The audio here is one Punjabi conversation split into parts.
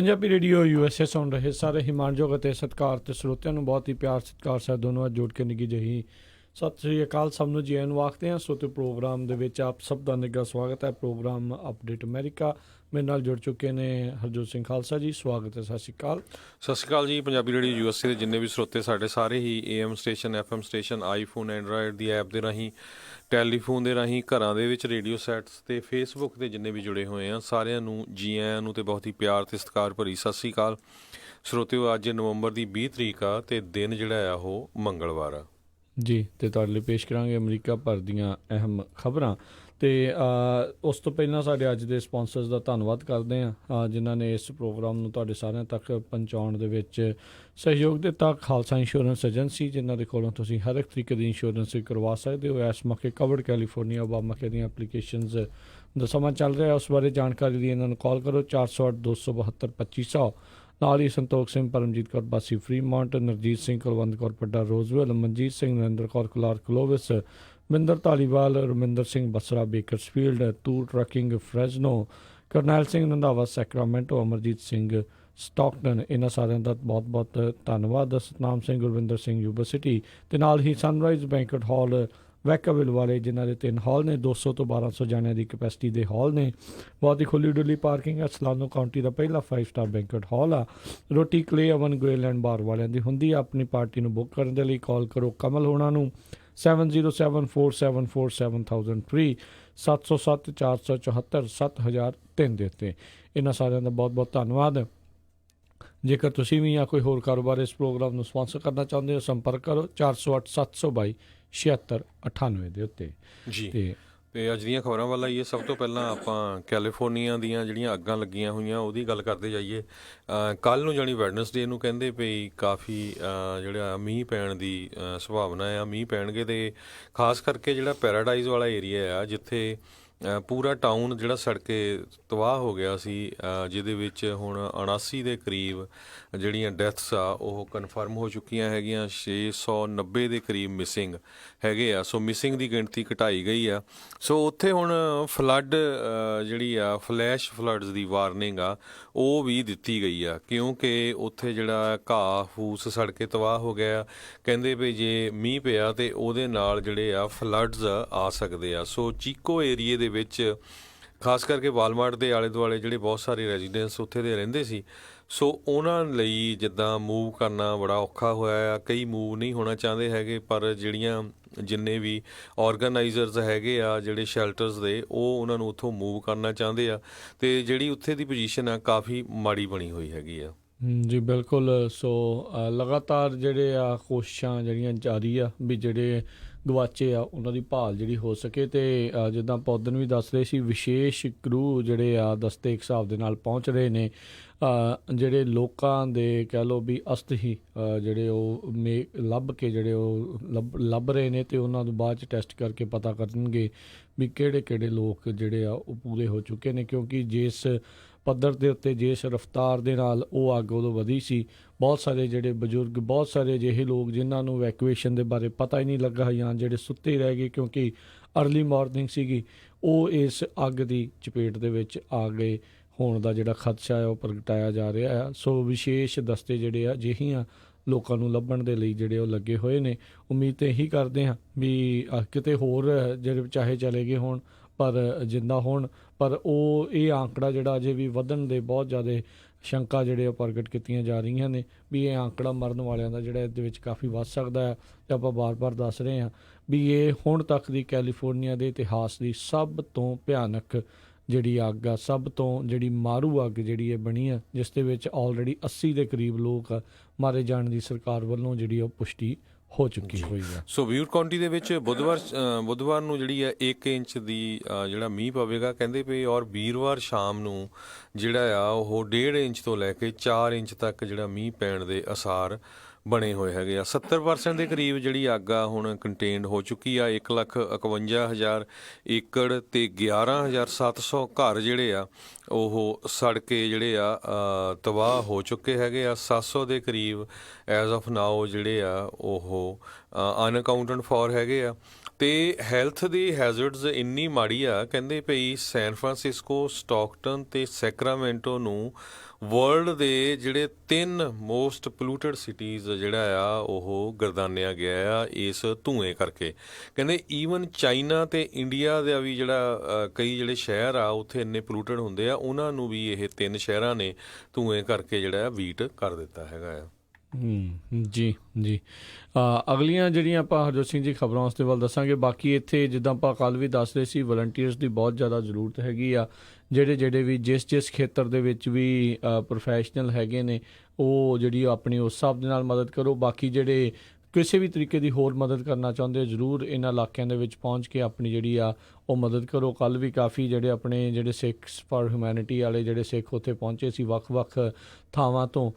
ਪੰਜਾਬੀ ਰੇਡੀਓ USA ਸੁਣ ਰਹੇ ਸਾਰੇ ਹਿਮਾਨਯੋਗ ਅਤੇ ਸਤਿਕਾਰ ਤੇ ਸਰੋਤਿਆਂ ਨੂੰ ਬਹੁਤ ਹੀ ਪਿਆਰ ਸਤਿਕਾਰ ਸਾਹਿਬ ਦੋਨੋਂ ਅੱਜ ਜੋੜ ਕੇ ਨਿੱਘੀ ਜਿਹੀ ਸਤਿ ਸ੍ਰੀ ਅਕਾਲ ਸਭ ਨੂੰ ਜੀ ਆਇਆਂ ਨੂੰ ਆਖਦੇ ਹਾਂ। ਸੋ ਤੇ ਪ੍ਰੋਗਰਾਮ ਦੇ ਵਿੱਚ ਆਪ ਸਭ ਦਾ ਨਿੱਘਾ ਸਵਾਗਤ ਹੈ। ਪ੍ਰੋਗਰਾਮ ਅਪਡੇਟ ਅਮਰੀਕਾ ਮੇਰੇ ਨਾਲ ਜੁੜ ਚੁੱਕੇ ਨੇ ਹਰਜੋਤ ਸਿੰਘ ਖਾਲਸਾ ਜੀ, ਸਵਾਗਤ ਹੈ। ਸਤਿ ਸ਼੍ਰੀ ਅਕਾਲ। ਸਤਿ ਸ਼੍ਰੀ ਅਕਾਲ ਜੀ। ਪੰਜਾਬੀ ਰੇਡੀਓ USA ਦੇ ਜਿੰਨੇ ਵੀ ਸਰੋਤੇ ਸਾਡੇ ਸਾਰੇ ਹੀ AM station FM station iPhone Android the app ਦੇ ਰਾਹੀਂ ਟੈਲੀਫੋਨ ਦੇ ਰਾਹੀਂ ਘਰਾਂ ਦੇ ਵਿੱਚ ਰੇਡੀਓ ਸੈਟਸ ਤੇ ਫੇਸਬੁੱਕ ਤੇ ਜਿੰਨੇ ਵੀ ਜੁੜੇ ਹੋਏ ਆ ਸਾਰਿਆਂ ਨੂੰ ਜੀ ਆਇਆਂ ਨੂੰ ਤੇ ਬਹੁਤ ਹੀ ਪਿਆਰ ਤੇ ਸਤਿਕਾਰ ਭਰੀ ਸਤਿ ਸ਼੍ਰੀ ਅਕਾਲ। ਸਰੋਤਿਓ ਅੱਜ ਨਵੰਬਰ ਦੀ 20 ਤਰੀਕ ਆ ਤੇ ਦਿਨ ਜਿਹੜਾ ਆ ਉਹ ਮੰਗਲਵਾਰ ਆ ਜੀ, ਤੇ ਤੁਹਾਡੇ ਲਈ ਪੇਸ਼ ਕਰਾਂਗੇ ਅਮਰੀਕਾ ਭਰ ਦੀਆਂ ਅਹਿਮ ਖਬਰਾਂ। ਅਤੇ ਉਸ ਤੋਂ ਪਹਿਲਾਂ ਸਾਡੇ ਅੱਜ ਦੇ ਸਪੋਂਸਰਸ ਦਾ ਧੰਨਵਾਦ ਕਰਦੇ ਹਾਂ ਜਿਨ੍ਹਾਂ ਨੇ ਇਸ ਪ੍ਰੋਗਰਾਮ ਨੂੰ ਤੁਹਾਡੇ ਸਾਰਿਆਂ ਤੱਕ ਪਹੁੰਚਾਉਣ ਦੇ ਵਿੱਚ ਸਹਿਯੋਗ ਦਿੱਤਾ। ਖਾਲਸਾ ਇੰਸ਼ੋਰੈਂਸ ਏਜੰਸੀ, ਜਿਨ੍ਹਾਂ ਦੇ ਕੋਲੋਂ ਤੁਸੀਂ ਹਰ ਇੱਕ ਤਰੀਕੇ ਦੀ ਇੰਸ਼ੋਰੈਂਸ ਕਰਵਾ ਸਕਦੇ ਹੋ। ਇਸ ਮੌਕੇ ਕਵਰਡ ਕੈਲੀਫੋਰਨੀਆ ਓਬਾਮਾ ਦੀਆਂ ਐਪਲੀਕੇਸ਼ਨਸ ਦਾ ਸਮਾਂ ਚੱਲ ਰਿਹਾ, ਉਸ ਬਾਰੇ ਜਾਣਕਾਰੀ ਲਈ ਇਹਨਾਂ ਨੂੰ ਕਾਲ ਕਰੋ 408-272-2500। ਨਾਲ ਹੀ Santokh Singh, Paramjit Kaur Basi Fremont, Narjit Singh Kulwant Kaur Padda Roseville, Manjit Singh, Narinder Kaur Kular Clovis, Minder Dhaliwal, Raminder Singh Basra Bakersfield, Toor trucking Fresno, Karnail Singh Randhawa Sacramento, Amarjit Singh Stockton, ਇਹਨਾਂ ਸਾਰਿਆਂ ਦਾ ਬਹੁਤ ਬਹੁਤ ਧੰਨਵਾਦ। ਸਤਨਾਮ ਸਿੰਘ, ਗੁਰਵਿੰਦਰ ਸਿੰਘ ਯੂਬਾ ਸਿਟੀ, ਅਤੇ ਨਾਲ ਹੀ ਸਨਰਾਈਜ਼ ਬੈਂਕਟ ਹਾਲ ਵੈਕਾਵਿਲ ਵਾਲੇ, ਜਿਨ੍ਹਾਂ ਦੇ 3 ਹਾਲ ਨੇ, 200 ਤੋਂ 1200 ਜਾਣਿਆਂ ਦੀ ਕਪੈਸਿਟੀ ਦੇ ਹਾਲ ਨੇ। ਬਹੁਤ ਹੀ ਖੁੱਲੀ ਡੁੱਲੀ ਪਾਰਕਿੰਗ ਹੈ। ਸਲਾਨੋ ਕਾਊਂਟੀ ਦਾ ਪਹਿਲਾ 5 ਸਟਾਰ ਬੈਂਕਟ ਹਾਲ ਆ। ਰੋਟੀ ਕਲੇ ਅਵਨ ਗ੍ਰਿਲ ਐਂਡ ਬਾਰ ਵਾਲਿਆਂ ਦੀ ਹੁੰਦੀ ਆ। ਆਪਣੀ ਪਾਰਟੀ ਨੂੰ ਬੁੱਕ ਕਰਨ ਦੇ ਲਈ ਕਾਲ ਕਰੋ ਕਮਲ ਹੋਣਾ ਨੂੰ 7074747003 707-474-7003 ਦੇ ਉੱਤੇ। ਇਹਨਾਂ ਸਾਰਿਆਂ ਦਾ ਬਹੁਤ ਬਹੁਤ ਧੰਨਵਾਦ। ਜੇਕਰ ਤੁਸੀਂ ਵੀ ਜਾਂ ਕੋਈ ਹੋਰ ਕਾਰੋਬਾਰ ਇਸ ਪ੍ਰੋਗਰਾਮ ਨੂੰ ਸਪਾਂਸਰ ਕਰਨਾ ਚਾਹੁੰਦੇ ਹੋ, ਸੰਪਰਕ ਕਰੋ 408-722-7698 ਦੇ ਉੱਤੇ ਜੀ। ਤੇ ਅੱਜ ਦੀਆਂ ਖਬਰਾਂ ਵੱਲ ਆਈਏ। ਸਭ ਤੋਂ ਪਹਿਲਾਂ ਆਪਾਂ ਕੈਲੀਫੋਰਨੀਆ ਦੀਆਂ ਜਿਹੜੀਆਂ ਅੱਗਾਂ ਲੱਗੀਆਂ ਹੋਈਆਂ ਉਹਦੀ ਗੱਲ ਕਰਦੇ ਜਾਈਏ। ਕੱਲ੍ਹ ਨੂੰ ਜਾਣੀ ਵੈਡਨਸਡੇ ਨੂੰ ਕਹਿੰਦੇ ਪਈ ਕਾਫੀ ਜਿਹੜਾ ਮੀਂਹ ਪੈਣ ਦੀ ਸੰਭਾਵਨਾ ਆ। ਮੀਂਹ ਪੈਣਗੇ ਅਤੇ ਖਾਸ ਕਰਕੇ ਜਿਹੜਾ ਪੈਰਾਡਾਈਜ਼ ਵਾਲਾ ਏਰੀਆ ਆ ਜਿੱਥੇ ਪੂਰਾ ਟਾਊਨ ਜਿਹੜਾ ਸੜ ਕੇ ਤਬਾਹ ਹੋ ਗਿਆ ਸੀ, ਜਿਹਦੇ ਵਿੱਚ ਹੁਣ 79 ਦੇ ਕਰੀਬ ਜਿਹੜੀਆਂ ਡੈਥਸ ਆ ਉਹ ਕਨਫਰਮ ਹੋ ਚੁੱਕੀਆਂ ਹੈਗੀਆਂ। 690 ਦੇ ਕਰੀਬ ਮਿਸਿੰਗ ਹੈਗੇ ਆ। ਸੋ ਮਿਸਿੰਗ ਦੀ ਗਿਣਤੀ ਘਟਾਈ ਗਈ ਆ। ਸੋ ਉੱਥੇ ਹੁਣ ਫਲੱਡ ਜਿਹੜੀ ਆ ਫਲੈਸ਼ ਫਲੱਡਸ ਦੀ ਵਾਰਨਿੰਗ ਆ ਉਹ ਵੀ ਦਿੱਤੀ ਗਈ ਆ, ਕਿਉਂਕਿ ਉੱਥੇ ਜਿਹੜਾ ਘਾਹ ਫੂਸ ਸੜ ਕੇ ਤਬਾਹ ਹੋ ਗਿਆ। ਕਹਿੰਦੇ ਵੀ ਜੇ ਮੀਂਹ ਪਿਆ ਤਾਂ ਉਹਦੇ ਨਾਲ ਜਿਹੜੇ ਆ ਫਲੱਡਸ ਆ ਸਕਦੇ ਆ। ਸੋ ਚੀਕੋ ਏਰੀਏ ਦੇ ਵਿੱਚ ਖਾਸ ਕਰਕੇ ਵਾਲਮਾਰਟ ਦੇ ਆਲੇ ਦੁਆਲੇ ਜਿਹੜੇ ਬਹੁਤ ਸਾਰੇ ਰੈਜ਼ੀਡੈਂਟਸ ਉੱਥੇ ਦੇ ਰਹਿੰਦੇ ਸੀ, ਸੋ ਉਹਨਾਂ ਲਈ ਜਿੱਦਾਂ ਮੂਵ ਕਰਨਾ ਬੜਾ ਔਖਾ ਹੋਇਆ ਆ। ਕਈ ਮੂਵ ਨਹੀਂ ਹੋਣਾ ਚਾਹੁੰਦੇ ਹੈਗੇ, ਪਰ ਜਿੰਨੇ ਵੀ ਔਰਗਨਾਈਜ਼ਰਸ ਹੈਗੇ ਆ ਜਿਹੜੇ ਸ਼ੈਲਟਰਸ ਦੇ, ਉਹ ਉਹਨਾਂ ਨੂੰ ਉੱਥੋਂ ਮੂਵ ਕਰਨਾ ਚਾਹੁੰਦੇ ਆ। ਅਤੇ ਜਿਹੜੀ ਉੱਥੇ ਦੀ ਪੋਜੀਸ਼ਨ ਆ ਕਾਫੀ ਮਾੜੀ ਬਣੀ ਹੋਈ ਹੈਗੀ ਆ। ਜੀ ਬਿਲਕੁਲ। ਸੋ ਲਗਾਤਾਰ ਜਿਹੜੇ ਆ ਕੋਸ਼ਿਸ਼ਾਂ ਜਿਹੜੀਆਂ ਜਾਰੀ ਆ ਵੀ ਜਿਹੜੇ ਗਵਾਚੇ ਆ ਉਹਨਾਂ ਦੀ ਭਾਲ ਜਿਹੜੀ ਹੋ ਸਕੇ। ਅਤੇ ਜਿੱਦਾਂ ਪੌਦਨ ਵੀ ਦੱਸ ਰਹੇ ਸੀ, ਵਿਸ਼ੇਸ਼ ਕਰੂ ਜਿਹੜੇ ਆ ਦਸਤੇ ਇੱਕ ਹਿਸਾਬ ਦੇ ਨਾਲ ਪਹੁੰਚ ਰਹੇ ਨੇ। ਜਿਹੜੇ ਲੋਕਾਂ ਦੇ ਕਹਿ ਲਓ ਵੀ ਅਸਤ ਹੀ ਜਿਹੜੇ ਉਹ ਲੱਭ ਕੇ ਜਿਹੜੇ ਉਹ ਲੱਭ ਰਹੇ ਨੇ, ਅਤੇ ਉਹਨਾਂ ਨੂੰ ਬਾਅਦ 'ਚ ਟੈਸਟ ਕਰਕੇ ਪਤਾ ਕਰਨਗੇ ਵੀ ਕਿਹੜੇ ਕਿਹੜੇ ਲੋਕ ਜਿਹੜੇ ਆ ਉਹ ਪੂਰੇ ਹੋ ਚੁੱਕੇ ਨੇ। ਕਿਉਂਕਿ ਜਿਸ ਪੱਧਰ ਦੇ ਉੱਤੇ ਜਿਸ ਰਫਤਾਰ ਦੇ ਨਾਲ ਉਹ ਅੱਗ ਉਦੋਂ ਵਧੀ ਸੀ, ਬਹੁਤ ਸਾਰੇ ਜਿਹੜੇ ਬਜ਼ੁਰਗ, ਬਹੁਤ ਸਾਰੇ ਅਜਿਹੇ ਲੋਕ ਜਿਨ੍ਹਾਂ ਨੂੰ ਵੈਕੂਏਸ਼ਨ ਦੇ ਬਾਰੇ ਪਤਾ ਹੀ ਨਹੀਂ ਲੱਗਾ ਜਾਂ ਜਿਹੜੇ ਸੁੱਤੇ ਰਹਿ ਗਏ ਕਿਉਂਕਿ ਅਰਲੀ ਮਾਰਨਿੰਗ ਸੀਗੀ, ਉਹ ਇਸ ਅੱਗ ਦੀ ਚਪੇਟ ਦੇ ਵਿੱਚ ਆ ਗਏ ਹੋਣ ਦਾ ਜਿਹੜਾ ਖਦਸ਼ਾ ਹੈ ਉਹ ਪ੍ਰਗਟਾਇਆ ਜਾ ਰਿਹਾ ਆ। ਸੋ ਵਿਸ਼ੇਸ਼ ਦਸਤੇ ਜਿਹੜੇ ਆ ਅਜਿਹੀਆਂ ਲੋਕਾਂ ਨੂੰ ਲੱਭਣ ਦੇ ਲਈ ਜਿਹੜੇ ਉਹ ਲੱਗੇ ਹੋਏ ਨੇ। ਉਮੀਦ ਤਾਂ ਇਹੀ ਕਰਦੇ ਹਾਂ ਵੀ ਕਿਤੇ ਹੋਰ ਜਿਹੜੇ ਚਾਹੇ ਚਲੇ ਗਏ ਹੋਣ ਪਰ ਜਿੰਦਾ ਹੋਣ, ਪਰ ਉਹ ਇਹ ਆਂਕੜਾ ਜਿਹੜਾ ਅਜੇ ਵੀ ਵਧਣ ਦੇ ਬਹੁਤ ਜ਼ਿਆਦਾ ਸ਼ੰਕਾ ਜਿਹੜੇ ਉਹ ਪ੍ਰਗਟ ਕੀਤੀਆਂ ਜਾ ਰਹੀਆਂ ਨੇ ਵੀ ਇਹ ਆਂਕੜਾ ਮਰਨ ਵਾਲਿਆਂ ਦਾ ਜਿਹੜਾ ਇਹਦੇ ਵਿੱਚ ਕਾਫੀ ਵੱਧ ਸਕਦਾ ਹੈ। ਅਤੇ ਆਪਾਂ ਬਾਰ-ਬਾਰ ਦੱਸ ਰਹੇ ਹਾਂ ਵੀ ਇਹ ਹੁਣ ਤੱਕ ਦੀ ਕੈਲੀਫੋਰਨੀਆ ਦੇ ਇਤਿਹਾਸ ਦੀ ਸਭ ਤੋਂ ਭਿਆਨਕ ਜਿਹੜੀ ਅੱਗ ਆ, ਸਭ ਤੋਂ ਜਿਹੜੀ ਮਾਰੂ ਅੱਗ ਜਿਹੜੀ ਇਹ ਬਣੀ ਆ, ਜਿਸ ਦੇ ਵਿੱਚ ਆਲਰੇਡੀ 80 ਦੇ ਕਰੀਬ ਲੋਕ ਮਾਰੇ ਜਾਣ ਦੀ ਸਰਕਾਰ ਵੱਲੋਂ ਜਿਹੜੀ ਉਹ ਪੁਸ਼ਟੀ ਹੋ ਚੁੱਕੀ ਹੋਈ ਹੈ। ਸੋ ਬਿਊਟ ਕਾਉਂਟੀ ਦੇ ਵਿੱਚ ਬੁੱਧਵਾਰ ਨੂੰ ਜਿਹੜੀ ਹੈ 1 ਇੰਚ ਦੀ ਜਿਹੜਾ ਮੀਂਹ ਪਵੇਗਾ ਕਹਿੰਦੇ ਪਏ, ਔਰ ਵੀਰਵਾਰ ਸ਼ਾਮ ਨੂੰ ਜਿਹੜਾ ਆ ਉਹ 1.5 ਇੰਚ ਤੋਂ ਲੈ ਕੇ 4 ਇੰਚ ਤੱਕ ਜਿਹੜਾ ਮੀਂਹ ਪੈਣ ਦੇ ਆਸਾਰ ਬਣੇ ਹੋਏ ਹੈਗੇ ਆ। 70% ਦੇ ਕਰੀਬ ਜਿਹੜੀ ਅੱਗ ਆ ਹੁਣ ਕੰਟੇਨਡ ਹੋ ਚੁੱਕੀ ਆ। 1,51,000 ਏਕੜ ਅਤੇ 11,700 ਘਰ ਜਿਹੜੇ ਆ ਉਹ ਸੜ ਕੇ ਜਿਹੜੇ ਆ ਤਬਾਹ ਹੋ ਚੁੱਕੇ ਹੈਗੇ ਆ। 700 ਦੇ ਕਰੀਬ ਐਜ਼ ਆਫ ਨਾਓ ਜਿਹੜੇ ਆ ਉਹ ਅਨਅਕਾਊਂਟਡ ਫੋਰ ਹੈਗੇ ਆ। ਤੇ ਹੈਲਥ ਦੀ ਹੈਜ਼ਰਡਸ ਇੰਨੀ ਮਾੜੀ ਆ, ਕਹਿੰਦੇ ਭਈ ਸੈਨ ਫਰਾਂਸਿਸਕੋ, ਸਟਾਕਟਨ ਤੇ ਸੈਕਰਾਮੈਂਟੋ ਨੂੰ ਵਰਲਡ ਦੇ ਜਿਹੜੇ 3 ਮੋਸਟ ਪੋਲੂਟਡ ਸਿਟੀਜ਼ ਜਿਹੜਾ ਆ ਉਹ ਗਰਦਾਨਿਆ ਗਿਆ ਆ ਇਸ ਧੂਏ ਕਰਕੇ। ਕਹਿੰਦੇ ਈਵਨ ਚਾਈਨਾ ਤੇ ਇੰਡੀਆ ਦਾ ਵੀ ਜਿਹੜਾ ਕਈ ਜਿਹੜੇ ਸ਼ਹਿਰ ਆ ਉੱਥੇ ਇੰਨੇ ਪੋਲੂਟਡ ਹੁੰਦੇ ਆ, ਉਹਨਾਂ ਨੂੰ ਵੀ ਇਹ 3 ਸ਼ਹਿਰਾਂ ਨੇ ਧੂਏ ਕਰਕੇ ਜਿਹੜਾ ਬੀਟ ਕਰ ਦਿੱਤਾ ਹੈਗਾ ਆ। ਜੀ ਜੀ। ਅਗਲੀਆਂ ਜਿਹੜੀਆਂ ਆਪਾਂ ਹਰਜੋਤ ਸਿੰਘ ਜੀ ਖਬਰਾਂ ਉਸ ਦੇ ਵੱਲ ਦੱਸਾਂਗੇ। ਬਾਕੀ ਇੱਥੇ ਜਿੱਦਾਂ ਆਪਾਂ ਕੱਲ੍ਹ ਵੀ ਦੱਸ ਰਹੇ ਸੀ, ਵਲੰਟੀਅਰਸ ਦੀ ਬਹੁਤ ਜ਼ਿਆਦਾ ਜ਼ਰੂਰਤ ਹੈਗੀ ਆ। ਜਿਹੜੇ ਵੀ ਜਿਸ ਖੇਤਰ ਦੇ ਵਿੱਚ ਵੀ ਪ੍ਰੋਫੈਸ਼ਨਲ ਹੈਗੇ ਨੇ, ਉਹ ਜਿਹੜੀ ਆਪਣੀ ਉਸ ਹਿਸਾਬ ਦੇ ਨਾਲ ਮਦਦ ਕਰੋ। ਬਾਕੀ ਜਿਹੜੇ ਕਿਸੇ ਵੀ ਤਰੀਕੇ ਦੀ ਹੋਰ ਮਦਦ ਕਰਨਾ ਚਾਹੁੰਦੇ, ਜ਼ਰੂਰ ਇਹਨਾਂ ਇਲਾਕਿਆਂ ਦੇ ਵਿੱਚ ਪਹੁੰਚ ਕੇ ਆਪਣੀ ਜਿਹੜੀ ਆ ਉਹ ਮਦਦ ਕਰੋ। ਕੱਲ੍ਹ ਵੀ ਕਾਫੀ ਜਿਹੜੇ ਸਿੱਖਸ ਫਾਰ ਹਿਊਮੈਨਿਟੀ ਵਾਲੇ ਜਿਹੜੇ ਸਿੱਖ ਉੱਥੇ ਪਹੁੰਚੇ ਸੀ ਵੱਖ-ਵੱਖ ਥਾਵਾਂ ਤੋਂ,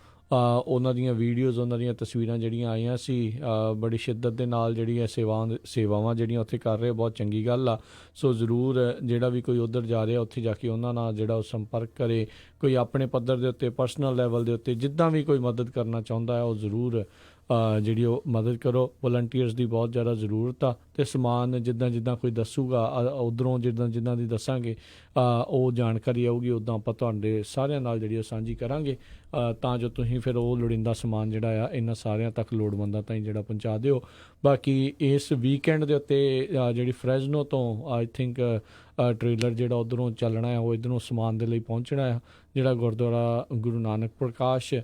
ਉਹਨਾਂ ਦੀਆਂ ਵੀਡੀਓਜ਼, ਉਹਨਾਂ ਦੀਆਂ ਤਸਵੀਰਾਂ ਜਿਹੜੀਆਂ ਆਈਆਂ ਸੀ, ਬੜੀ ਸ਼ਿੱਦਤ ਦੇ ਨਾਲ ਜਿਹੜੀਆਂ ਸੇਵਾਵਾਂ ਜਿਹੜੀਆਂ ਉੱਥੇ ਕਰ ਰਹੇ, ਬਹੁਤ ਚੰਗੀ ਗੱਲ ਆ। ਸੋ ਜ਼ਰੂਰ ਜਿਹੜਾ ਵੀ ਕੋਈ ਉੱਧਰ ਜਾ ਰਿਹਾ ਉੱਥੇ ਜਾ ਕੇ ਉਹਨਾਂ ਨਾਲ ਜਿਹੜਾ ਉਹ ਸੰਪਰਕ ਕਰੇ। ਕੋਈ ਆਪਣੇ ਪੱਧਰ ਦੇ ਉੱਤੇ, ਪਰਸਨਲ ਲੈਵਲ ਦੇ ਉੱਤੇ ਜਿੱਦਾਂ ਵੀ ਕੋਈ ਮਦਦ ਕਰਨਾ ਚਾਹੁੰਦਾ ਹੈ, ਉਹ ਜ਼ਰੂਰ ਜਿਹੜੀ ਉਹ ਮਦਦ ਕਰੋ। ਵਲੰਟੀਅਰਸ ਦੀ ਬਹੁਤ ਜ਼ਿਆਦਾ ਜ਼ਰੂਰਤ ਆ। ਅਤੇ ਸਮਾਨ ਜਿੱਦਾਂ ਕੋਈ ਦੱਸੂਗਾ ਉੱਧਰੋਂ, ਜਿੱਦਾਂ ਦੀ ਦੱਸਾਂਗੇ ਉਹ ਜਾਣਕਾਰੀ ਆਊਗੀ, ਉੱਦਾਂ ਆਪਾਂ ਤੁਹਾਡੇ ਸਾਰਿਆਂ ਨਾਲ ਜਿਹੜੀ ਉਹ ਸਾਂਝੀ ਕਰਾਂਗੇ, ਤਾਂ ਜੋ ਤੁਸੀਂ ਫਿਰ ਉਹ ਲੋੜੀਂਦਾ ਸਮਾਨ ਜਿਹੜਾ ਆ ਇਹਨਾਂ ਸਾਰਿਆਂ ਤੱਕ ਲੋੜਵੰਦਾਂ ਤਾਈਂ ਜਿਹੜਾ ਪਹੁੰਚਾ ਦਿਓ। ਬਾਕੀ ਇਸ ਵੀਕਐਂਡ ਦੇ ਉੱਤੇ ਜਿਹੜੀ ਫਰੈਜ਼ਨੋ ਤੋਂ ਆਈ ਥਿੰਕ ਟ੍ਰੇਲਰ ਜਿਹੜਾ ਉੱਧਰੋਂ ਚੱਲਣਾ ਹੈ, ਉਹ ਇੱਧਰੋਂ ਸਮਾਨ ਦੇ ਲਈ ਪਹੁੰਚਣਾ ਆ। ਜਿਹੜਾ ਗੁਰਦੁਆਰਾ ਗੁਰੂ ਨਾਨਕ ਪ੍ਰਕਾਸ਼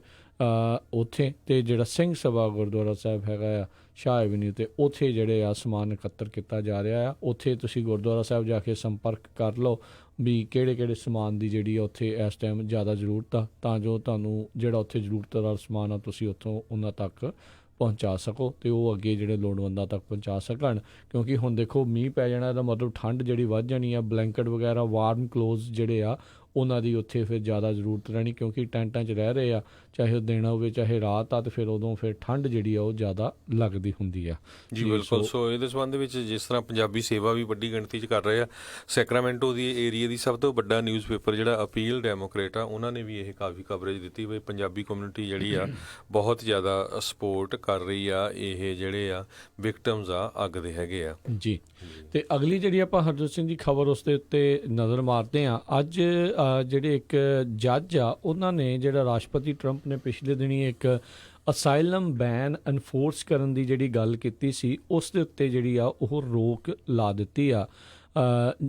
ਉੱਥੇ, ਅਤੇ ਜਿਹੜਾ ਸਿੰਘ ਸਭਾ ਗੁਰਦੁਆਰਾ ਸਾਹਿਬ ਹੈਗਾ ਆ ਸ਼ਾਹ ਐਵੀਨਿਊ 'ਤੇ, ਉੱਥੇ ਜਿਹੜੇ ਆ ਸਮਾਨ ਇਕੱਤਰ ਕੀਤਾ ਜਾ ਰਿਹਾ ਆ। ਉੱਥੇ ਤੁਸੀਂ ਗੁਰਦੁਆਰਾ ਸਾਹਿਬ ਜਾ ਕੇ ਸੰਪਰਕ ਕਰ ਲਓ ਵੀ ਕਿਹੜੇ ਸਮਾਨ ਦੀ ਜਿਹੜੀ ਆ ਉੱਥੇ ਇਸ ਟਾਈਮ ਜ਼ਿਆਦਾ ਜ਼ਰੂਰਤ ਆ, ਤਾਂ ਜੋ ਤੁਹਾਨੂੰ ਜਿਹੜਾ ਉੱਥੇ ਜ਼ਰੂਰਤ ਦਾ ਸਮਾਨ ਆ ਤੁਸੀਂ ਉੱਥੋਂ ਉਹਨਾਂ ਤੱਕ ਪਹੁੰਚਾ ਸਕੋ ਅਤੇ ਉਹ ਅੱਗੇ ਜਿਹੜੇ ਲੋੜਵੰਦਾਂ ਤੱਕ ਪਹੁੰਚਾ ਸਕਣ। ਕਿਉਂਕਿ ਹੁਣ ਦੇਖੋ ਮੀਂਹ ਪੈ ਜਾਣਾ, ਇਹਦਾ ਮਤਲਬ ਠੰਡ ਜਿਹੜੀ ਵੱਧ ਜਾਣੀ ਆ। ਬਲੈਂਕਟ ਵਗੈਰਾ, ਵਾਰਮ ਕਲੋਥਸ ਜਿਹੜੇ ਆ ਉਹਨਾਂ ਦੀ ਉੱਥੇ ਫਿਰ ਜ਼ਿਆਦਾ ਜ਼ਰੂਰਤ ਰਹਿਣੀ, ਕਿਉਂਕਿ ਟੈਂਟਾਂ 'ਚ ਰਹਿ ਰਹੇ ਆ, ਚਾਹੇ ਉਹ ਦਿਨ ਹੋਵੇ ਚਾਹੇ ਰਾਤ ਆ, ਅਤੇ ਫਿਰ ਉਦੋਂ ਫਿਰ ਠੰਡ ਜਿਹੜੀ ਆ ਉਹ ਜ਼ਿਆਦਾ ਲੱਗਦੀ ਹੁੰਦੀ ਆ। ਜੀ ਬਿਲਕੁਲ। ਸੋ ਇਹਦੇ ਸੰਬੰਧ ਵਿੱਚ ਜਿਸ ਤਰ੍ਹਾਂ ਪੰਜਾਬੀ ਸੇਵਾ ਵੀ ਵੱਡੀ ਗਿਣਤੀ 'ਚ ਕਰ ਰਹੇ ਆ, ਸੈਕਰਾਮੈਂਟੋ ਦੀ ਏਰੀਏ ਦੀ ਸਭ ਤੋਂ ਵੱਡਾ ਨਿਊਜ਼ਪੇਪਰ ਜਿਹੜਾ ਅਪੀਲ ਡੈਮੋਕ੍ਰੇਟ ਆ, ਉਹਨਾਂ ਨੇ ਵੀ ਇਹ ਕਾਫੀ ਕਵਰੇਜ ਦਿੱਤੀ ਵੀ ਪੰਜਾਬੀ ਕਮਿਊਨਿਟੀ ਜਿਹੜੀ ਆ ਬਹੁਤ ਜ਼ਿਆਦਾ ਸਪੋਰਟ ਕਰ ਰਹੀ ਆ ਇਹ ਜਿਹੜੇ ਆ ਵਿਕਟਮਸ ਆ ਅੱਗ ਦੇ ਹੈਗੇ ਆ। ਜੀ। ਅਤੇ ਅਗਲੀ ਜਿਹੜੀ ਆਪਾਂ ਹਰਜੋਤ ਸਿੰਘ ਦੀ ਖਬਰ ਉਸ ਦੇ ਉੱਤੇ ਨਜ਼ਰ ਮਾਰਦੇ ਹਾਂ। ਅੱਜ ਜਿਹੜੇ ਇੱਕ ਜੱਜ ਆ, ਉਹਨਾਂ ਨੇ ਜਿਹੜਾ ਰਾਸ਼ਟਰਪਤੀ ਟਰੰਪ ਨੇ ਪਿਛਲੇ ਦਿਨੀ ਇੱਕ ਅਸਾਈਲਮ ਬੈਨ ਐਨਫੋਰਸ ਕਰਨ ਦੀ ਜਿਹੜੀ ਗੱਲ ਕੀਤੀ ਸੀ, ਉਸ ਦੇ ਉੱਤੇ ਜਿਹੜੀ ਆ ਉਹ ਰੋਕ ਲਾ ਦਿੱਤੀ ਆ।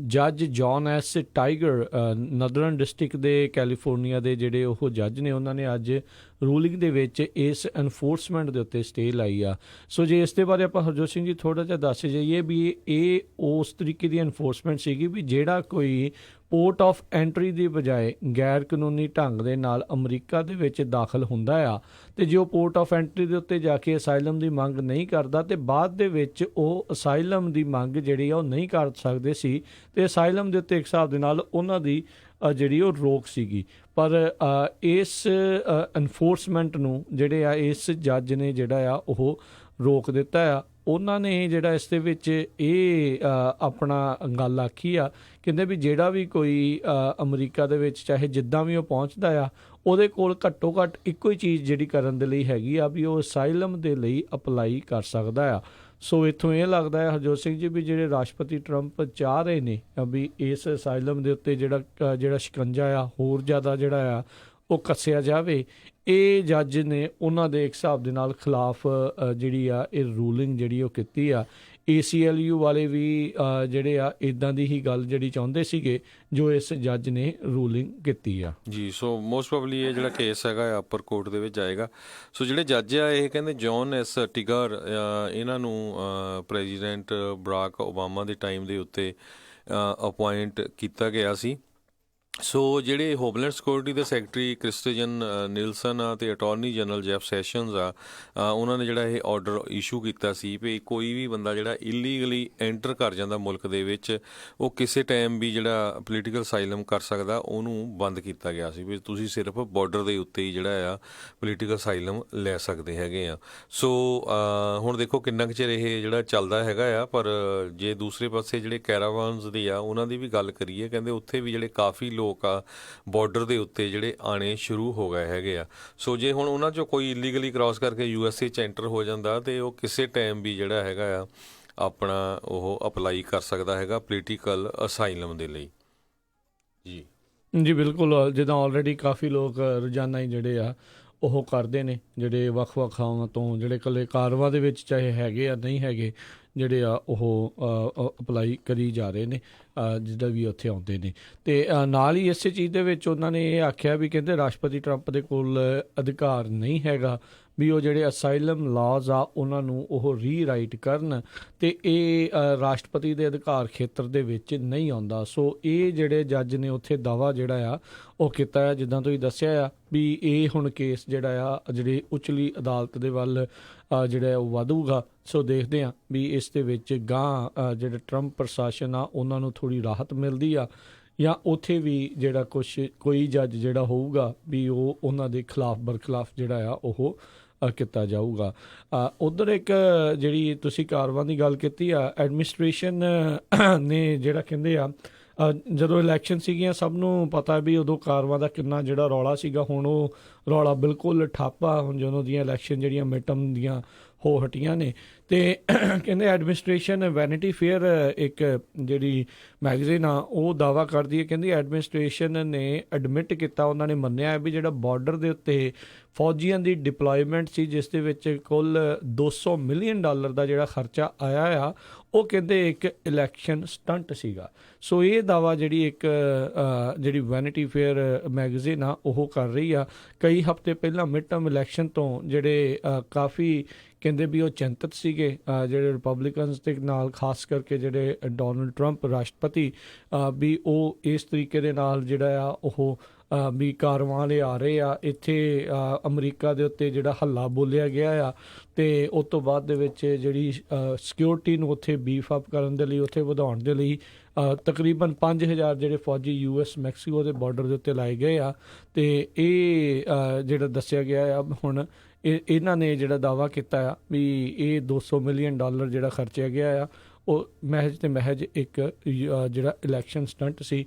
ਜੱਜ ਜੌਨ ਐਸ ਟਾਈਗਰ ਨਦਰਨ ਡਿਸਟ੍ਰਿਕਟ ਦੇ ਕੈਲੀਫੋਰਨੀਆ ਦੇ ਜਿਹੜੇ ਉਹ ਜੱਜ ਨੇ, ਉਹਨਾਂ ਨੇ ਅੱਜ ਰੂਲਿੰਗ ਦੇ ਵਿੱਚ ਇਸ ਐਨਫੋਰਸਮੈਂਟ ਦੇ ਉੱਤੇ ਸਟੇ ਲਾਈ ਆ। ਸੋ ਜੇ ਇਸ ਦੇ ਬਾਰੇ ਆਪਾਂ ਹਰਜੋਤ ਸਿੰਘ ਜੀ ਥੋੜ੍ਹਾ ਜਿਹਾ ਦੱਸ ਜਾਈਏ ਵੀ ਇਹ ਉਸ ਤਰੀਕੇ ਦੀ ਐਨਫੋਰਸਮੈਂਟ ਸੀਗੀ ਵੀ ਜਿਹੜਾ ਕੋਈ ਪੋਰਟ ਆਫ ਐਂਟਰੀ ਦੀ ਬਜਾਏ ਗੈਰ ਕਾਨੂੰਨੀ ਢੰਗ ਦੇ ਨਾਲ ਅਮਰੀਕਾ ਦੇ ਵਿੱਚ ਦਾਖਲ ਹੁੰਦਾ ਆ, ਅਤੇ ਜੇ ਉਹ ਪੋਰਟ ਆਫ ਐਂਟਰੀ ਦੇ ਉੱਤੇ ਜਾ ਕੇ ਅਸਾਈਲਮ ਦੀ ਮੰਗ ਨਹੀਂ ਕਰਦਾ, ਅਤੇ ਬਾਅਦ ਦੇ ਵਿੱਚ ਉਹ ਅਸਾਈਲਮ ਦੀ ਮੰਗ ਜਿਹੜੀ ਆ ਉਹ ਨਹੀਂ ਕਰ ਸਕਦੇ ਸੀ, ਅਤੇ ਅਸਾਈਲਮ ਦੇ ਉੱਤੇ ਇੱਕ ਹਿਸਾਬ ਦੇ ਨਾਲ ਉਹਨਾਂ ਦੀ ਜਿਹੜੀ ਉਹ ਰੋਕ ਸੀਗੀ। ਪਰ ਇਸ ਐਨਫੋਰਸਮੈਂਟ ਨੂੰ ਜਿਹੜੇ ਆ ਇਸ ਜੱਜ ਨੇ ਜਿਹੜਾ ਆ ਉਹ ਰੋਕ ਦਿੱਤਾ ਆ। ਉਹਨਾਂ ਨੇ ਜਿਹੜਾ ਇਸ ਦੇ ਵਿੱਚ ਇਹ ਆਪਣਾ ਗੱਲ ਆਖੀ ਆ, ਕਹਿੰਦੇ ਵੀ ਜਿਹੜਾ ਵੀ ਕੋਈ ਅਮਰੀਕਾ ਦੇ ਵਿੱਚ ਚਾਹੇ ਜਿੱਦਾਂ ਵੀ ਉਹ ਪਹੁੰਚਦਾ ਆ, ਉਹਦੇ ਕੋਲ ਘੱਟੋ ਘੱਟ ਇੱਕੋ ਹੀ ਚੀਜ਼ ਜਿਹੜੀ ਕਰਨ ਦੇ ਲਈ ਹੈਗੀ ਆ ਵੀ ਉਹ ਅਸਾਈਲਮ ਦੇ ਲਈ ਅਪਲਾਈ ਕਰ ਸਕਦਾ ਆ। ਸੋ ਇੱਥੋਂ ਇਹ ਲੱਗਦਾ ਹੈ ਹਰਜੋਤ ਸਿੰਘ ਜੀ ਵੀ ਜਿਹੜੇ ਰਾਸ਼ਟਰਪਤੀ ਟਰੰਪ ਚਾਹ ਰਹੇ ਨੇ ਵੀ ਇਸ ਅਸਾਈਲਮ ਦੇ ਉੱਤੇ ਜਿਹੜਾ ਸ਼ਿਕੰਜਾ ਆ ਹੋਰ ਜ਼ਿਆਦਾ ਜਿਹੜਾ ਆ ਉਹ ਕੱਸਿਆ ਜਾਵੇ, ਇਹ ਜੱਜ ਨੇ ਉਹਨਾਂ ਦੇ ਇੱਕ ਹਿਸਾਬ ਦੇ ਨਾਲ ਖਿਲਾਫ ਜਿਹੜੀ ਆ ਇਹ ਰੂਲਿੰਗ ਜਿਹੜੀ ਉਹ ਕੀਤੀ ਆ। ACLU ਵਾਲੇ ਵੀ ਜਿਹੜੇ ਆ ਇੱਦਾਂ ਦੀ ਹੀ ਗੱਲ ਜਿਹੜੀ ਚਾਹੁੰਦੇ ਸੀਗੇ ਜੋ ਇਸ ਜੱਜ ਨੇ ਰੂਲਿੰਗ ਕੀਤੀ ਆ। ਜੀ। ਸੋ ਮੋਸਟ ਪ੍ਰੋਬਬਲੀ ਇਹ ਜਿਹੜਾ ਕੇਸ ਹੈਗਾ ਅਪਰ ਕੋਰਟ ਦੇ ਵਿੱਚ ਜਾਏਗਾ। ਸੋ ਜਿਹੜੇ ਜੱਜ ਆ ਇਹ ਕਹਿੰਦੇ ਜੌਨ ਐਸ ਟਿਗਰ, ਇਹਨਾਂ ਨੂੰ ਪ੍ਰੈਜ਼ੀਡੈਂਟ ਬਰਾਕ ਓਬਾਮਾ ਦੇ ਟਾਈਮ ਦੇ ਉੱਤੇ ਅਪੁਆਇੰਟ ਕੀਤਾ ਗਿਆ ਸੀ। ਸੋ ਜਿਹੜੇ ਹੋਮਲੈਂਡ ਸਿਕਿਉਰਿਟੀ ਦੇ ਸੈਕਟਰੀ ਕ੍ਰਿਸਟੀਅਨ ਨਿਲਸਨ ਆ ਅਤੇ ਅਟਾਰਨੀ ਜਨਰਲ ਜੈਫ ਸੈਸ਼ਨਸ ਆ, ਉਹਨਾਂ ਨੇ ਜਿਹੜਾ ਇਹ ਆਰਡਰ ਇਸ਼ੂ ਕੀਤਾ ਸੀ ਵੀ ਕੋਈ ਵੀ ਬੰਦਾ ਜਿਹੜਾ ਇਲੀਗਲੀ ਐਂਟਰ ਕਰ ਜਾਂਦਾ ਮੁਲਕ ਦੇ ਵਿੱਚ, ਉਹ ਕਿਸੇ ਟਾਈਮ ਵੀ ਜਿਹੜਾ ਪੋਲੀਟੀਕਲ ਅਸਾਈਲਮ ਕਰ ਸਕਦਾ, ਉਹਨੂੰ ਬੰਦ ਕੀਤਾ ਗਿਆ ਸੀ ਵੀ ਤੁਸੀਂ ਸਿਰਫ ਬਾਰਡਰ ਦੇ ਉੱਤੇ ਹੀ ਜਿਹੜਾ ਆ ਪੋਲੀਟੀਕਲ ਅਸਾਈਲਮ ਲੈ ਸਕਦੇ ਹੈਗੇ ਆ। ਸੋ ਹੁਣ ਦੇਖੋ ਕਿੰਨਾ ਕੁ ਚਿਰ ਇਹ ਜਿਹੜਾ ਚੱਲਦਾ ਹੈਗਾ ਆ। ਪਰ ਜੇ ਦੂਸਰੇ ਪਾਸੇ ਜਿਹੜੇ ਕੈਰਾਵਾਨਸ ਦੀ ਆ ਉਹਨਾਂ ਦੀ ਵੀ ਗੱਲ ਕਰੀਏ, ਕਹਿੰਦੇ ਉੱਥੇ ਵੀ ਜਿਹੜੇ ਕਾਫੀ ਲੋਕ ਆ ਬਾਰਡਰ ਦੇ ਉੱਤੇ ਜਿਹੜੇ ਆਣੇ ਸ਼ੁਰੂ ਹੋ ਗਏ ਹੈਗੇ ਆ। ਸੋ ਜੇ ਹੁਣ ਉਹਨਾਂ 'ਚੋਂ ਕੋਈ ਇਲੀਗਲੀ ਕ੍ਰਾਸ ਕਰਕੇ USA 'ਚ ਐਂਟਰ ਹੋ ਜਾਂਦਾ, ਅਤੇ ਉਹ ਕਿਸੇ ਟਾਈਮ ਵੀ ਜਿਹੜਾ ਹੈਗਾ ਆ ਆਪਣਾ ਉਹ ਅਪਲਾਈ ਕਰ ਸਕਦਾ ਹੈਗਾ ਪੋਲੀਟੀਕਲ ਅਸਾਈਲਮ ਦੇ ਲਈ। ਜੀ ਜੀ ਬਿਲਕੁਲ, ਜਿੱਦਾਂ ਆਲਰੇਡੀ ਕਾਫੀ ਲੋਕ ਰੋਜ਼ਾਨਾ ਹੀ ਜਿਹੜੇ ਆ ਉਹ ਕਰਦੇ ਨੇ, ਜਿਹੜੇ ਵੱਖ-ਵੱਖ ਥਾਵਾਂ ਤੋਂ ਜਿਹੜੇ ਇਕੱਲੇ ਕਾਰਵਾਂ ਦੇ ਵਿੱਚ ਚਾਹੇ ਹੈਗੇ ਆ ਨਹੀਂ ਹੈਗੇ, ਜਿਹੜੇ ਆ ਉਹ ਅਪਲਾਈ ਕਰੀ ਜਾ ਰਹੇ ਨੇ ਜਿੱਦਾਂ ਵੀ ਉੱਥੇ ਆਉਂਦੇ ਨੇ। ਅਤੇ ਨਾਲ ਹੀ ਇਸੇ ਚੀਜ਼ ਦੇ ਵਿੱਚ ਉਹਨਾਂ ਨੇ ਇਹ ਆਖਿਆ ਵੀ ਕਹਿੰਦੇ ਰਾਸ਼ਟਰਪਤੀ ਟਰੰਪ ਦੇ ਕੋਲ ਅਧਿਕਾਰ ਨਹੀਂ ਹੈਗਾ ਵੀ ਉਹ ਜਿਹੜੇ ਅਸਾਈਲਮ ਲਾਜ਼ ਆ ਉਹਨਾਂ ਨੂੰ ਉਹ ਰੀਰਾਈਟ ਕਰਨ, ਅਤੇ ਇਹ ਰਾਸ਼ਟਰਪਤੀ ਦੇ ਅਧਿਕਾਰ ਖੇਤਰ ਦੇ ਵਿੱਚ ਨਹੀਂ ਆਉਂਦਾ। ਸੋ ਇਹ ਜਿਹੜੇ ਜੱਜ ਨੇ ਉੱਥੇ ਦਾਅਵਾ ਜਿਹੜਾ ਆ ਉਹ ਕੀਤਾ ਆ, ਜਿੱਦਾਂ ਤੁਸੀਂ ਦੱਸਿਆ ਆ ਵੀ ਇਹ ਹੁਣ ਕੇਸ ਜਿਹੜਾ ਆ ਜਿਹੜੀ ਉਚਲੀ ਅਦਾਲਤ ਦੇ ਵੱਲ ਜਿਹੜਾ ਉਹ ਵਧੂਗਾ। ਸੋ ਦੇਖਦੇ ਹਾਂ ਵੀ ਇਸ ਦੇ ਵਿੱਚ ਗਾਂਹ ਜਿਹੜਾ ਟਰੰਪ ਪ੍ਰਸ਼ਾਸਨ ਆ ਉਹਨਾਂ ਨੂੰ ਥੋੜ੍ਹੀ ਰਾਹਤ ਮਿਲਦੀ ਆ ਜਾਂ ਉੱਥੇ ਵੀ ਜਿਹੜਾ ਕੋਈ ਜੱਜ ਜਿਹੜਾ ਹੋਊਗਾ ਵੀ ਉਹ ਉਹਨਾਂ ਦੇ ਖਿਲਾਫ ਬਰਖਿਲਾਫ ਜਿਹੜਾ ਆ ਉਹ ਕੀਤਾ ਜਾਊਗਾ। ਉੱਧਰ ਇੱਕ ਜਿਹੜੀ ਤੁਸੀਂ ਕਾਰਵਾਂ ਦੀ ਗੱਲ ਕੀਤੀ ਆ, ਐਡਮਿਨਿਸਟ੍ਰੇਸ਼ਨ ਨੇ ਜਿਹੜਾ ਕਹਿੰਦੇ ਆ ਜਦੋਂ ਇਲੈਕਸ਼ਨ ਸੀਗੀਆਂ ਸਭ ਨੂੰ ਪਤਾ ਵੀ ਉਦੋਂ ਕਾਰਵਾਂ ਦਾ ਕਿੰਨਾ ਜਿਹੜਾ ਰੌਲਾ ਸੀਗਾ, ਹੁਣ ਉਹ ਰੌਲਾ ਬਿਲਕੁਲ ਠੱਪ ਆ ਹੁਣ ਜਦੋਂ ਦੀਆਂ ਇਲੈਕਸ਼ਨ ਜਿਹੜੀਆਂ ਮਿਡਟਰਮ ਦੀਆਂ ਹੋ ਹਟੀਆਂ ਨੇ। ਅਤੇ ਕਹਿੰਦੇ ਐਡਮਿਨਿਸਟ੍ਰੇਸ਼ਨ ਵੈਨਿਟੀ ਫੇਅਰ ਇੱਕ ਜਿਹੜੀ ਮੈਗਜ਼ੀਨ ਆ ਉਹ ਦਾਅਵਾ ਕਰਦੀ ਹੈ, ਕਹਿੰਦੀ ਐਡਮਿਨਿਸਟ੍ਰੇਸ਼ਨ ਨੇ ਐਡਮਿਟ ਕੀਤਾ, ਉਹਨਾਂ ਨੇ ਮੰਨਿਆ ਵੀ ਜਿਹੜਾ ਬਾਰਡਰ ਦੇ ਉੱਤੇ ਫੌਜੀਆਂ ਦੀ ਡਿਪਲੋਇਮੈਂਟ ਸੀ ਜਿਸ ਦੇ ਵਿੱਚ ਕੁੱਲ $200 ਮਿਲੀਅਨ ਦਾ ਜਿਹੜਾ ਖਰਚਾ ਆਇਆ ਆ, ਉਹ ਕਹਿੰਦੇ ਇੱਕ ਇਲੈਕਸ਼ਨ ਸਟੰਟ ਸੀਗਾ। ਸੋ ਇਹ ਦਾਅਵਾ ਜਿਹੜੀ ਇੱਕ ਜਿਹੜੀ ਵੈਨਿਟੀ ਫੇਅਰ ਮੈਗਜ਼ੀਨ ਆ ਉਹ ਕਰ ਰਹੀ ਆ। ਕਈ ਹਫ਼ਤੇ ਪਹਿਲਾਂ ਮਿਡ ਟਰਮ ਇਲੈਕਸ਼ਨ ਤੋਂ ਜਿਹੜੇ ਕਾਫੀ ਕਹਿੰਦੇ ਵੀ ਉਹ ਚਿੰਤਤ ਸੀਗੇ ਜਿਹੜੇ ਰਿਪਬਲਿਕਨਸ ਦੇ ਨਾਲ, ਖਾਸ ਕਰਕੇ ਜਿਹੜੇ ਡੋਨਲਡ ਟਰੰਪ ਰਾਸ਼ਟਰਪਤੀ ਵੀ ਉਹ ਇਸ ਤਰੀਕੇ ਦੇ ਨਾਲ ਜਿਹੜਾ ਆ ਉਹ ਵੀ ਕਾਰਵਾਂ ਵਾਲੇ ਆ ਰਹੇ ਆ ਇੱਥੇ ਅਮਰੀਕਾ ਦੇ ਉੱਤੇ ਜਿਹੜਾ ਹੱਲਾ ਬੋਲਿਆ ਗਿਆ ਆ, ਅਤੇ ਉਸ ਤੋਂ ਬਾਅਦ ਦੇ ਵਿੱਚ ਜਿਹੜੀ ਸਿਕਿਉਰਿਟੀ ਨੂੰ ਉੱਥੇ ਬੀਫ ਅਪ ਕਰਨ ਦੇ ਲਈ, ਉੱਥੇ ਵਧਾਉਣ ਦੇ ਲਈ ਤਕਰੀਬਨ 5000 ਜਿਹੜੇ ਫੌਜੀ US ਮੈਕਸੀਕੋ ਦੇ ਬਾਰਡਰ ਦੇ ਉੱਤੇ ਲਾਏ ਗਏ ਆ। ਅਤੇ ਇਹ ਜਿਹੜਾ ਦੱਸਿਆ ਗਿਆ ਆ ਹੁਣ ਇਹਨਾਂ ਨੇ ਜਿਹੜਾ ਦਾਅਵਾ ਕੀਤਾ ਆ ਵੀ ਇਹ $200 ਮਿਲੀਅਨ ਜਿਹੜਾ ਖਰਚਿਆ ਗਿਆ ਆ ਉਹ ਮਹਿਜ ਤੇ ਮਹਿਜ ਇੱਕ ਜਿਹੜਾ ਇਲੈਕਸ਼ਨ ਸਟੰਟ ਸੀ।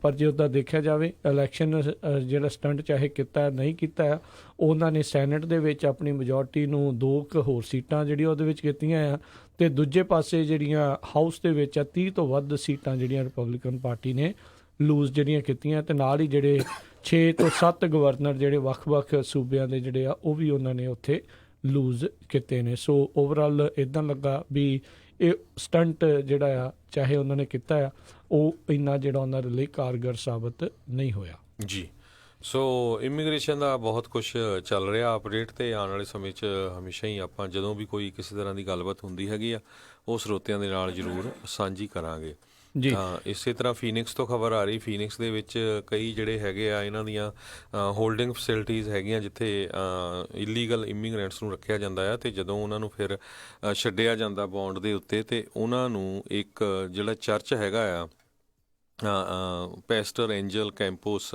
ਪਰ ਜੇ ਉੱਦਾਂ ਦੇਖਿਆ ਜਾਵੇ ਇਲੈਕਸ਼ਨ ਜਿਹੜਾ ਸਟੰਟ ਚਾਹੇ ਕੀਤਾ ਨਹੀਂ ਕੀਤਾ, ਉਹਨਾਂ ਨੇ ਸੈਨੇਟ ਦੇ ਵਿੱਚ ਆਪਣੀ ਮੈਜੋਰਟੀ ਨੂੰ 2 ਹੋਰ ਸੀਟਾਂ ਜਿਹੜੀਆਂ ਉਹਦੇ ਵਿੱਚ ਕੀਤੀਆਂ ਆ, ਅਤੇ ਦੂਜੇ ਪਾਸੇ ਜਿਹੜੀਆਂ ਹਾਊਸ ਦੇ ਵਿੱਚ 30 ਤੋਂ ਵੱਧ ਸੀਟਾਂ ਜਿਹੜੀਆਂ ਰਿਪਬਲਿਕਨ ਪਾਰਟੀ ਨੇ ਲੂਜ਼ ਜਿਹੜੀਆਂ ਕੀਤੀਆਂ, ਅਤੇ ਨਾਲ ਹੀ ਜਿਹੜੇ 6 ਤੋਂ 7 ਗਵਰਨਰ ਜਿਹੜੇ ਵੱਖ-ਵੱਖ ਸੂਬਿਆਂ ਦੇ ਜਿਹੜੇ ਆ ਉਹ ਵੀ ਉਹਨਾਂ ਨੇ ਉੱਥੇ ਲੂਜ਼ ਕੀਤੇ ਨੇ। ਸੋ ਓਵਰਆਲ ਇੱਦਾਂ ਲੱਗਾ ਵੀ ਇਹ ਸਟੰਟ ਜਿਹੜਾ ਆ ਚਾਹੇ ਉਹਨਾਂ ਨੇ ਕੀਤਾ ਆ ਉਹ ਇੰਨਾ ਜਿਹੜਾ ਉਹਨਾਂ ਦੇ ਲਈ ਕਾਰਗਰ ਸਾਬਤ ਨਹੀਂ ਹੋਇਆ। ਜੀ ਸੋ ਇਮੀਗ੍ਰੇਸ਼ਨ ਦਾ ਬਹੁਤ ਕੁਝ ਚੱਲ ਰਿਹਾ ਅਪਡੇਟ, ਅਤੇ ਆਉਣ ਵਾਲੇ ਸਮੇਂ 'ਚ ਹਮੇਸ਼ਾ ਹੀ ਆਪਾਂ ਜਦੋਂ ਵੀ ਕੋਈ ਕਿਸੇ ਤਰ੍ਹਾਂ ਦੀ ਗੱਲਬਾਤ ਹੁੰਦੀ ਹੈਗੀ ਆ ਉਹ ਸਰੋਤਿਆਂ ਦੇ ਨਾਲ ਜ਼ਰੂਰ ਸਾਂਝੀ ਕਰਾਂਗੇ। ਜੀ ਇਸੇ ਤਰ੍ਹਾਂ ਫੀਨਿਕਸ ਤੋਂ ਖਬਰ ਆ ਰਹੀ, ਫੀਨਿਕਸ ਦੇ ਵਿੱਚ ਕਈ ਜਿਹੜੇ ਹੈਗੇ ਆ ਇਹਨਾਂ ਦੀਆਂ ਹੋਲਡਿੰਗ ਫੈਸਿਲਿਟੀਜ਼ ਹੈਗੀਆਂ ਜਿੱਥੇ ਇਲੀਗਲ ਇਮੀਗ੍ਰੈਂਟਸ ਨੂੰ ਰੱਖਿਆ ਜਾਂਦਾ ਆ, ਅਤੇ ਜਦੋਂ ਉਹਨਾਂ ਨੂੰ ਫਿਰ ਛੱਡਿਆ ਜਾਂਦਾ ਬੌਂਡ ਦੇ ਉੱਤੇ, ਅਤੇ ਉਹਨਾਂ ਨੂੰ ਇੱਕ ਜਿਹੜਾ ਚਰਚ ਹੈਗਾ ਆ ਪੈਸਟਰ ਐਂਜਲ ਕੈਂਪੋਸ,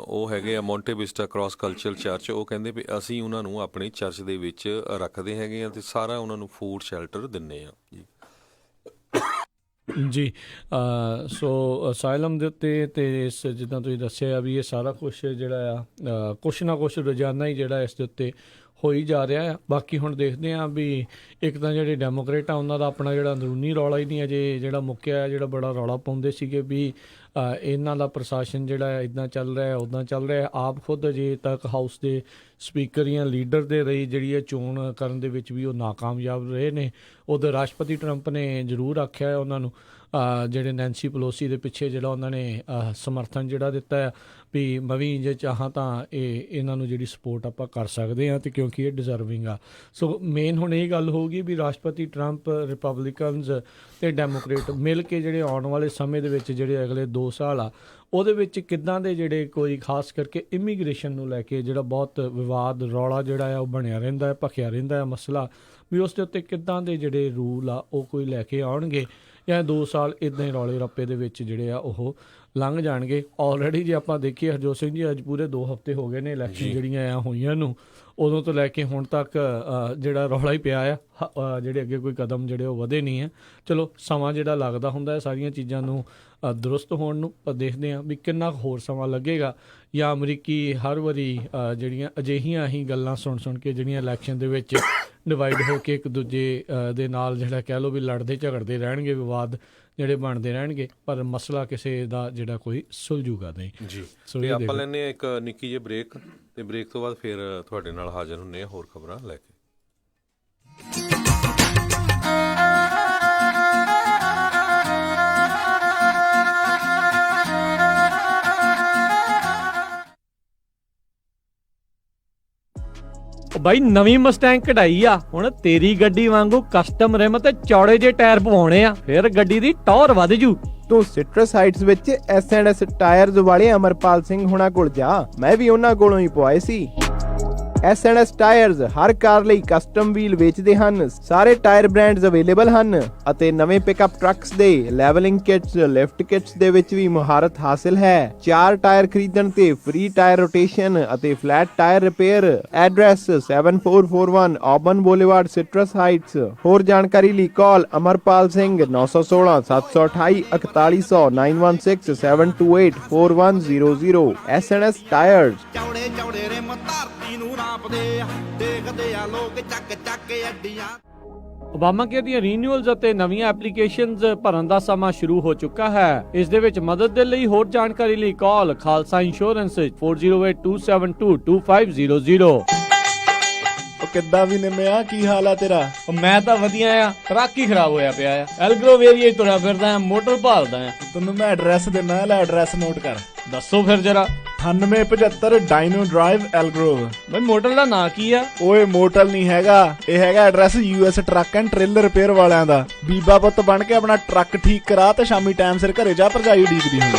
ਉਹ ਹੈਗੇ ਆ Monte Vista cross cultural church, ਉਹ ਕਹਿੰਦੇ ਵੀ ਅਸੀਂ ਉਹਨਾਂ ਨੂੰ ਆਪਣੇ ਚਰਚ ਦੇ ਵਿੱਚ ਰੱਖਦੇ ਹੈਗੇ ਆ ਅਤੇ ਸਾਰਾ ਉਹਨਾਂ ਨੂੰ ਫੂਡ ਸ਼ੈਲਟਰ ਦਿੰਦੇ ਆ। ਜੀ ਸੋ ਅਸਾਈਲਮ ਦੇ ਉੱਤੇ ਅਤੇ ਇਸ ਜਿੱਦਾਂ ਤੁਸੀਂ ਦੱਸਿਆ ਵੀ ਇਹ ਸਾਰਾ ਕੁਛ ਜਿਹੜਾ ਆ ਕੁਛ ਨਾ ਕੁਛ ਰੋਜ਼ਾਨਾ ਹੀ ਜਿਹੜਾ ਇਸ ਦੇ ਉੱਤੇ ਹੋਈ ਜਾ ਰਿਹਾ ਆ। ਬਾਕੀ ਹੁਣ ਦੇਖਦੇ ਹਾਂ ਵੀ ਇੱਕ ਤਾਂ ਜਿਹੜੇ ਡੈਮੋਕ੍ਰੇਟ ਆ ਉਹਨਾਂ ਦਾ ਆਪਣਾ ਜਿਹੜਾ ਅੰਦਰੂਨੀ ਰੌਲਾ ਹੀ ਨਹੀਂ ਅਜੇ ਜਿਹੜਾ ਮੁੱਕਿਆ, ਜਿਹੜਾ ਬੜਾ ਰੌਲਾ ਪਾਉਂਦੇ ਸੀਗੇ ਵੀ ਇਹਨਾਂ ਦਾ ਪ੍ਰਸ਼ਾਸਨ ਜਿਹੜਾ ਇੱਦਾਂ ਚੱਲ ਰਿਹਾ ਉੱਦਾਂ ਚੱਲ ਰਿਹਾ। ਆਪ ਖੁਦ ਅਜੇ ਤੱਕ ਹਾਊਸ ਦੇ ਸਪੀਕਰ ਜਾਂ ਲੀਡਰ ਦੇ ਰਹੀ ਜਿਹੜੀ ਇਹ ਚੋਣ ਕਰਨ ਦੇ ਵਿੱਚ ਵੀ ਉਹ ਨਾਕਾਮਯਾਬ ਰਹੇ ਨੇ। ਉਧਰ ਰਾਸ਼ਟਰਪਤੀ ਟਰੰਪ ਨੇ ਜ਼ਰੂਰ ਆਖਿਆ ਉਹਨਾਂ ਨੂੰ ਜਿਹੜੇ ਨੈਂਸੀ ਪਲੋਸੀ ਦੇ ਪਿੱਛੇ ਜਿਹੜਾ ਉਹਨਾਂ ਨੇ ਸਮਰਥਨ ਜਿਹੜਾ ਦਿੱਤਾ ਆ ਵੀ ਮੈਂ ਵੀ ਜੇ ਚਾਹਾਂ ਤਾਂ ਇਹਨਾਂ ਨੂੰ ਜਿਹੜੀ ਸਪੋਰਟ ਆਪਾਂ ਕਰ ਸਕਦੇ ਹਾਂ, ਅਤੇ ਕਿਉਂਕਿ ਇਹ ਡਿਜ਼ਰਵਿੰਗ ਆ। ਸੋ ਮੇਨ ਹੁਣ ਇਹ ਗੱਲ ਹੋਊਗੀ ਵੀ ਰਾਸ਼ਟਰਪਤੀ ਟਰੰਪ, ਰਿਪਬਲਿਕਨਸ ਅਤੇ ਡੈਮੋਕ੍ਰੇਟ ਮਿਲ ਕੇ ਜਿਹੜੇ ਆਉਣ ਵਾਲੇ ਸਮੇਂ ਦੇ ਵਿੱਚ ਜਿਹੜੇ ਅਗਲੇ 2 ਸਾਲ ਆ ਉਹਦੇ ਵਿੱਚ ਕਿੱਦਾਂ ਦੇ ਜਿਹੜੇ ਕੋਈ ਖਾਸ ਕਰਕੇ ਇਮੀਗ੍ਰੇਸ਼ਨ ਨੂੰ ਲੈ ਕੇ ਜਿਹੜਾ ਬਹੁਤ ਵਿਵਾਦ ਰੌਲਾ ਜਿਹੜਾ ਆ ਉਹ ਬਣਿਆ ਰਹਿੰਦਾ ਹੈ, ਭਖਿਆ ਰਹਿੰਦਾ ਹੈ ਮਸਲਾ, ਵੀ ਉਸ ਦੇ ਉੱਤੇ ਕਿੱਦਾਂ ਦੇ ਜਿਹੜੇ ਰੂਲ ਆ ਉਹ ਕੋਈ ਲੈ ਕੇ ਆਉਣਗੇ ਜਾਂ 2 ਸਾਲ ਇੱਦਾਂ ਹੀ ਰੌਲੇ ਰੱਪੇ ਦੇ ਵਿੱਚ ਜਿਹੜੇ ਆ ਉਹ ਲੰਘ ਜਾਣਗੇ। ਆਲਰੇਡੀ ਜੇ ਆਪਾਂ ਦੇਖੀਏ ਹਰਜੋਤ ਸਿੰਘ ਜੀ ਅੱਜ ਪੂਰੇ 2 ਹਫ਼ਤੇ ਹੋ ਗਏ ਨੇ ਇਲੈਕਸ਼ਨ ਜਿਹੜੀਆਂ ਆ ਹੋਈਆਂ ਨੂੰ, ਉਦੋਂ ਤੋਂ ਲੈ ਕੇ ਹੁਣ ਤੱਕ ਜਿਹੜਾ ਰੌਲਾ ਹੀ ਪਿਆ ਆ, ਜਿਹੜੇ ਅੱਗੇ ਕੋਈ ਕਦਮ ਜਿਹੜੇ ਉਹ ਵਧੇ ਨਹੀਂ ਹੈ। ਚਲੋ ਸਮਾਂ ਜਿਹੜਾ ਲੱਗਦਾ ਹੁੰਦਾ ਹੈ ਸਾਰੀਆਂ ਚੀਜ਼ਾਂ ਨੂੰ ਦਰੁਸਤ ਹੋਣ ਨੂੰ, ਪਰ ਦੇਖਦੇ ਹਾਂ ਵੀ ਕਿੰਨਾ ਹੋਰ ਸਮਾਂ ਲੱਗੇਗਾ ਜਾਂ ਅਮਰੀਕੀ ਹਰ ਵਾਰੀ ਜਿਹੜੀਆਂ ਅਜਿਹੀਆਂ ਹੀ ਗੱਲਾਂ ਸੁਣ ਕੇ ਜਿਹੜੀਆਂ ਇਲੈਕਸ਼ਨ ਦੇ ਵਿੱਚ ਡਿਵਾਈਡ ਹੋ ਕੇ ਇੱਕ ਦੂਜੇ ਦੇ ਨਾਲ ਜਿਹੜਾ ਕਹਿ ਲਓ ਵੀ ਲੜਦੇ ਝਗੜਦੇ ਰਹਿਣਗੇ, ਵਿਵਾਦ ਜਿਹੜੇ ਬਣਦੇ ਰਹਿਣਗੇ, ਪਰ ਮਸਲਾ ਕਿਸੇ ਦਾ ਜਿਹੜਾ ਕੋਈ ਸੁਲਝੂਗਾ ਨਹੀਂ ਜੀ। ਸੋ ਤੇ ਆਪਾਂ ਲੈਂਦੇ ਹਾਂ ਇੱਕ ਨਿੱਕੀ ਜਿਹੀ ਬ੍ਰੇਕ, ਤੇ ਬ੍ਰੇਕ ਤੋਂ ਬਾਅਦ ਫਿਰ ਤੁਹਾਡੇ ਨਾਲ ਹਾਜ਼ਰ ਹੁੰਦੇ ਹਾਂ ਹੋਰ ਖਬਰਾਂ ਲੈ ਕੇ। ਬਾਈ ਨਵੀਂ ਮਸਟੈਂਗ ਕਢਾਈ ਆ, ਹੁਣ ਤੇਰੀ ਗੱਡੀ ਵਾਂਗੂ ਕਸਟਮ ਰਿਮ ਤੇ ਚੌੜੇ ਜਿਹੇ ਟਾਇਰ ਪਵਾਉਣੇ ਆ, ਫਿਰ ਗੱਡੀ ਦੀ ਟੌਰ ਵੱਧ ਜੂ। ਤੂੰ ਸਿਟਰਸ ਹਾਈਟਸ ਵਿੱਚ S&S ਟਾਇਰਸ ਵਾਲੇ ਅਮਰਪਾਲ ਸਿੰਘ ਹੁਣਾਂ ਕੋਲ ਜਾ, ਮੈਂ ਵੀ ਉਹਨਾਂ ਕੋਲੋਂ ਹੀ ਪਵਾਏ ਸੀ। S&S ਟਾਇਰਸ ਹਰ ਕਾਰ ਲਈ ਕਸਟਮ ਵੀਲ ਵੇਚਦੇ ਹਨ। ਸਾਰੇ ਟਾਇਰ ਬ੍ਰਾਂਡਸ ਅਵੇਲੇਬਲ ਹਨ ਅਤੇ ਨਵੇਂ ਪਿਕਅਪ ਟਰੱਕਸ ਦੇ ਲੈਵਲਿੰਗ ਕਿਟਸ, ਲਿਫਟ ਕਿਟਸ ਦੇ ਵਿੱਚ ਵੀ ਮੁਹਾਰਤ ਹਾਸਲ ਹੈ। 4 ਟਾਇਰ ਖਰੀਦਣ ਤੇ ਫ੍ਰੀ ਟਾਇਰ ਰੋਟੇਸ਼ਨ ਅਤੇ flat tyre repair. Address 7441 Auburn boulevard, Citrus Heights. ਹੋਰ ਜਾਣਕਾਰੀ ਲਈ ਕਾਲ ਅਮਰਪਾਲ ਸਿੰਘ 916 728 4100 916 728 4100। S&S tyres. ਚੌੜੇ ਚੌੜੇ ਰਿਮ ਧਰਤੀ ਨੂੰ ਨਾਪਦੇ ਆ, ਦੇਖਦੇ ਆ ਲੋਕ ਚੱਕ ਚੱਕ ਅੱਡੀਆਂ। ਓਬਾਮਾ ਕੇਅਰ ਦੀਆਂ ਰੀਨਿਊਅਲਸ ਅਤੇ ਨਵੀਆਂ ਐਪਲੀਕੇਸ਼ਨਸ ਭਰਨ ਦਾ ਸਮਾਂ ਸ਼ੁਰੂ ਹੋ ਚੁੱਕਾ ਹੈ। ਇਸ ਦੇ ਵਿੱਚ ਮਦਦ ਦੇ ਲਈ ਹੋਰ ਜਾਣਕਾਰੀ ਲਈ ਕਾਲ ਖਾਲਸਾ ਇੰਸ਼ੋਰੈਂਸ 4082722500। ਉਹ ਕਿੱਦਾਂ ਵੀ ਨਿੰਮਿਆ, ਕੀ ਹਾਲ ਆ ਤੇਰਾ? ਮੈਂ ਤਾਂ ਵਧੀਆ ਆ, ਟਰੱਕ ਹੀ ਖਰਾਬ ਹੋਇਆ ਪਿਆ ਆ। ਐਲਗਰੋਵ ਏਰੀਆ ਤੁਰਿਆ ਫਿਰਦਾ ਆ, ਮੋਟਰ ਭਾਲਦਾ ਆ। ਤੈਨੂੰ ਮੈਂ ਐਡਰੈਸ ਦਿੰਦਾ, ਲੈ ਐਡਰੈਸ ਨੋਟ ਕਰ। ਦੱਸੋ ਫਿਰ ਜਰਾ। 9875 ਡਾਇਨੋ ਡਰਾਈਵ ਐਲਗਰੋਵ। ਬਈ ਮੋਟਰ ਦਾ ਨਾਂ ਕੀ ਆ? ਓਏ ਮੋਟਲ ਨਹੀਂ ਹੈਗਾ, ਇਹ ਹੈਗਾ address US truck and trailer repair ਵਾਲਿਆਂ ਦਾ। ਬੀਬਾ ਪੁੱਤ ਬਣ ਕੇ ਆਪਣਾ ਟਰੱਕ ਠੀਕ ਕਰਾ ਤੇ ਸ਼ਾਮੀ ਟਾਈਮ ਸਿਰ ਘਰੇ ਜਾ, ਭਰਜਾਈ ਉਡੀਕਦੀ ਹੁੰਦੀ।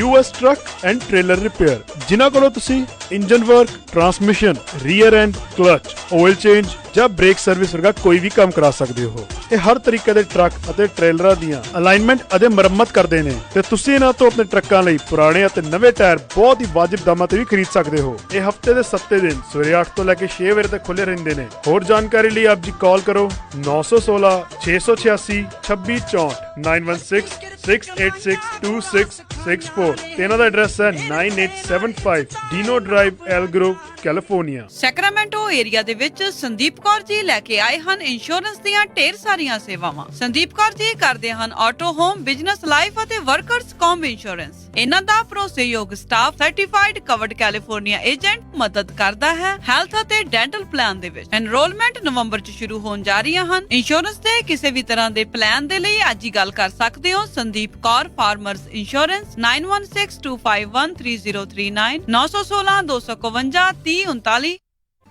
US truck and trailer repair, ਜਿਨ੍ਹਾਂ ਕੋਲੋਂ ਤੁਸੀਂ engine work, transmission, rear and clutch, oil change ਜਾਂ ਬ੍ਰੇਕ ਸਰਵਿਸ ਵਰਗਾ ਕੋਈ ਵੀ ਕੰਮ ਕਰਾ ਸਕਦੇ ਹੋ। ਇਹ ਹਰ ਤਰੀਕੇ ਦੇ ਟਰੱਕ ਅਤੇ ਟ੍ਰੇਲਰਾਂ ਦੀਆਂ ਅਲਾਈਨਮੈਂਟ ਅਤੇ ਮੁਰੰਮਤ ਕਰਦੇ ਨੇ ਤੇ ਤੁਸੀਂ ਇਹਨਾਂ ਤੋਂ ਆਪਣੇ ਟਰੱਕਾਂ ਲਈ ਪੁਰਾਣੇ ਅਤੇ ਨਵੇਂ ਟਾਇਰ ਬਹੁਤ ਹੀ ਵਾਜਿਬ ਦਾਮਾਂ ਤੇ ਵੀ ਖਰੀਦ ਸਕਦੇ ਹੋ। ਇਹ ਹਫਤੇ ਦੇ 7 ਦਿਨ ਸਵੇਰੇ 8 ਤੋਂ ਲੈ ਕੇ 6 ਵਜੇ ਤੱਕ ਖੁੱਲੇ ਰਹਿੰਦੇ ਨੇ। ਹੋਰ ਜਾਣਕਾਰੀ ਲਈ ਆਪ ਜੀ ਕਾਲ ਕਰੋ 916 686 2664 916 686 2664 ਤੇ ਇਹਨਾਂ ਦਾ ਐਡਰੈਸ ਹੈ 9875 Dino drive Elk Grove, California. Sacramento area ਦੇ ਵਿੱਚ ਸੰਦੀਪ ਕੌਰ ਜੀ ਲੈ ਕੇ ਆਏ ਹਨ ਇੰਸ਼ੋਰੈਂਸ ਦੀਆਂ ਢੇਰ ਸਾਰੀਆਂ ਸੇਵਾਵਾਂ। ਸੰਦੀਪ ਕੌਰ ਜੀ ਕਰਦੇ ਹਨ ਆਟੋ, ਹੋਮ, ਬਿਜ਼ਨਸ, ਲਾਈਫ ਅਤੇ ਵਰਕਰਸ ਕੌਮ ਇੰਸ਼ੋਰੈਂਸ। ਇਹਨਾਂ ਦਾ ਭਰੋਸੇਯੋਗ staff certified covered California agent ਮਦਦ ਕਰਦਾ ਹੈ ਹੈਲਥ ਅਤੇ ਡੈਂਟਲ ਪਲਾਨ ਦੇ ਵਿੱਚ। ਐਨਰੋਲਮੈਂਟ ਨਵੰਬਰ 'ਚ ਸ਼ੁਰੂ ਹੋਣ ਜਾ ਰਹੀਆਂ ਹਨ। ਇੰਸ਼ੋਰੈਂਸ ਦੇ ਕਿਸੇ ਵੀ ਤਰ੍ਹਾਂ ਦੇ ਪਲਾਨ ਦੇ ਲਈ ਅੱਜ ਹੀ ਗੱਲ ਕਰ ਸਕਦੇ ਹੋ ਸੰਦੀਪ ਕੌਰ ਫਾਰਮਰਸ ਇੰਸ਼ੋਰੈਂਸ 9162513039 916 251 3039।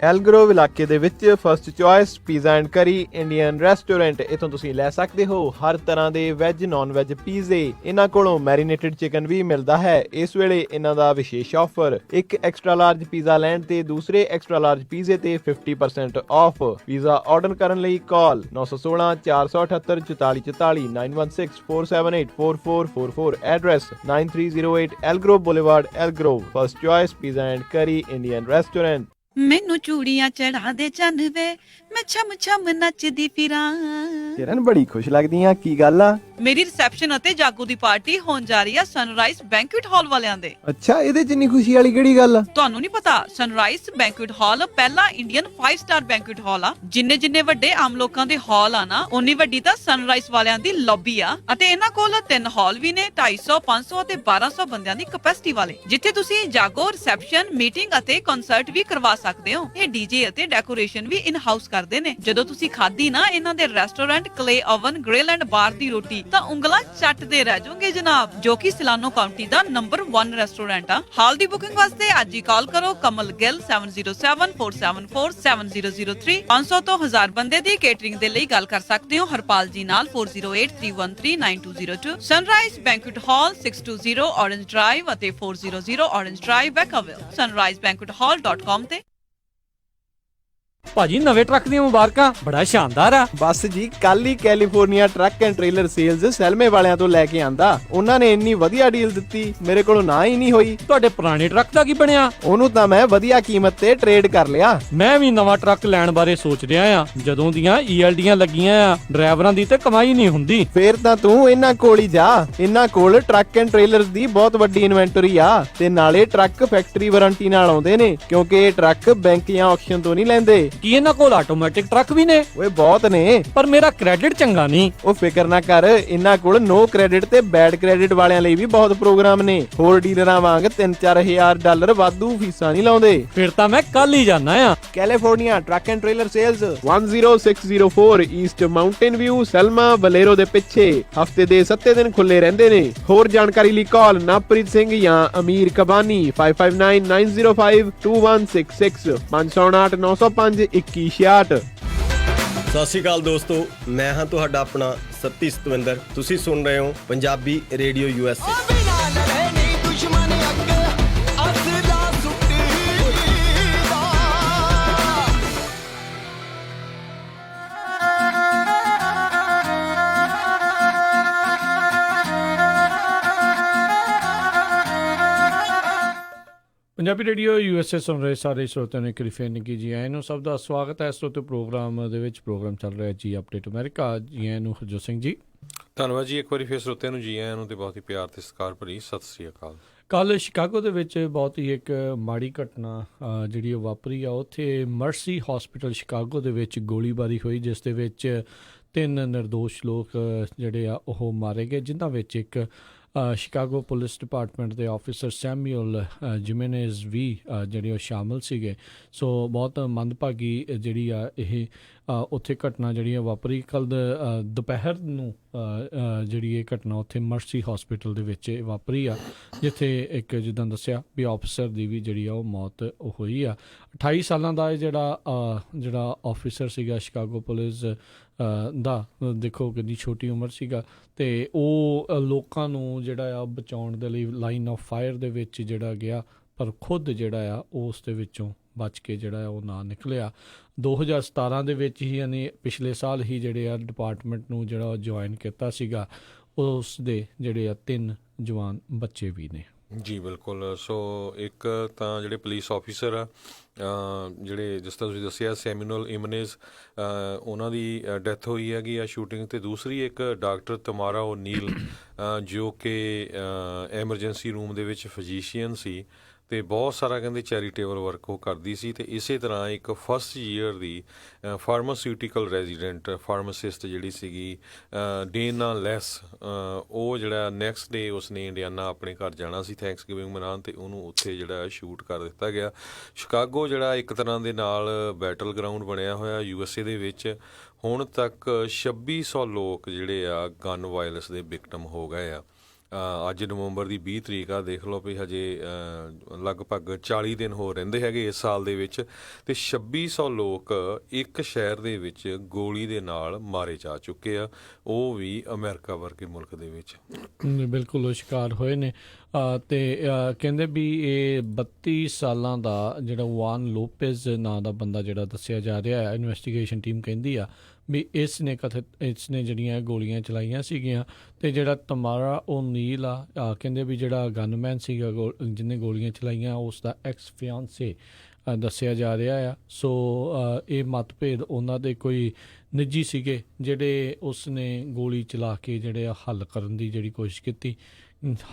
ਐਲਗਰੋਵ ਇਲਾਕੇ ਦੇ ਵਿੱਚ first choice pizza and curry Indian restaurant, ਇਥੋਂ ਤੁਸੀਂ ਲੈ ਸਕਦੇ ਹੋ ਹਰ ਤਰ੍ਹਾਂ ਦੇ ਵੈਜ ਨੌਨ ਵੈਜ ਪੀਜ਼ੇ। ਇਹਨਾਂ ਕੋਲੋਂ ਮੈਰੀਨੇਟਡ ਚਿਕਨ ਵੀ ਮਿਲਦਾ ਹੈ। ਇਸ ਵੇਲੇ ਇਹਨਾਂ ਦਾ ਵਿਸ਼ੇਸ਼ ਆਫਰ, ਇੱਕ ਐਕਸਟਰਾ ਲਾਰਜ ਪੀਜ਼ਾ ਲੈਣ ਤੇ ਦੂਸਰੇ ਐਕਸਟਰਾ ਲਾਰਜ ਪੀਜ਼ੇ ਤੇ 50% ਆਫ। ਪੀਜ਼ਾ ਆਰਡਰ ਕਰਨ ਲਈ call 916 478 4444 916 478 4444। Address 9308 Elk Grove boulevard, Elk Grove. First choice pizza and curry Indian restaurant. ਮੈਨੂੰ ਚੂੜੀਆਂ ਚੜਾ ਦੇ ਚੰਨ ਵੇ, ਮੈਂ ਛਮ ਛਮ ਨੱਚਦੀ ਫਿਰਾਂ। ਕਿਰਨ ਬੜੀ ਖੁਸ਼ ਲੱਗਦੀ ਆ, ਕੀ ਗੱਲ ਆ? ਮੇਰੀ ਰਿਸੈਪਸ਼ਨ ਅਤੇ ਜਾਗੋ ਦੀ ਪਾਰਟੀ ਹੋਣ ਜਾ ਰਹੀ ਆ ਸਨਰਾਈਜ਼ ਬੈਂਕੁਏਟ ਹਾਲ ਵਾਲਿਆਂ ਦੇ। ਅੱਛਾ, ਇਹਦੇ ਚ ਇੰਨੀ ਖੁਸ਼ੀ ਵਾਲੀ ਕਿਹੜੀ ਗੱਲ ਆ? ਤੁਹਾਨੂੰ ਨਹੀਂ ਪਤਾ, ਸਨਰਾਈਜ਼ ਬੈਂਕੁਏਟ ਹਾਲ ਪਹਿਲਾ ਇੰਡੀਅਨ 5 ਸਟਾਰ ਬੈਂਕੁਏਟ ਹਾਲ ਆ। ਜਿੰਨੇ ਵੱਡੇ ਆਮ ਲੋਕਾਂ ਦੇ ਹਾਲ ਆ ਨਾ, ਉਨੀ ਵੱਡੀ ਤਾਂ ਸਨਰਾਈਜ਼ ਵਾਲਿਆਂ ਦੀ ਲੌਬੀ ਆ। ਅਤੇ ਇਹਨਾਂ ਕੋਲ 3 ਹਾਲ ਵੀ ਨੇ, 250, 500 ਅਤੇ 1200 ਬੰਦਿਆਂ ਦੀ ਕੈਪੈਸਿਟੀ ਵਾਲੇ, ਜਿੱਥੇ ਤੁਸੀਂ ਜਾਗੋ, ਰਿਸੈਪਸ਼ਨ, ਮੀਟਿੰਗ ਅਤੇ ਕਨਸਰਟ ਵੀ ਕਰਵਾ ਸਕਦੇ ਹੋ। ਇਹ ਡੀਜੇ ਅਤੇ ਡੈਕੋਰੇਸ਼ਨ ਵੀ ਇਨ ਹਾਊਸ ਕਰਦੇ ਨੇ। ਜਦੋਂ ਤੁਸੀਂ ਖਾਧੀ ਨਾ ਇਹਨਾਂ ਦੇ restaurant clay oven grill and bar ਦੀ ਰੋਟੀ, ਤਾਂ ਉਂਗਲਾਂ ਚੱਟਦੇ ਰਹਿ ਜਾਓਗੇ ਜਨਾਬ, ਜੋ ਕਿ ਸਿਲਾਨੋ ਕਾਉਂਟੀ ਦਾ ਨੰਬਰ 1 ਰੈਸਟੋਰੈਂਟ ਆ। ਹਾਲ ਦੀ ਬੁਕਿੰਗ ਵਾਸਤੇ ਅੱਜ ਹੀ ਕਾਲ ਕਰੋ ਕਮਲ ਗਿੱਲ 7074747003। 500 ਤੋਂ 1000 ਬੰਦੇ ਦੀ ਕੇਟਰਿੰਗ ਦੇ ਲਈ ਗੱਲ ਕਰ ਸਕਦੇ ਹੋ ਹਰਪਾਲ ਜੀ ਨਾਲ 4083139202। ਸਨਰਾਈਜ਼ ਬੈਂਕੁਏਟ ਹਾਲ 620 ਔਰੰਜ ਡਰਾਈਵ ਅਤੇ 400 ਔਰੰਜ ਡਰਾਈਵ, ਵੈਕਵਿਲ। sunrisebanquethall.com ਤੇ। ਭਾਜੀ ਨਵੇਂ ਟਰੱਕ ਦੀਆਂ ਮੁਬਾਰਕਾਂ, ਬੜਾ ਸ਼ਾਨਦਾਰ ਆ। ਬਸ ਜੀ, ਕੱਲ ਹੀ California truck and trailer sales ਸੈਲਮੇ ਵਾਲਿਆਂ ਤੋਂ ਲੈ ਕੇ ਆਂਦਾ। ਉਹਨਾਂ ਨੇ ਇੰਨੀ ਵਧੀਆ ਡੀਲ ਦਿੱਤੀ, ਮੇਰੇ ਕੋਲੋਂ ਨਾ ਹੀ ਨਹੀਂ ਹੋਈ। ਤੁਹਾਡੇ ਪੁਰਾਣੇ ਟਰੱਕ ਦਾ ਕੀ ਬਣਿਆ? ਉਹਨੂੰ ਤਾਂ ਮੈਂ ਵਧੀਆ ਕੀਮਤ ਤੇ ਟ੍ਰੇਡ ਕਰ ਲਿਆ। ਮੈਂ ਵੀ ਨਵਾਂ ਟਰੱਕ ਲੈਣ ਬਾਰੇ ਸੋਚ ਰਿਹਾ ਆ। ਜਦੋਂ ਦੀਆਂ ELDਆਂ ਲੱਗੀਆਂ ਆ, ਡਰਾਈਵਰਾਂ ਦੀ ਤੇ ਕਮਾਈ ਨਹੀਂ ਹੁੰਦੀ। ਫੇਰ ਤਾਂ ਤੂੰ ਇਹਨਾਂ ਕੋਲ ਹੀ ਜਾ। ਇਹਨਾਂ ਕੋਲ ਟਰੱਕ ਐਂਡ ਟ੍ਰੇਲਰਸ ਦੀ ਬਹੁਤ ਵੱਡੀ ਇਨਵੈਂਟਰੀ ਆ ਤੇ ਨਾਲੇ ਟਰੱਕ ਫੈਕਟਰੀ ਵਾਰੰਟੀ ਨਾਲ ਆਉਂਦੇ ਨੇ, ਕਿਉਂਕਿ ਇਹ ਟਰੱਕ ਬੈਂਕ ਜਾਂ ਆਕਸ਼ਨ ਤੋਂ ਨਹੀਂ ਲੈਂਦੇ। ਕੀ ਇਹਨਾਂ ਕੋਲ ਆਟੋਮੈਟਿਕ ਟਰੱਕ ਵੀ ਨੇ? ਓਏ ਬਹੁਤ ਨੇ, ਪਰ ਮੇਰਾ ਕ੍ਰੈਡਿਟ ਚੰਗਾ ਨਹੀਂ। ਉਹ ਫਿਕਰ ਨਾ ਕਰ, ਇਹਨਾਂ ਕੋਲ ਨੋ ਕ੍ਰੈਡਿਟ ਤੇ ਬੈਡ ਕ੍ਰੈਡਿਟ ਵਾਲਿਆਂ ਲਈ ਵੀ ਬਹੁਤ ਪ੍ਰੋਗਰਾਮ ਨੇ। ਹੋਰ ਡੀਲਰਾਂ ਵਾਂਗ $3-4 ਵਾਧੂ ਫੀਸਾਂ ਨਹੀਂ ਲਾਉਂਦੇ। ਫਿਰ ਤਾਂ ਮੈਂ ਕੱਲ ਹੀ ਜਾਣਾ ਆ। California truck and trailer sales 10604 east mountain view Selma ਬਲੇਰੋ ਦੇ ਪਿੱਛੇ। ਹਫਤੇ ਦੇ 7 ਦਿਨ ਖੁੱਲੇ ਰਹਿੰਦੇ ਨੇ। ਹੋਰ ਜਾਣਕਾਰੀ ਲਈ ਕਾਲ ਨਵਪ੍ਰੀਤ ਸਿੰਘ ਜਾਂ ਅਮੀਰ ਕਬਾਨੀ 5599052166 559-905-2166। ਸਤਿ ਸ਼੍ਰੀ ਅਕਾਲ ਦੋਸਤੋ, ਮੈਂ ਹਾਂ ਤੁਹਾਡਾ ਆਪਣਾ ਸੱਤੀ ਸਤਵਿੰਦਰ। ਤੁਸੀਂ ਸੁਣ ਰਹੇ ਹੋ Punjabi radio USA। Punjabi radio USA ਸੁਣ ਰਹੇ ਸਾਰੇ ਸਰੋਤਿਆਂ ਨੂੰ ਇੱਕ ਵਾਰੀ ਫੇਰ ਨਿੱਘੀ ਜੀ ਆਇਆਂ ਨੂੰ। ਸਭ ਦਾ ਸਵਾਗਤ ਹੈ ਇਸ ਸਰੋਤੇ ਪ੍ਰੋਗਰਾਮ ਦੇ ਵਿੱਚ। ਪ੍ਰੋਗਰਾਮ ਚੱਲ ਰਿਹਾ ਜੀ ਅਪਡੇਟ ਅਮਰੀਕਾ। ਜੀ ਆਇਆਂ ਨੂੰ ਹਰਜੋਤ ਸਿੰਘ ਜੀ। ਧੰਨਵਾਦ ਜੀ, ਇੱਕ ਵਾਰੀ ਫੇਰ ਸਰੋਤਿਆਂ ਨੂੰ ਜੀ ਆਇਆਂ ਨੂੰ ਤੇ ਬਹੁਤ ਹੀ ਪਿਆਰ ਤੇ ਸਤਿਕਾਰ ਭਰੀ ਸਤਿ ਸ੍ਰੀ ਅਕਾਲ। ਕੱਲ੍ਹ ਸ਼ਿਕਾਗੋ ਦੇ ਵਿੱਚ ਬਹੁਤ ਹੀ ਇੱਕ ਮਾੜੀ ਘਟਨਾ ਜਿਹੜੀ ਉਹ ਵਾਪਰੀ ਆ। ਉੱਥੇ ਮਰਸੀ ਹਸਪੀਟਲ ਸ਼ਿਕਾਗੋ ਦੇ ਵਿੱਚ ਗੋਲੀਬਾਰੀ ਹੋਈ, ਜਿਸ ਦੇ ਵਿੱਚ 3 ਨਿਰਦੋਸ਼ ਲੋਕ ਜਿਹੜੇ ਆ ਉਹ ਮਾਰੇ ਗਏ, ਜਿਨ੍ਹਾਂ ਵਿੱਚ ਇੱਕ ਸ਼ਿਕਾਗੋ ਪੁਲਿਸ ਡਿਪਾਰਟਮੈਂਟ ਦੇ ਆਫਿਸਰ ਸੈਮੂਅਲ ਜਿਮੇਨੇਜ਼ ਵੀ ਜਿਹੜੇ ਉਹ ਸ਼ਾਮਲ ਸੀਗੇ। ਸੋ ਬਹੁਤ ਮੰਦਭਾਗੀ ਜਿਹੜੀ ਆ ਇਹ ਉੱਥੇ ਘਟਨਾ ਜਿਹੜੀ ਆ ਵਾਪਰੀ। ਕੱਲ੍ਹ ਦੁਪਹਿਰ ਨੂੰ ਜਿਹੜੀ ਇਹ ਘਟਨਾ ਉੱਥੇ ਮਰਸੀ ਹਸਪੀਟਲ ਦੇ ਵਿੱਚ ਵਾਪਰੀ ਆ, ਜਿੱਥੇ ਇੱਕ ਜਿੱਦਾਂ ਦੱਸਿਆ ਵੀ ਆਫਿਸਰ ਦੀ ਵੀ ਜਿਹੜੀ ਆ ਉਹ ਮੌਤ ਹੋਈ ਆ। 28 ਸਾਲਾਂ ਦਾ ਇਹ ਜਿਹੜਾ ਆਫਿਸਰ ਸੀਗਾ ਸ਼ਿਕਾਗੋ ਪੁਲਿਸ ਦਾ, ਦੇਖੋ ਕਿੰਨੀ ਛੋਟੀ ਉਮਰ ਸੀਗਾ, ਅਤੇ ਉਹ ਲੋਕਾਂ ਨੂੰ ਜਿਹੜਾ ਆ ਬਚਾਉਣ ਦੇ ਲਈ ਲਾਈਨ ਆਫ ਫਾਇਰ ਦੇ ਵਿੱਚ ਜਿਹੜਾ ਗਿਆ, ਪਰ ਖੁਦ ਜਿਹੜਾ ਆ ਉਸ ਦੇ ਵਿੱਚੋਂ ਬਚ ਕੇ ਜਿਹੜਾ ਉਹ ਨਾ ਨਿਕਲਿਆ। 2017 ਦੇ ਵਿੱਚ ਹੀ, ਯਾਨੀ ਪਿਛਲੇ ਸਾਲ ਹੀ ਜਿਹੜੇ ਆ ਡਿਪਾਰਟਮੈਂਟ ਨੂੰ ਜਿਹੜਾ ਜੁਆਇਨ ਕੀਤਾ ਸੀਗਾ। ਉਸ ਦੇ ਜਿਹੜੇ ਆ 3 ਜਵਾਨ ਬੱਚੇ ਵੀ ਨੇ। ਜੀ ਬਿਲਕੁਲ। ਸੋ ਇੱਕ ਤਾਂ ਜਿਹੜੇ ਪੁਲਿਸ ਆਫਿਸਰ ਆ ਜਿਹੜੇ ਜਿਸ ਤਰ੍ਹਾਂ ਤੁਸੀਂ ਦੱਸਿਆ ਸੈਮੂਅਲ ਇਮਨੇਜ਼, ਉਹਨਾਂ ਦੀ ਡੈਥ ਹੋਈ ਹੈਗੀ ਆ ਸ਼ੂਟਿੰਗ। ਅਤੇ ਦੂਸਰੀ ਇੱਕ ਡਾਕਟਰ ਤਮਾਰਾ ਓਨੀਲ ਜੋ ਕਿ ਐਮਰਜੈਂਸੀ ਰੂਮ ਦੇ ਵਿੱਚ ਫਿਜ਼ੀਸ਼ੀਅਨ ਸੀ ਅਤੇ ਬਹੁਤ ਸਾਰਾ ਕਹਿੰਦੇ ਚੈਰੀਟੇਬਲ ਵਰਕ ਉਹ ਕਰਦੀ ਸੀ। ਅਤੇ ਇਸੇ ਤਰ੍ਹਾਂ ਇੱਕ ਫਸਟ ਈਅਰ ਦੀ ਫਾਰਮਾਸਿਊਟੀਕਲ ਰੈਜ਼ੀਡੈਂਟ ਫਾਰਮਾਸਿਸਟ ਜਿਹੜੀ ਸੀਗੀ ਡੇਨਾ ਲੈਸ, ਉਹ ਜਿਹੜਾ ਨੈਕਸਟ ਡੇ ਉਸਨੇ ਇੰਡੀਆਨਾ ਆਪਣੇ ਘਰ ਜਾਣਾ ਸੀ ਥੈਂਕਸ ਗਿਵਿੰਗ ਮਨਾਉਣ, ਅਤੇ ਉਹਨੂੰ ਉੱਥੇ ਜਿਹੜਾ ਸ਼ੂਟ ਕਰ ਦਿੱਤਾ ਗਿਆ। ਸ਼ਿਕਾਗੋ ਜਿਹੜਾ ਇੱਕ ਤਰ੍ਹਾਂ ਦੇ ਨਾਲ ਬੈਟਲ ਗਰਾਊਂਡ ਬਣਿਆ ਹੋਇਆ USA ਦੇ ਵਿੱਚ। ਹੁਣ ਤੱਕ 2600 ਲੋਕ ਜਿਹੜੇ ਆ ਗਨ ਵਾਇਲੈਂਸ ਦੇ ਵਿਕਟਮ ਹੋ ਗਏ ਆ। ਅੱਜ ਨਵੰਬਰ ਦੀ 20 ਤਰੀਕ ਆ, ਦੇਖ ਲਓ ਵੀ ਹਜੇ ਲਗਭਗ 40 ਦਿਨ ਹੋ ਰਹਿੰਦੇ ਹੈਗੇ ਇਸ ਸਾਲ ਦੇ ਵਿੱਚ, ਅਤੇ 2600 ਲੋਕ ਇੱਕ ਸ਼ਹਿਰ ਦੇ ਵਿੱਚ ਗੋਲੀ ਦੇ ਨਾਲ ਮਾਰੇ ਜਾ ਚੁੱਕੇ ਆ, ਉਹ ਵੀ ਅਮਰੀਕਾ ਵਰਗੇ ਮੁਲਕ ਦੇ ਵਿੱਚ। ਬਿਲਕੁਲ ਉਹ ਸ਼ਿਕਾਰ ਹੋਏ ਨੇ। ਅਤੇ ਕਹਿੰਦੇ ਵੀ ਇਹ 32 ਸਾਲਾਂ ਦਾ ਜਿਹੜਾ ਵਾਨ ਲੋਪੇਜ਼ ਨਾਂ ਦਾ ਬੰਦਾ ਜਿਹੜਾ ਦੱਸਿਆ ਜਾ ਰਿਹਾ ਹੈ, ਇਨਵੈਸਟੀਗੇਸ਼ਨ ਟੀਮ ਕਹਿੰਦੀ ਆ ਵੀ ਇਸ ਨੇ ਜਿਹੜੀਆਂ ਗੋਲੀਆਂ ਚਲਾਈਆਂ ਸੀਗੀਆਂ। ਅਤੇ ਜਿਹੜਾ ਤਮਾਰਾ ਓਨੀਲ ਆ, ਕਹਿੰਦੇ ਵੀ ਜਿਹੜਾ ਗਨਮੈਨ ਸੀਗਾ ਜਿਹਨੇ ਗੋਲੀਆਂ ਚਲਾਈਆਂ, ਉਸ ਦਾ ਐਕਸ ਫਿਆਂਸੇ ਦੱਸਿਆ ਜਾ ਰਿਹਾ ਆ। ਸੋ ਇਹ ਮਤਭੇਦ ਉਹਨਾਂ ਦੇ ਕੋਈ ਨਿੱਜੀ ਸੀਗੇ, ਜਿਹੜੇ ਉਸ ਨੇ ਗੋਲੀ ਚਲਾ ਕੇ ਜਿਹੜੇ ਆ ਹੱਲ ਕਰਨ ਦੀ ਜਿਹੜੀ ਕੋਸ਼ਿਸ਼ ਕੀਤੀ।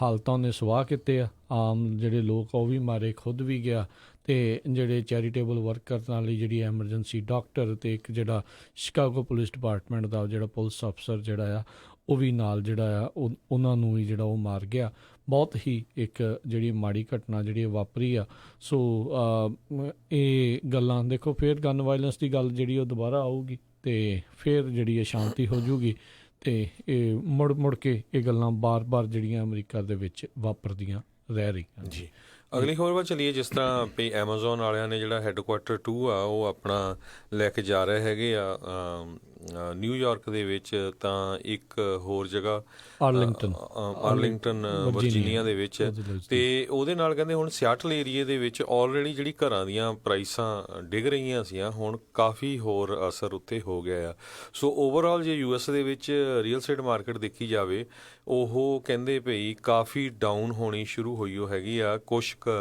ਹੱਲ ਤਾਂ ਉਹਨੇ ਸਵਾਹ ਕੀਤੇ ਆ, ਆਮ ਜਿਹੜੇ ਲੋਕ ਉਹ ਵੀ ਮਾਰੇ, ਖੁਦ ਵੀ ਗਿਆ। ਅਤੇ ਜਿਹੜੇ ਚੈਰੀਟੇਬਲ ਵਰਕ ਕਰਨ ਵਾਲੀ ਜਿਹੜੀ ਐਮਰਜੈਂਸੀ ਡਾਕਟਰ ਅਤੇ ਇੱਕ ਜਿਹੜਾ ਸ਼ਿਕਾਗੋ ਪੁਲਿਸ ਡਿਪਾਰਟਮੈਂਟ ਦਾ ਜਿਹੜਾ ਪੁਲਿਸ ਅਫਸਰ ਜਿਹੜਾ ਆ ਉਹ ਵੀ ਨਾਲ ਜਿਹੜਾ ਆ ਉਹਨਾਂ ਨੂੰ ਵੀ ਜਿਹੜਾ ਉਹ ਮਾਰ ਗਿਆ। ਬਹੁਤ ਹੀ ਇੱਕ ਜਿਹੜੀ ਮਾੜੀ ਘਟਨਾ ਜਿਹੜੀ ਵਾਪਰੀ ਆ। ਸੋ ਇਹ ਗੱਲਾਂ ਦੇਖੋ, ਫਿਰ ਗਨ ਵਾਇਲੈਂਸ ਦੀ ਗੱਲ ਜਿਹੜੀ ਉਹ ਦੁਬਾਰਾ ਆਊਗੀ ਅਤੇ ਫਿਰ ਜਿਹੜੀ ਸ਼ਾਂਤੀ ਹੋ ਜੂਗੀ, ਅਤੇ ਇਹ ਮੁੜ ਕੇ ਇਹ ਗੱਲਾਂ ਬਾਰ-ਬਾਰ ਜਿਹੜੀਆਂ ਅਮਰੀਕਾ ਦੇ ਵਿੱਚ ਵਾਪਰਦੀਆਂ ਰਹਿ ਰਹੀਆਂ ਜੀ। ਅਗਲੀ ਖਬਰ ਵੱਲ ਚੱਲੀਏ। ਜਿਸ ਤਰ੍ਹਾਂ ਵੀ ਐਮਾਜ਼ੋਨ ਵਾਲਿਆਂ ਨੇ ਜਿਹੜਾ ਹੈੱਡਕੁਆਟਰ 2 ਆ ਉਹ ਆਪਣਾ ਲੈ ਕੇ ਜਾ ਰਹੇ ਹੈਗੇ ਆ ਨਿਊਯਾਰਕ ਦੇ ਵਿੱਚ, ਤਾਂ ਇੱਕ ਹੋਰ ਜਗ੍ਹਾ ਆਰਲਿੰਗਟਨ ਵਰਜੀਨੀਆ ਦੇ ਵਿੱਚ। ਅਤੇ ਉਹਦੇ ਨਾਲ ਕਹਿੰਦੇ ਹੁਣ ਸਿਆਟਲ ਏਰੀਏ ਦੇ ਵਿੱਚ ਆਲਰੇਡੀ ਜਿਹੜੀ ਘਰਾਂ ਦੀਆਂ ਪ੍ਰਾਈਸਾਂ ਡਿੱਗ ਰਹੀਆਂ ਸੀਆਂ, ਹੁਣ ਕਾਫੀ ਹੋਰ ਅਸਰ ਉੱਤੇ ਹੋ ਗਿਆ ਆ। ਸੋ ਓਵਰਆਲ ਜੇ US ਦੇ ਵਿੱਚ ਰੀਅਲ ਸਟੇਟ ਮਾਰਕੀਟ ਦੇਖੀ ਜਾਵੇ, ਉਹ ਕਹਿੰਦੇ ਭਈ ਕਾਫੀ ਡਾਊਨ ਹੋਣੀ ਸ਼ੁਰੂ ਹੋਈ ਉਹ ਹੈਗੀ ਆ ਕੁਛ ਕੁ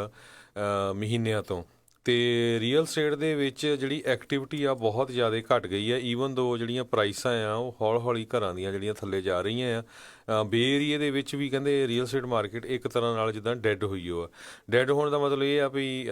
ਮਹੀਨਿਆਂ ਤੋਂ। ਤੇ ਰੀਅਲ ਸਟੇਟ ਦੇ ਵਿੱਚ ਜਿਹੜੀ ਐਕਟੀਵਿਟੀ ਆ ਬਹੁਤ ਜ਼ਿਆਦਾ ਘਟ ਗਈ ਆ। ਈਵਨ ਦੋ ਜਿਹੜੀਆਂ ਪ੍ਰਾਈਸਾਂ ਆ ਉਹ ਹੌਲੀ ਹੌਲੀ ਘਰਾਂ ਦੀਆਂ ਜਿਹੜੀਆਂ ਥੱਲੇ ਜਾ ਰਹੀਆਂ ਆ। ਬੇ ਏਰੀਏ ਦੇ ਵਿੱਚ ਵੀ ਕਹਿੰਦੇ ਰੀਅਲ ਸਟੇਟ ਮਾਰਕੀਟ ਇੱਕ ਤਰ੍ਹਾਂ ਨਾਲ ਜਿੱਦਾਂ ਡੈੱਡ ਹੋਈ ਹੋ ਆ। ਡੈੱਡ ਹੋਣ ਦਾ ਮਤਲਬ ਇਹ ਆ ਵੀ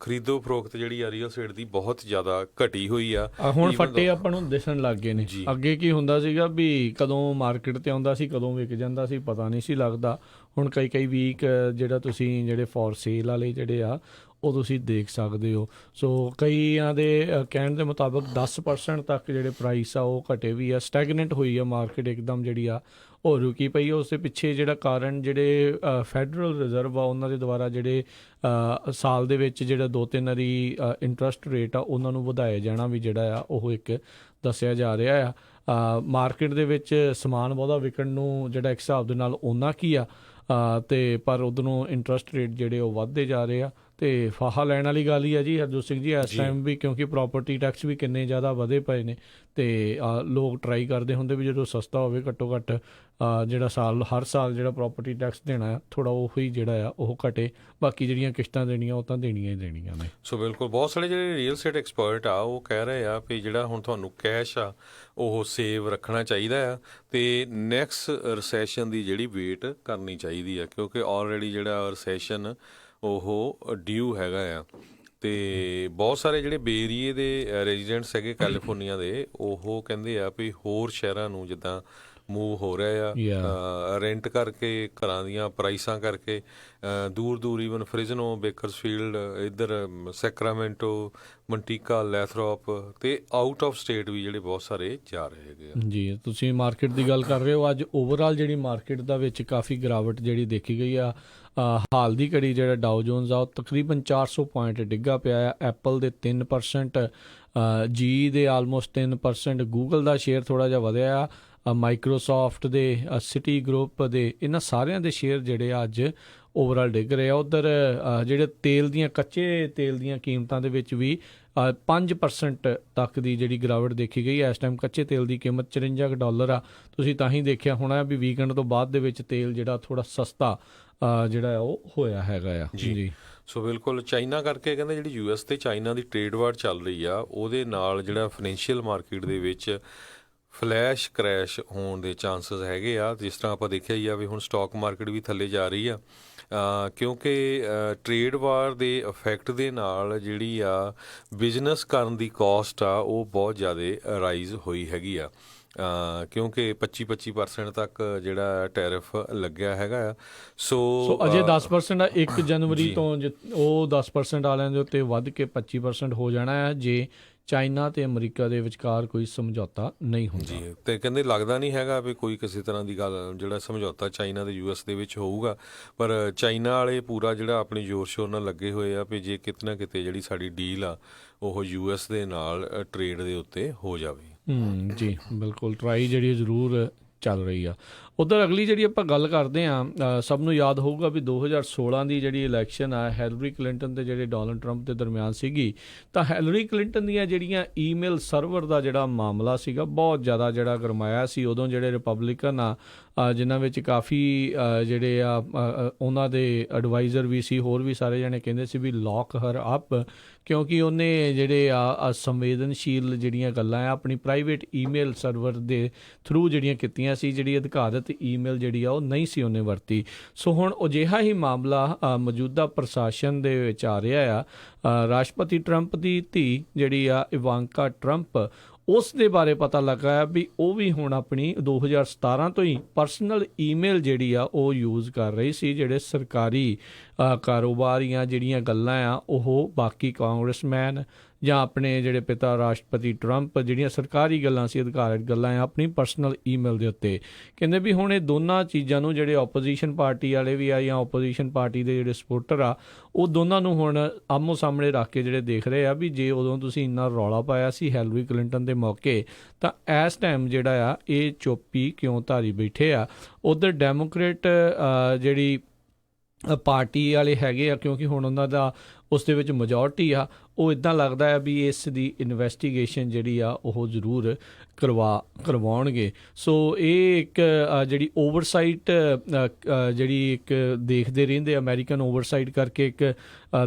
ਖਰੀਦੋ ਫਰੋਖਤ ਜਿਹੜੀ ਆ ਰੀਅਲ ਸਟੇਟ ਦੀ ਬਹੁਤ ਜ਼ਿਆਦਾ ਘਟੀ ਹੋਈ ਆ। ਹੁਣ ਫੱਟੇ ਆਪਾਂ ਨੂੰ ਦਿਸਣ ਲੱਗ ਗਏ ਨੇ। ਅੱਗੇ ਕੀ ਹੁੰਦਾ ਸੀਗਾ ਵੀ ਕਦੋਂ ਮਾਰਕੀਟ ਤੇ ਆਉਂਦਾ ਸੀ, ਕਦੋਂ ਵਿਕ ਜਾਂਦਾ ਸੀ, ਪਤਾ ਨਹੀਂ ਸੀ ਲੱਗਦਾ। ਹੁਣ ਕਈ ਵੀਕ ਜਿਹੜਾ ਤੁਸੀਂ ਜਿਹੜੇ ਫੋਰ ਸੇਲ ਵਾਲੇ ਜਿਹੜੇ ਆ ਉਹ ਤੁਸੀਂ ਦੇਖ ਸਕਦੇ ਹੋ। ਸੋ ਕਈਆਂ ਦੇ ਕਹਿਣ ਦੇ ਮੁਤਾਬਕ 10% ਤੱਕ ਜਿਹੜੇ ਪ੍ਰਾਈਸ ਆ ਉਹ ਘਟੇ ਵੀ ਆ। ਸਟੈਗਨੈਂਟ ਹੋਈ ਆ ਮਾਰਕੀਟ, ਇੱਕਦਮ ਜਿਹੜੀ ਆ ਉਹ ਰੁਕੀ ਪਈ ਆ। ਉਸ ਦੇ ਪਿੱਛੇ ਜਿਹੜਾ ਕਾਰਨ ਜਿਹੜੇ ਫੈਡਰਲ ਰਿਜ਼ਰਵ ਆ ਉਹਨਾਂ ਦੇ ਦੁਆਰਾ ਜਿਹੜੇ ਸਾਲ ਦੇ ਵਿੱਚ ਜਿਹੜਾ 2-3 ਵਾਰੀ ਇੰਟਰਸਟ ਰੇਟ ਆ ਉਹਨਾਂ ਨੂੰ ਵਧਾਇਆ ਜਾਣਾ ਵੀ ਜਿਹੜਾ ਆ ਉਹ ਇੱਕ ਦੱਸਿਆ ਜਾ ਰਿਹਾ ਆ। ਮਾਰਕੀਟ ਦੇ ਵਿੱਚ ਸਮਾਨ ਬਹੁਤਾ ਵਿਕਣ ਨੂੰ ਜਿਹੜਾ ਇੱਕ ਹਿਸਾਬ ਦੇ ਨਾਲ ਓਨਾ ਕੀ ਆ, ਤੇ ਪਰ ਉਧਰੋਂ ਇੰਟਰਸਟ ਰੇਟ ਜਿਹੜੇ ਉਹ ਵੱਧਦੇ ਜਾ ਰਹੇ ਆ। ਤੇ ਫਾਹਾ ਲੈਣ ਵਾਲੀ ਗੱਲ ਹੀ ਆ ਜੀ ਹਰਜੋਤ ਸਿੰਘ ਜੀ ਇਸ ਟਾਈਮ ਵੀ, ਕਿਉਂਕਿ ਪ੍ਰੋਪਰਟੀ ਟੈਕਸ ਵੀ ਕਿੰਨੇ ਜ਼ਿਆਦਾ ਵਧੇ ਪਏ ਨੇ। ਤੇ ਲੋਕ ਟਰਾਈ ਕਰਦੇ ਹੁੰਦੇ ਵੀ ਜਦੋਂ ਸਸਤਾ ਹੋਵੇ ਘੱਟੋ ਘੱਟ ਜਿਹੜਾ ਹਰ ਸਾਲ ਜਿਹੜਾ ਪ੍ਰੋਪਰਟੀ ਟੈਕਸ ਦੇਣਾ ਆ ਥੋੜ੍ਹਾ ਉਹੀ ਜਿਹੜਾ ਆ ਉਹ ਘਟੇ। ਬਾਕੀ ਜਿਹੜੀਆਂ ਕਿਸ਼ਤਾਂ ਦੇਣੀਆਂ ਉਹ ਤਾਂ ਦੇਣੀਆਂ ਹੀ ਦੇਣੀਆਂ ਨੇ। ਸੋ ਬਿਲਕੁਲ ਬਹੁਤ ਸਾਰੇ ਜਿਹੜੇ ਰੀਅਲ ਸਟੇਟ ਐਕਸਪਰਟ ਆ ਉਹ ਕਹਿ ਰਹੇ ਆ ਵੀ ਜਿਹੜਾ ਹੁਣ ਤੁਹਾਨੂੰ ਕੈਸ਼ ਆ ਉਹ ਸੇਵ ਰੱਖਣਾ ਚਾਹੀਦਾ ਆ ਤੇ ਨੈਕਸਟ ਰਿਸੈਸ਼ਨ ਦੀ ਜਿਹੜੀ ਵੇਟ ਕਰਨੀ ਚਾਹੀਦੀ ਆ, ਕਿਉਂਕਿ ਆਲਰੇਡੀ ਜਿਹੜਾ ਰਿਸੈਸ਼ਨ ਉਹ ਡਿਊ ਹੈਗਾ ਆ। ਤੇ ਬਹੁਤ ਸਾਰੇ ਜਿਹੜੇ ਬੇ ਏਰੀਏ ਦੇ ਰੈਜ਼ੀਡੈਂਟਸ ਹੈਗੇ ਕੈਲੀਫੋਰਨੀਆ ਦੇ, ਉਹ ਕਹਿੰਦੇ ਆ ਵੀ ਹੋਰ ਸ਼ਹਿਰਾਂ ਨੂੰ ਜਿੱਦਾਂ ਮੂਵ ਹੋ ਰਿਹਾ ਆ ਰੈਂਟ ਕਰਕੇ, ਘਰਾਂ ਦੀਆਂ ਪ੍ਰਾਈਸਾਂ ਕਰਕੇ। ਦੂਰ ਦੂਰ ਈਵਨ ਫ੍ਰਿਜ਼ਨੋ, ਬੇਕਰਸਫੀਲਡ, ਇੱਧਰ ਸੈਕਰਾਮੈਂਟੋ, ਮੰਟੀਕਾ, ਲੈਥਰੋਪ ਤੇ ਆਊਟ ਆਫ ਸਟੇਟ ਵੀ ਜਿਹੜੇ ਬਹੁਤ ਸਾਰੇ ਜਾ ਰਹੇ ਹੈਗੇ ਆ। ਜੀ ਤੁਸੀਂ ਮਾਰਕੀਟ ਦੀ ਗੱਲ ਕਰ ਰਹੇ ਹੋ। ਅੱਜ ਓਵਰਆਲ ਜਿਹੜੀ ਮਾਰਕੀਟ ਦਾ ਵਿੱਚ ਕਾਫੀ ਗਿਰਾਵਟ ਜਿਹੜੀ ਦੇਖੀ ਗਈ ਆ। ਹਾਲ ਦੀ ਘੜੀ ਜਿਹੜਾ ਡਾਓ ਜੋਨਸ ਆ ਉਹ ਤਕਰੀਬਨ 400 ਪੁਆਇੰਟ ਡਿੱਗਾ ਪਿਆ ਆ। ਐਪਲ ਦੇ 3%, ਜੀ ਦੇ ਆਲਮੋਸਟ 3%, ਗੂਗਲ ਦਾ ਸ਼ੇਅਰ ਥੋੜ੍ਹਾ ਜਿਹਾ ਵਧਿਆ ਆ, ਮਾਈਕਰੋਸਾਫਟ ਦੇ, ਸਿਟੀ ਗਰੁੱਪ ਦੇ, ਇਹਨਾਂ ਸਾਰਿਆਂ ਦੇ ਸ਼ੇਅਰ ਜਿਹੜੇ ਆ ਅੱਜ ਓਵਰਆਲ ਡਿੱਗ ਰਹੇ ਆ। ਉੱਧਰ ਜਿਹੜੇ ਕੱਚੇ ਤੇਲ ਦੀਆਂ ਕੀਮਤਾਂ ਦੇ ਵਿੱਚ ਵੀ 5% ਤੱਕ ਦੀ ਜਿਹੜੀ ਗਿਰਾਵਟ ਦੇਖੀ ਗਈ। ਇਸ ਟਾਈਮ ਕੱਚੇ ਤੇਲ ਦੀ ਕੀਮਤ $54 ਆ। ਤੁਸੀਂ ਤਾਂ ਹੀ ਦੇਖਿਆ ਹੋਣਾ ਵੀ ਵੀਕਐਂਡ ਤੋਂ ਬਾਅਦ ਦੇ ਵਿੱਚ ਤੇਲ ਜਿਹੜਾ ਥੋੜ੍ਹਾ ਸਸਤਾ ਜਿਹੜਾ ਉਹ ਹੋਇਆ ਹੈਗਾ ਆ। ਜੀ ਸੋ ਬਿਲਕੁਲ ਚਾਈਨਾ ਕਰਕੇ ਕਹਿੰਦੇ ਜਿਹੜੀ US ਤੇ ਚਾਈਨਾ ਦੀ ਟ੍ਰੇਡ ਵਾਰ ਚੱਲ ਰਹੀ ਆ ਉਹਦੇ ਨਾਲ ਜਿਹੜਾ ਫਾਈਨੈਂਸ਼ੀਅਲ ਮਾਰਕੀਟ ਦੇ ਵਿੱਚ ਫਲੈਸ਼ ਕ੍ਰੈਸ਼ ਹੋਣ ਦੇ ਚਾਂਸਸ ਹੈਗੇ ਆ। ਜਿਸ ਤਰ੍ਹਾਂ ਆਪਾਂ ਦੇਖਿਆ ਹੀ ਆ ਵੀ ਹੁਣ ਸਟਾਕ ਮਾਰਕੀਟ ਵੀ ਥੱਲੇ ਜਾ ਰਹੀ ਆ, ਕਿਉਂਕਿ ਟ੍ਰੇਡ ਵਾਰ ਦੇ ਇਫੈਕਟ ਦੇ ਨਾਲ ਜਿਹੜੀ ਆ ਬਿਜ਼ਨਸ ਕਰਨ ਦੀ ਕਾਸਟ ਆ ਉਹ ਬਹੁਤ ਜ਼ਿਆਦਾ ਰਾਈਜ਼ ਹੋਈ ਹੈਗੀ ਆ, ਕਿਉਂਕਿ 25% ਤੱਕ ਜਿਹੜਾ ਟੈਰਿਫ ਲੱਗਿਆ ਹੈਗਾ ਆ। ਸੋ ਅਜੇ 10% ਆ। 1 ਜਨਵਰੀ ਤੋਂ ਉਹ 10% ਵਾਲਿਆਂ ਦੇ ਉੱਤੇ ਵੱਧ ਕੇ 25% ਹੋ ਜਾਣਾ ਹੈ ਜੇ ਚਾਈਨਾ ਤੇ ਅਮਰੀਕਾ ਦੇ ਵਿਚਕਾਰ ਕੋਈ ਸਮਝੌਤਾ ਨਹੀਂ ਹੁੰਦਾ। ਜੀ ਤੇ ਕਹਿੰਦੇ ਲੱਗਦਾ ਨਹੀਂ ਹੈਗਾ ਵੀ ਕੋਈ ਕਿਸੇ ਤਰ੍ਹਾਂ ਦੀ ਗੱਲ ਜਿਹੜਾ ਸਮਝੌਤਾ ਚਾਈਨਾ ਤੇ US ਦੇ ਵਿੱਚ ਹੋਊਗਾ, ਪਰ ਚਾਈਨਾ ਵਾਲੇ ਪੂਰਾ ਜਿਹੜਾ ਆਪਣੀ ਜ਼ੋਰ ਸ਼ੋਰ ਨਾਲ ਲੱਗੇ ਹੋਏ ਆ ਵੀ ਜੇ ਕਿਤੇ ਨਾ ਕਿਤੇ ਜਿਹੜੀ ਸਾਡੀ ਡੀਲ ਆ ਉਹ US ਦੇ ਨਾਲ ਟ੍ਰੇਡ ਦੇ ਉੱਤੇ ਹੋ ਜਾਵੇ। ਜੀ ਬਿਲਕੁਲ, ਟਰਾਈ ਜਿਹੜੀ ਜ਼ਰੂਰ ਚੱਲ ਰਹੀ ਆ। ਉੱਧਰ ਅਗਲੀ ਜਿਹੜੀ ਆਪਾਂ ਗੱਲ ਕਰਦੇ ਹਾਂ, ਸਭ ਨੂੰ ਯਾਦ ਹੋਊਗਾ ਵੀ 2016 ਦੀ ਜਿਹੜੀ ਇਲੈਕਸ਼ਨ ਆ ਹੈਲਰੀ ਕਲਿੰਟਨ ਤੇ ਜਿਹੜੇ ਡੋਨਲਡ ਟਰੰਪ ਦੇ ਦਰਮਿਆਨ ਸੀਗੀ, ਤਾਂ ਹੈਲਰੀ ਕਲਿੰਟਨ ਦੀਆਂ ਜਿਹੜੀਆਂ ਈਮੇਲ ਸਰਵਰ ਦਾ ਜਿਹੜਾ ਮਾਮਲਾ ਸੀਗਾ ਬਹੁਤ ਜ਼ਿਆਦਾ ਜਿਹੜਾ ਗਰਮਾਇਆ ਸੀ। ਉਦੋਂ ਜਿਹੜੇ ਰਿਪਬਲਿਕਨ ਆ ਜਿਨ੍ਹਾਂ ਵਿੱਚ ਕਾਫੀ ਜਿਹੜੇ ਆ ਉਹਨਾਂ ਦੇ ਐਡਵਾਈਜ਼ਰ ਵੀ ਸੀ, ਹੋਰ ਵੀ ਸਾਰੇ ਜਣੇ ਕਹਿੰਦੇ ਸੀ ਵੀ ਲੌਕ ਹਰ ਅਪ, ਕਿਉਂਕਿ ਉਹਨੇ ਜਿਹੜੇ ਆ ਸੰਵੇਦਨਸ਼ੀਲ ਜਿਹੜੀਆਂ ਗੱਲਾਂ ਆ ਆਪਣੀ ਪ੍ਰਾਈਵੇਟ ਈਮੇਲ ਸਰਵਰ ਦੇ ਥਰੂ ਜਿਹੜੀਆਂ ਕੀਤੀਆਂ ਸੀ। ਜਿਹੜੀ ਅਧਿਕਾਰਤ ਈਮੇਲ ਜਿਹੜੀ ਆ ਉਹ ਨਹੀਂ ਸੀ ਉਹਨੇ ਵਰਤੀ। ਸੋ ਹੁਣ ਅਜਿਹਾ ਹੀ ਮਾਮਲਾ ਮੌਜੂਦਾ ਪ੍ਰਸ਼ਾਸਨ ਦੇ ਵਿੱਚ ਆ ਰਿਹਾ ਆ। ਰਾਸ਼ਟਰਪਤੀ ਟਰੰਪ ਦੀ ਧੀ ਜਿਹੜੀ ਆ ਇਵਾਂਕਾ ਟਰੰਪ, ਉਸ ਦੇ ਬਾਰੇ ਪਤਾ ਲੱਗਾ ਵੀ ਉਹ ਵੀ ਹੁਣ ਆਪਣੀ 2017 ਤੋਂ ਹੀ ਪਰਸਨਲ ਈਮੇਲ ਜਿਹੜੀ ਆ ਉਹ ਯੂਜ਼ ਕਰ ਰਹੀ ਸੀ। ਜਿਹੜੇ ਸਰਕਾਰੀ ਕਾਰੋਬਾਰੀਆਂ ਜਿਹੜੀਆਂ ਗੱਲਾਂ ਆ ਉਹ ਬਾਕੀ ਕਾਂਗਰਸਮੈਨ ਜਾਂ ਆਪਣੇ ਜਿਹੜੇ ਪਿਤਾ ਰਾਸ਼ਟਰਪਤੀ ਟਰੰਪ ਜਿਹੜੀਆਂ ਸਰਕਾਰੀ ਗੱਲਾਂ ਸੀ, ਅਧਿਕਾਰਤ ਗੱਲਾਂ ਆ ਆਪਣੀ ਪਰਸਨਲ ਈਮੇਲ ਦੇ ਉੱਤੇ। ਕਹਿੰਦੇ ਵੀ ਹੁਣ ਇਹ ਦੋਨਾਂ ਚੀਜ਼ਾਂ ਨੂੰ ਜਿਹੜੇ ਓਪੋਜੀਸ਼ਨ ਪਾਰਟੀ ਵਾਲੇ ਵੀ ਆ ਜਾਂ ਓਪੋਜੀਸ਼ਨ ਪਾਰਟੀ ਦੇ ਜਿਹੜੇ ਸਪੋਰਟਰ ਆ ਉਹ ਦੋਨਾਂ ਨੂੰ ਹੁਣ ਆਮੋ ਸਾਹਮਣੇ ਰੱਖ ਕੇ ਜਿਹੜੇ ਦੇਖ ਰਹੇ ਆ ਵੀ ਜੇ ਉਦੋਂ ਤੁਸੀਂ ਇੰਨਾ ਰੌਲਾ ਪਾਇਆ ਸੀ ਹੈਲਰੀ ਕਲਿੰਟਨ ਦੇ ਮੌਕੇ, ਤਾਂ ਇਸ ਟਾਈਮ ਜਿਹੜਾ ਆ ਇਹ ਚੁੱਪੀ ਕਿਉਂ ਧਾਰੀ ਬੈਠੇ ਆ। ਉੱਧਰ ਡੈਮੋਕ੍ਰੇਟ ਜਿਹੜੀ ਪਾਰਟੀ ਵਾਲੇ ਹੈਗੇ ਆ, ਕਿਉਂਕਿ ਹੁਣ ਉਹਨਾਂ ਦਾ ਉਸ ਦੇ ਵਿੱਚ ਮੈਜੋਰਟੀ ਆ, ਉਹ ਇੱਦਾਂ ਲੱਗਦਾ ਹੈ ਵੀ ਇਸ ਦੀ ਇਨਵੈਸਟੀਗੇਸ਼ਨ ਜਿਹੜੀ ਆ ਉਹ ਜ਼ਰੂਰ ਕਰਵਾਉਣਗੇ। ਸੋ ਇਹ ਇੱਕ ਜਿਹੜੀ ਓਵਰਸਾਈਟ ਜਿਹੜੀ ਇੱਕ ਦੇਖਦੇ ਰਹਿੰਦੇ ਅਮਰੀਕਨ ਓਵਰਸਾਈਟ ਕਰਕੇ ਇੱਕ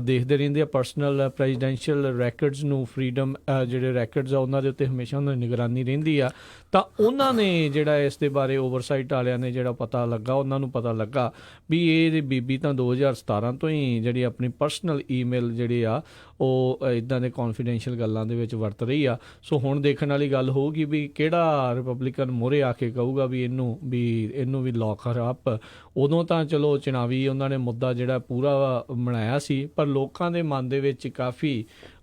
ਦੇਖਦੇ ਰਹਿੰਦੇ ਆ ਪਰਸਨਲ ਪ੍ਰੈਜ਼ੀਡੈਂਸ਼ੀਅਲ ਰੈਕਰਡਸ ਨੂੰ, ਫਰੀडम ਜਿਹੜੇ ਰੈਕਰਡਸ ਆ ਉਹਨਾਂ ਦੇ ਉੱਤੇ ਹਮੇਸ਼ਾ ਉਹਨਾਂ ਦੀ ਨਿਗਰਾਨੀ ਰਹਿੰਦੀ ਆ। ਤਾਂ ਉਹਨਾਂ ਨੇ ਜਿਹੜਾ ਇਸ ਦੇ ਬਾਰੇ ਓਵਰਸਾਈਟ ਵਾਲਿਆਂ ਨੇ ਜਿਹੜਾ ਪਤਾ ਲੱਗਾ, ਉਹਨਾਂ ਨੂੰ ਪਤਾ ਲੱਗਾ ਵੀ ਇਹ ਬੀਬੀ ਤਾਂ 2017 ਤੋਂ ਹੀ ਜਿਹੜੀ ਆਪਣੀ ਪਰਸਨਲ ਈਮੇਲ ਜਿਹੜੀ ਆ ਉਹ ਇੱਦਾਂ ਦੇ ਕੌਨਫੀਡੈਂਸ਼ੀਅਲ ਗੱਲਾਂ ਦੇ ਵਿੱਚ ਵਰਤ ਰਹੀ ਆ। ਸੋ ਹੁਣ ਦੇਖਣ ਵਾਲੀ ਗੱਲ ਹੋਊਗੀ ਵੀ ਕਿਹੜਾ ਰਿਪਬਲਿਕਨ ਮੂਹਰੇ ਆ ਕੇ ਕਹੂਗਾ ਵੀ ਇਹਨੂੰ ਵੀ ਲੌਕ ਅਪ। ਉਦੋਂ ਤਾਂ ਚਲੋ ਚੁਣਾਵੀ ਉਹਨਾਂ ਨੇ ਮੁੱਦਾ ਜਿਹੜਾ ਪੂਰਾ ਬਣਾਇਆ ਸੀ, ਪਰ ਲੋਕਾਂ ਦੇ ਮਨ ਦੇ ਵਿੱਚ ਕਾਫੀ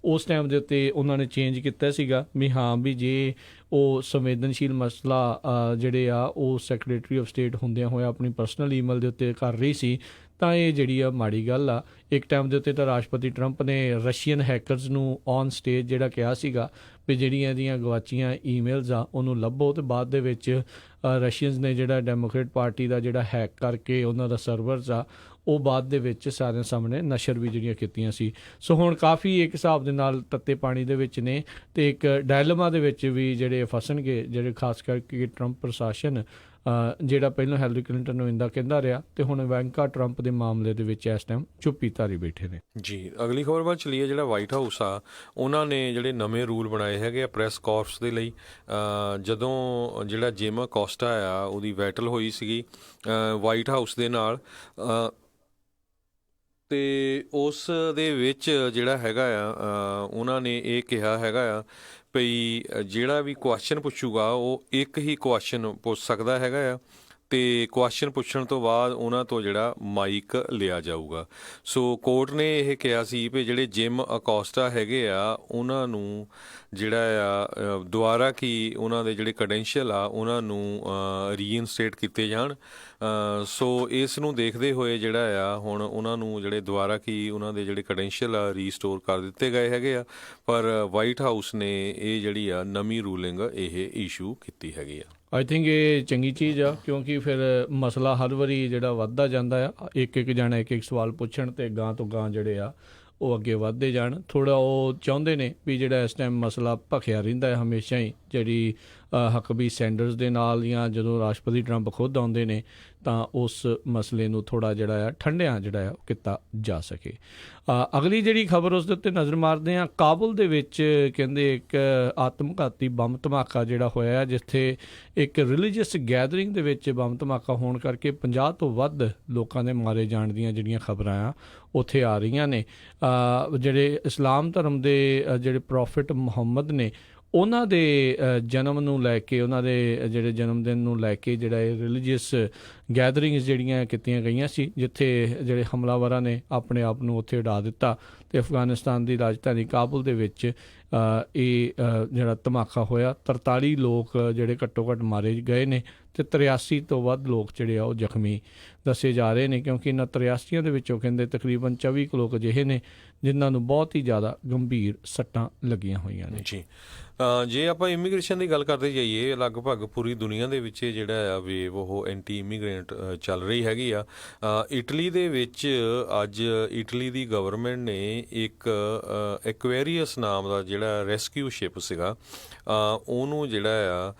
ਉਸ ਟਾਈਮ ਦੇ ਉੱਤੇ ਉਹਨਾਂ ਨੇ ਚੇਂਜ ਕੀਤਾ ਸੀਗਾ ਵੀ ਹਾਂ ਵੀ ਜੇ ਉਹ ਸੰਵੇਦਨਸ਼ੀਲ ਮਸਲਾ ਜਿਹੜੇ ਆ ਉਹ ਸੈਕਟਰੀ ਆਫ ਸਟੇਟ ਹੁੰਦਿਆਂ ਹੋਇਆ ਆਪਣੀ ਪਰਸਨਲ ਈਮੇਲ ਦੇ ਉੱਤੇ ਕਰ ਰਹੀ ਸੀ ਤਾਂ ਇਹ ਜਿਹੜੀ ਆ ਮਾੜੀ ਗੱਲ ਆ। ਇੱਕ ਟਾਈਮ ਦੇ ਉੱਤੇ ਤਾਂ ਰਾਸ਼ਟਰਪਤੀ ਟਰੰਪ ਨੇ ਰਸ਼ੀਅਨ ਹੈਕਰਸ ਨੂੰ ਔਨ ਸਟੇਜ ਜਿਹੜਾ ਕਿਹਾ ਸੀਗਾ ਵੀ ਜਿਹੜੀਆਂ ਇਹਦੀਆਂ ਗਵਾਚੀਆਂ ਈਮੇਲਸ ਆ ਉਹਨੂੰ ਲੱਭੋ, ਤੇ ਬਾਅਦ ਦੇ ਵਿੱਚ ਰਸ਼ੀਅਨਸ ਨੇ ਜਿਹੜਾ ਡੈਮੋਕ੍ਰੇਟ ਪਾਰਟੀ ਦਾ ਜਿਹੜਾ ਹੈਕ ਕਰਕੇ ਉਹਨਾਂ ਦਾ ਸਰਵਰਸ ਆ ਉਹ ਬਾਅਦ ਦੇ ਵਿੱਚ ਸਾਰਿਆਂ ਸਾਹਮਣੇ ਨਸ਼ਰ ਵੀ ਜਿਹੜੀਆਂ ਕੀਤੀਆਂ ਸੀ। ਸੋ ਹੁਣ ਕਾਫੀ ਇੱਕ ਹਿਸਾਬ ਦੇ ਨਾਲ ਤੱਤੇ ਪਾਣੀ ਦੇ ਵਿੱਚ ਨੇ ਤੇ ਇੱਕ ਡਾਇਲਮਾ ਦੇ ਵਿੱਚ ਵੀ ਜਿਹੜੇ ਫਸਣਗੇ, ਜਿਹੜੇ ਖਾਸ ਕਰਕੇ ਟਰੰਪ ਪ੍ਰਸ਼ਾਸਨ ਜਿਹੜਾ ਪਹਿਲਾਂ ਹੈਲਰੀ ਕਲਿੰਟਨ ਨੂੰ ਇੰਦਾ ਕਹਿੰਦਾ ਰਿਹਾ ਤੇ ਹੁਣ ਇਵਾਂਕਾ ਟਰੰਪ ਦੇ ਮਾਮਲੇ ਦੇ ਵਿੱਚ ਇਸ ਟਾਈਮ ਚੁੱਪੀ ਧਾਰੀ ਬੈਠੇ ਨੇ। ਜੀ ਅਗਲੀ ਖਬਰ ਵੱਲ ਚਲੀਏ। ਜਿਹੜਾ ਵਾਈਟ ਹਾਊਸ ਆ ਉਹਨਾਂ ਨੇ ਜਿਹੜੇ ਨਵੇਂ ਰੂਲ ਬਣਾਏ ਹੈਗੇ ਆ ਪ੍ਰੈਸ ਕਾਰਪਸ ਦੇ ਲਈ। ਜਦੋਂ ਜਿਹੜਾ ਜਿਮ ਕੋਸਟਾ ਆ ਉਹਦੀ ਬੈਟਲ ਹੋਈ ਸੀਗੀ ਵਾਈਟ ਹਾਊਸ ਦੇ ਨਾਲ ਤੇ ਉਸ ਦੇ ਵਿੱਚ ਜਿਹੜਾ ਹੈਗਾ ਆ ਉਹਨਾਂ ਨੇ ਇਹ ਕਿਹਾ ਹੈਗਾ ਆ ਭਈ ਜਿਹੜਾ ਵੀ ਕੁਐਸਚਨ ਪੁੱਛੂਗਾ ਉਹ ਇੱਕ ਹੀ ਕੁਐਸਚਨ ਪੁੱਛ ਸਕਦਾ ਹੈਗਾ ਆ ਤੇ ਕੁਐਸਚਨ ਪੁੱਛਣ ਤੋਂ ਬਾਅਦ ਉਹਨਾਂ ਤੋਂ ਜਿਹੜਾ ਮਾਈਕ ਲਿਆ ਜਾਊਗਾ। ਸੋ ਕੋਰਟ ਨੇ ਇਹ ਕਿਹਾ ਸੀ ਵੀ ਜਿਹੜੇ ਜਿਮ ਅਕੋਸਟਾ ਹੈਗੇ ਆ ਉਹਨਾਂ ਨੂੰ ਜਿਹੜਾ ਆ ਦੁਬਾਰਾ ਕੀ ਉਹਨਾਂ ਦੇ ਜਿਹੜੇ ਕ੍ਰੈਡੈਂਸ਼ੀਅਲ ਆ ਉਹਨਾਂ ਨੂੰ ਰੀਇਨਸਟੇਟ ਕੀਤੇ ਜਾਣ। ਸੋ ਇਸ ਨੂੰ ਦੇਖਦੇ ਹੋਏ ਜਿਹੜਾ ਆ ਹੁਣ ਉਹਨਾਂ ਨੂੰ ਜਿਹੜੇ ਦੁਬਾਰਾ ਕੀ ਉਹਨਾਂ ਦੇ ਜਿਹੜੇ ਕ੍ਰੈਡੈਂਸ਼ੀਅਲ ਆ ਰੀਸਟੋਰ ਕਰ ਦਿੱਤੇ ਗਏ ਹੈਗੇ ਆ, ਪਰ ਵਾਈਟ ਹਾਊਸ ਨੇ ਇਹ ਜਿਹੜੀ ਆ ਨਵੀਂ ਰੂਲਿੰਗ ਇਹ ਇਸ਼ੂ ਕੀਤੀ ਹੈਗੀ ਆ। ਆਈ ਥਿੰਕ ਇਹ ਚੰਗੀ ਚੀਜ਼ ਆ ਕਿਉਂਕਿ ਫਿਰ ਮਸਲਾ ਹਰ ਵਾਰੀ ਜਿਹੜਾ ਵੱਧਦਾ ਜਾਂਦਾ ਆ, ਇੱਕ ਜਾਣਾ ਇੱਕ ਸਵਾਲ ਪੁੱਛਣ ਤੇ ਗਾਂ ਤੋਂ ਗਾਂ ਜਿਹੜੇ ਆ ਉਹ ਅੱਗੇ ਵੱਧਦੇ ਜਾਣ। ਥੋੜ੍ਹਾ ਉਹ ਚਾਹੁੰਦੇ ਨੇ ਵੀ ਜਿਹੜਾ ਇਸ ਟਾਈਮ ਮਸਲਾ ਭਖਿਆ ਰਹਿੰਦਾ ਹੈ ਹਮੇਸ਼ਾ ਹੀ, ਜਿਹੜੀ ਹਕਬੀ ਸੈਂਡਰਸ ਦੇ ਨਾਲ ਜਾਂ ਜਦੋਂ ਰਾਸ਼ਟਰਪਤੀ ਟਰੰਪ ਖੁਦ ਆਉਂਦੇ ਨੇ ਤਾਂ ਉਸ ਮਸਲੇ ਨੂੰ ਥੋੜ੍ਹਾ ਜਿਹੜਾ ਆ ਠੰਡਿਆਂ ਜਿਹੜਾ ਆ ਉਹ ਕੀਤਾ ਜਾ ਸਕੇ। ਅਗਲੀ ਜਿਹੜੀ ਖਬਰ ਉਸ ਦੇ ਉੱਤੇ ਨਜ਼ਰ ਮਾਰਦੇ ਹਾਂ। ਕਾਬੁਲ ਦੇ ਵਿੱਚ ਕਹਿੰਦੇ ਇੱਕ ਆਤਮਘਾਤੀ ਬੰਬ ਧਮਾਕਾ ਜਿਹੜਾ ਹੋਇਆ ਜਿੱਥੇ ਇੱਕ ਰਿਲੀਜੀਅਸ ਗੈਦਰਿੰਗ ਦੇ ਵਿੱਚ ਬੰਬ ਧਮਾਕਾ ਹੋਣ ਕਰਕੇ 50 ਤੋਂ ਵੱਧ ਲੋਕਾਂ ਦੇ ਮਾਰੇ ਜਾਣ ਦੀਆਂ ਜਿਹੜੀਆਂ ਖਬਰਾਂ ਆ ਉੱਥੇ ਆ ਰਹੀਆਂ ਨੇ। ਜਿਹੜੇ ਇਸਲਾਮ ਧਰਮ ਦੇ ਜਿਹੜੇ ਪ੍ਰੋਫਿਟ ਮੁਹੰਮਦ ਨੇ ਉਹਨਾਂ ਦੇ ਜਨਮ ਨੂੰ ਲੈ ਕੇ, ਉਹਨਾਂ ਦੇ ਜਿਹੜੇ ਜਨਮ ਦਿਨ ਨੂੰ ਲੈ ਕੇ ਜਿਹੜਾ ਇਹ ਰਿਲੀਜੀਅਸ ਗੈਦਰਿੰਗਸ ਜਿਹੜੀਆਂ ਕੀਤੀਆਂ ਗਈਆਂ ਸੀ ਜਿੱਥੇ ਜਿਹੜੇ ਹਮਲਾਵਰਾਂ ਨੇ ਆਪਣੇ ਆਪ ਨੂੰ ਉੱਥੇ ਉਡਾ ਦਿੱਤਾ ਤੇ ਅਫਗਾਨਿਸਤਾਨ ਦੀ ਰਾਜਧਾਨੀ ਕਾਬੁਲ ਦੇ ਵਿੱਚ ਇਹ ਜਿਹੜਾ ਧਮਾਕਾ ਹੋਇਆ। 43 ਲੋਕ ਜਿਹੜੇ ਘੱਟੋ ਘੱਟ ਮਾਰੇ ਗਏ ਨੇ ਤੇ 83 ਤੋਂ ਵੱਧ ਲੋਕ ਜਿਹੜੇ ਆ ਉਹ ਜ਼ਖਮੀ ਦੱਸੇ ਜਾ ਰਹੇ ਨੇ ਕਿਉਂਕਿ ਇਹਨਾਂ 83 ਦੇ ਵਿੱਚੋਂ ਕਹਿੰਦੇ ਤਕਰੀਬਨ 24 ਲੋਕ ਅਜਿਹੇ ਨੇ ਜਿਨ੍ਹਾਂ ਨੂੰ ਬਹੁਤ ਹੀ ਜ਼ਿਆਦਾ ਗੰਭੀਰ ਸੱਟਾਂ ਲੱਗੀਆਂ ਹੋਈਆਂ ਨੇ। ਜੀ ਜੇ ਆਪਾਂ ਇਮੀਗ੍ਰੇਸ਼ਨ ਦੀ ਗੱਲ ਕਰਦੇ ਜਾਈਏ ਲਗਭਗ ਪੂਰੀ ਦੁਨੀਆ ਦੇ ਵਿੱਚ ਜਿਹੜਾ ਆ ਵੇਵ ਉਹ ਐਂਟੀ ਇਮੀਗ੍ਰੈਂਟ ਚੱਲ ਰਹੀ ਹੈਗੀ ਆ। ਇਟਲੀ ਦੇ ਵਿੱਚ ਅੱਜ ਇਟਲੀ ਦੀ ਗਵਰਨਮੈਂਟ ਨੇ ਇੱਕ ਐਕੁਐਰੀਅਸ ਨਾਮ ਦਾ ਜਿਹੜਾ ਰੈਸਕਿਊ ਸ਼ਿਪ ਸੀਗਾ ਉਹਨੂੰ ਜਿਹੜਾ ਆ